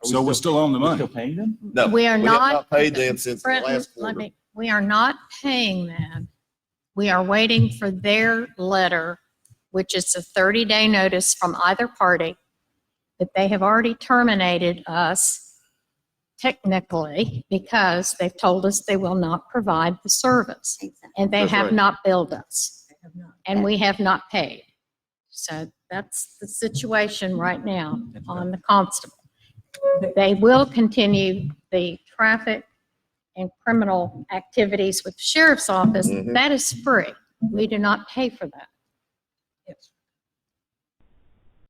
So we're still on the money. Still paying them? no. We are have not- not paid them since the Brent, last let quarter. me, we are not paying them. We are waiting for their letter, which is a 30-day notice from either party that they have already terminated us technically because they've told us they will not provide the service. And they That's have right. not billed us, I have not. and we have not paid. So that's the situation right now on the constable. They will continue the traffic and criminal activities with the sheriff's office. Mhm. That is free. We do not pay for that. Yes.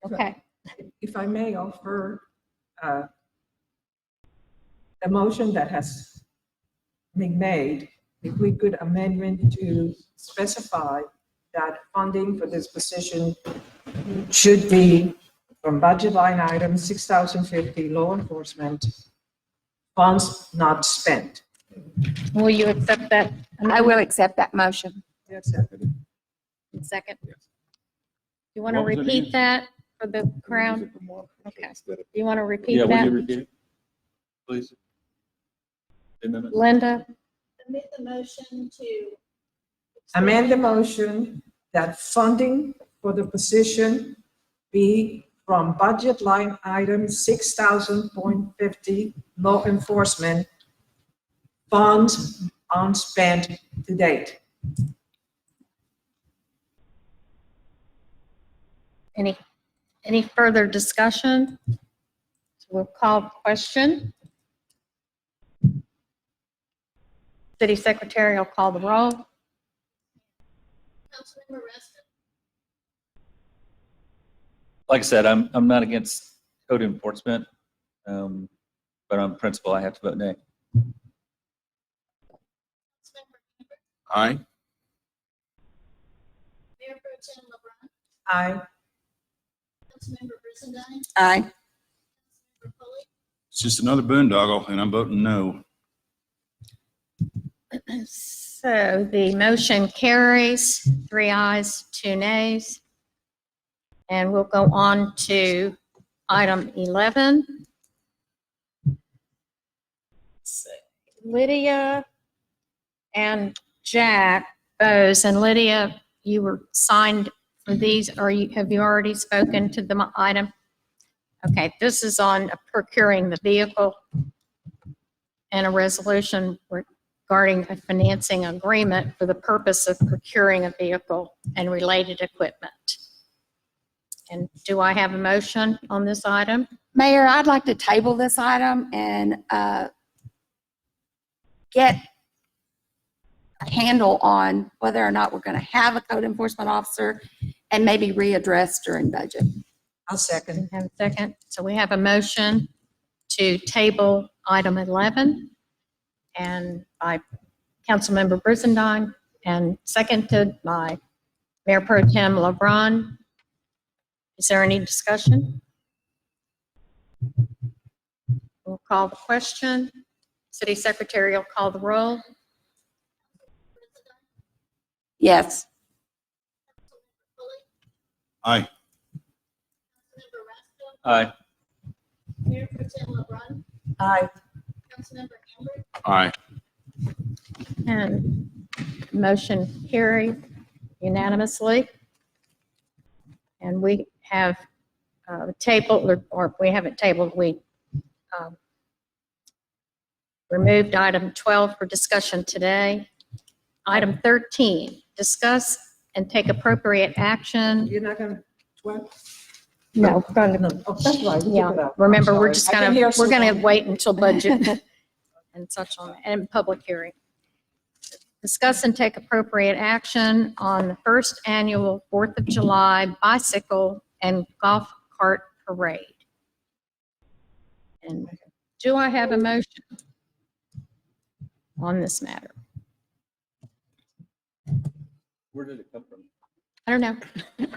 Okay. If I may offer a motion that has been made, if we could amendment to specify that funding for this position should be from budget line item 6,050 law enforcement, funds not spent. Will you accept that? I will accept that motion. That's it. Second. You want to What was it repeat again? that for the crowd? Okay. You want to repeat Yeah, would you that? repeat it? Please. Amendment. Linda? Submit the motion to. Amend the motion that funding for the position be from budget line item 6,000.50 law enforcement, funds unspent to date. Any further discussion? So we'll call the question. City Secretary will call the roll. Councilmember Reston, Like I said, I'm not against code enforcement, but on principle, I have to vote nay. Councilmember Hamburg, Aye. Mayor Pro Tem LeBrun, Aye. Councilmember Brisendine, Aye. Councilmember Foley, It's just another boondoggle and I'm voting no. So the motion carries, 3 ayes, 2 nays. And we'll go on to item 11. Lydia and Jack Bose, and Lydia, you were signed for these, or have you already spoken to the item? Okay, this is on procuring the vehicle and a resolution regarding a financing agreement for the purpose of procuring a vehicle and related equipment. And do I have a motion on this item? Mayor, I'd like to table this item and get a handle on whether or not we're going to have a code enforcement officer and maybe readdress during budget. I'll second. Have a second. So we have a motion to table item 11 and by Councilmember Brisendine and seconded by Mayor Pro Tem LeBrun. Is there any discussion? We'll call the question. City Secretary will call the roll. Yes. Foley, Aye. Councilmember Reston, Aye. Mayor Pro Tem LeBrun, Aye. Councilmember Hamburg, Aye. And motion carried unanimously. And we have tabled, or we haven't tabled, we Removed item 12 for discussion today. Item 13, discuss and take appropriate action. You're not gonna, well, No, we're going no, to, oh, that's right. we took yeah, it out. remember, I'm we're sorry. just I've been gonna, here so we're gonna long. wait until budget and such on, and public hearing. Discuss and take appropriate action on the first annual 4th of July bicycle and golf cart parade. And do I have a motion on this matter? Where did it come from? I don't know.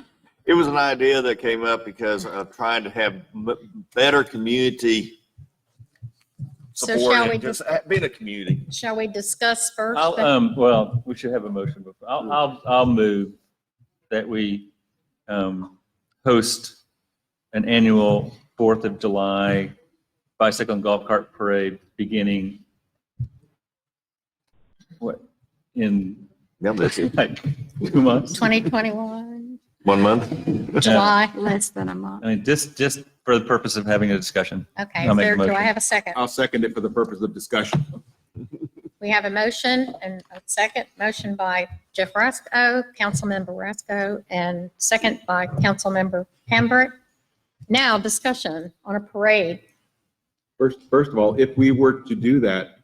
It was an idea that came up because of trying to have better community So support shall we and just just, being a community. shall we discuss first? Well, we should have a motion before. I'll move that we host an annual 4th of July bicycle and golf cart parade beginning in like 2 months? 2021, 1 month? July. Less than a month. I mean, just for the purpose of having a discussion. Okay, I'll make a so do I motion. have a second? I'll second it for the purpose of discussion. We have a motion and a second. Motion by Jeff Rasco, Councilmember Rasco, and second by Councilmember Hambrick. Now, discussion on a parade. First of all, if we were to do that,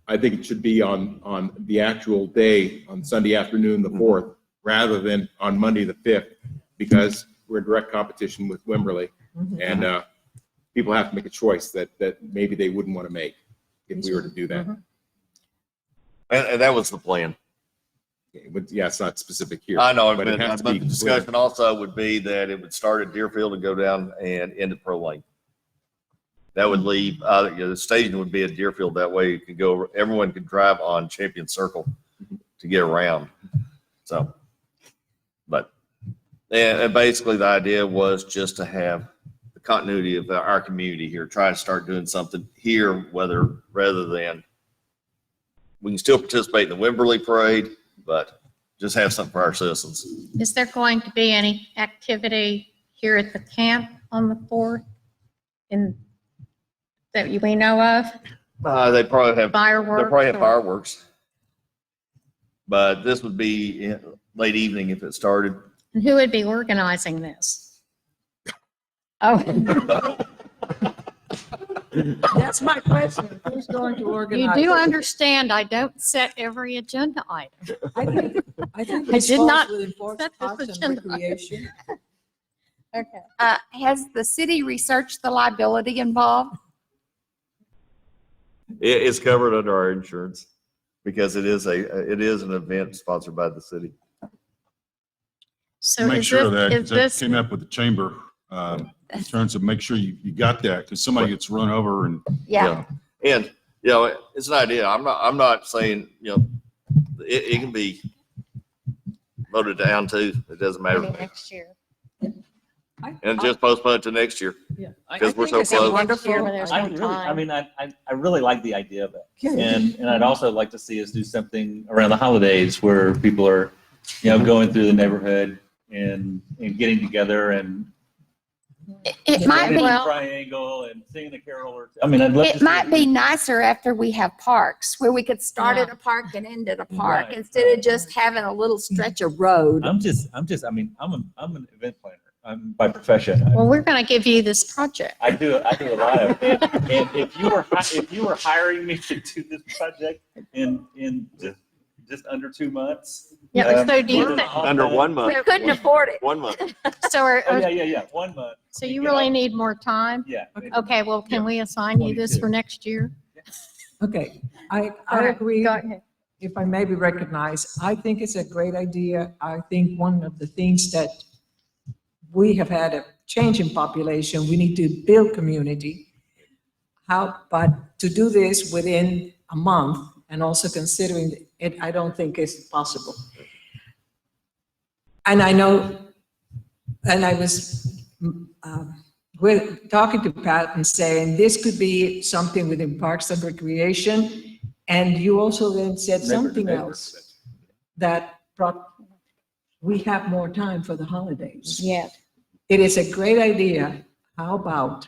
I think it should be on the actual day, on Sunday afternoon, the 4th, rather than on Monday, the 5th, because we're in direct competition with Wimberley. And people have to make a choice that maybe they wouldn't want to make if we were to do that. And that was the plan. But yeah, it's not specific here. I know, but but it has to but be the discussion also would be that it would start at Deerfield and go down and end at Pro Lane. That would leave, the staging would be at Deerfield. That way you could go, everyone could drive on Champion Circle to get around. So, but, and basically the idea was just to have the continuity of our community here, try to start doing something here, rather than, we can still participate in the Wimberley Parade, but just have something for our citizens. Is there going to be any activity here at the camp on the 4th that we know of? They probably have Fireworks? They'll probably have or- fireworks. But this would be late evening if it started. And who would be organizing this? Oh, That's my question. Who's going to you organize? do it? understand I don't set every agenda item. I think I this did falls not within Parks set this Parks and agenda. Recreation. Okay. Has the city researched the liability involved? It's covered under our insurance because it is an event sponsored by the city. So Make is sure of that, this, 'cause is that this, came up with the chamber, in terms of make sure you got that, because somebody gets run over and. Yeah. And, it's an idea. I'm not saying, it can be voted down too. It doesn't maybe matter. next year? And just postpone it to next year. Because we're so think it's a close. Next year wonderful. when there's I more really, time. I really like the idea of it. Yeah. And I'd also like to see us do something around the holidays where people are, going through the neighborhood and getting together and It might be, Well- triangle and singing a carol or, I mean, I'd love to. it see might be nicer after we have parks, where we could start Yeah. at a park and end at a park, Right. instead of just having a little stretch of road. I'm an event planner. I'm by profession. Well, we're going to give you this project. I do a lot of it. And if you were hiring me to do this project in just under 2 months. Yeah, so do you more than think, Under often- 1 month. We couldn't afford it. 1 month. so are, Oh, yeah. 1 month. so you really need more time? Yeah. Okay, well, can we assign you this 22. for next year? Okay, I All right, agree. Go ahead. If I may be recognized, I think it's a great idea. I think one of the things that we have had a change in population, we need to build community. But to do this within a month and also considering it, I don't think is possible. And I know, and I was talking to Pat and saying this could be something within Parks and Recreation. And you also then said something else that we have more time for the holidays. Yeah. It is a great idea. How about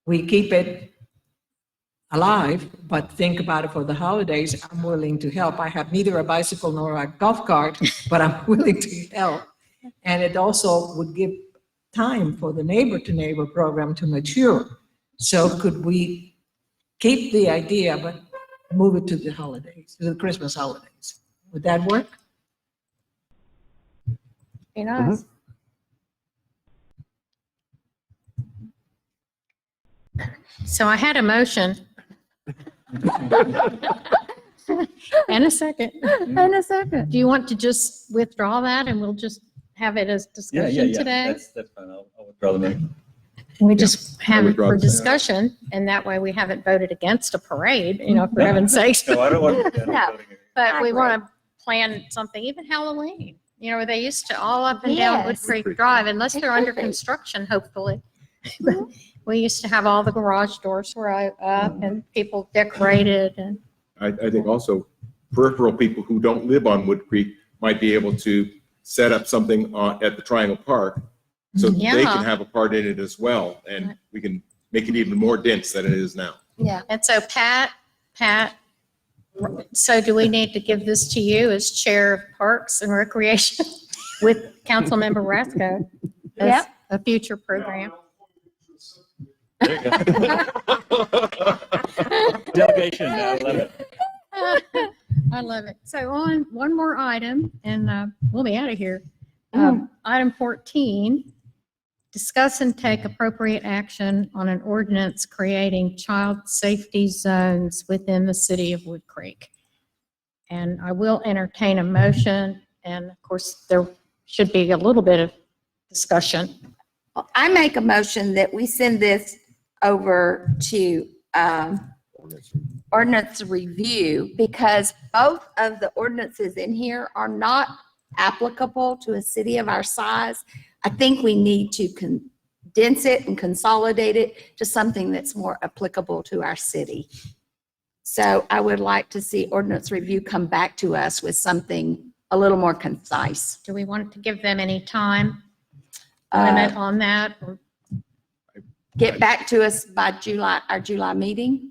we keep it alive, but think about it for the holidays, I'm willing to help. I have neither a bicycle nor a golf cart, but I'm willing to help. And it also would give time for the neighbor to neighbor program to mature. So could we keep the idea, but move it to the holidays, to the Christmas holidays? Would that work? Be nice. So I had a motion. And a second. And a second. Do you want to just withdraw that and we'll just have it as discussion today? That's fine. I'll withdraw the motion. We just have it withdraw for the- discussion and that way we haven't voted against a parade, for heaven's sakes. No, I don't want to. No. But we want to plan something, even Halloween, where they used to all up and down Wood Yes. Creek Drive, unless they're under construction, hopefully. We used to have all the garage doors were up and people decorated and, I think also peripheral people who don't live on Wood Creek might be able to set up something at the Triangle Park so they Yeah. can have a part in it as well, and we can make it even more dense than it is now. Yeah. and so Pat, so do we need to give this to you as Chair of Parks and Recreation with Councilmember Rasco as Yep. a future program? There you go. Delegation, I love it. I love it. So on one more item, and we'll be out of here. Item 14, discuss and take appropriate action on an ordinance creating child safety zones within the city of Wood Creek. And I will entertain a motion, and of course, there should be a little bit of discussion. I make a motion that we send this over to ordinance review because both of the ordinances in here are not applicable to a city of our size. I think we need to condense it and consolidate it to something that's more applicable to our city. So I would like to see ordinance review come back to us with something a little more concise. Do we want to give them any time limit on that? Or- Get back to us by our July meeting.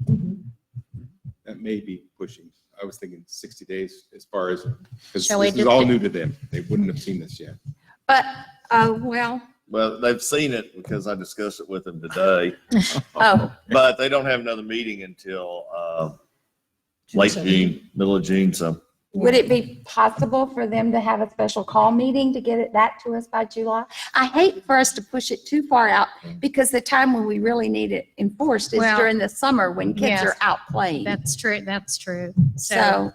That may be pushing. I was thinking 60 days as far as, because Shall we this is do- all new to them. They wouldn't have seen this yet. But, well, Well, they've seen it because I discussed it with them today, oh, but they don't have another meeting until late June, middle of June, so. would it be possible for them to have a special call meeting to get it back to us by July? I hate for us to push it too far out because the time when we really need it enforced is Well, during the summer when kids yes. are out playing. That's true, that's true. So,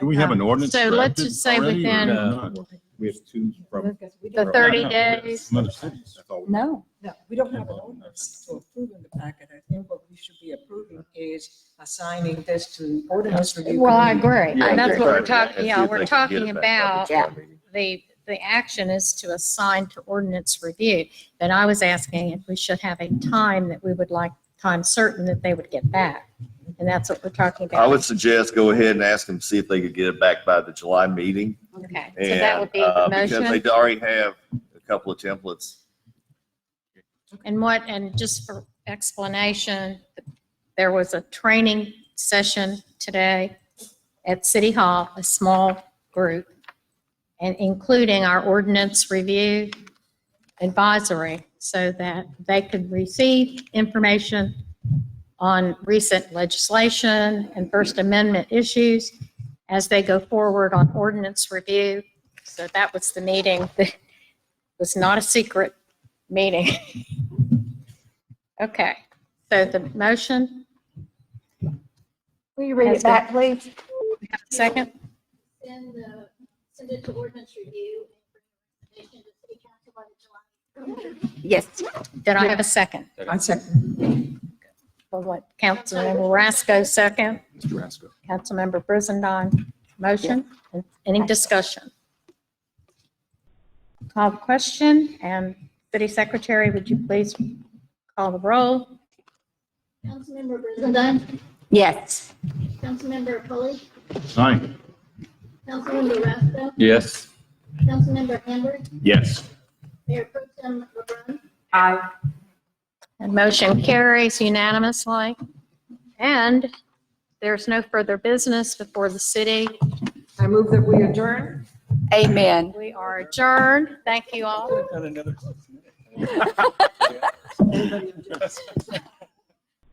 Do we have an ordinance? So let's drafted just say already or within- not? We have two from. The 30 days. From other cities. That's all. no. No, we don't have an ordinance to approve in the packet. I think what we should be approving is assigning this to ordinance review. Well, I committee. agree. I That's agree. what we're And talking, see yeah, if we're they can get talking it back by about the Yeah. July meeting. the action is to assign to ordinance review. But I was asking if we should have a time that we would like, time certain that they would get back. And that's what we're talking I would about. suggest go ahead and ask them, see if they could get it back by the July meeting. Okay, so that would be the And, because motion. they already have a couple of templates. And just for explanation, there was a training session today at City Hall, a small group, and including our ordinance review advisory so that they could receive information on recent legislation and First Amendment issues as they go forward on ordinance review. So that was the meeting. That was not a secret meeting. Okay, so the motion, Will you read it back, please? we have a second? Send it to ordinance review and bring recommendation to city council by the July. Yes. Did I have a second? I second. For what, Councilmember Rasco second, Mr. Rasco. Councilmember Brizendine motion, and any discussion? Call the question, and City Secretary, would you please call the roll? Councilmember Brizendine, Yes. Councilmember Pulley, Aye. Councilmember Rasko, Yes. Councilmember Hamburg, Yes. Mayor Pro Tem LeBrun, Aye. And motion carries unanimously. And there's no further business before the city. I move that we adjourn. Amen. We are adjourned. Thank you all. Another. Anybody?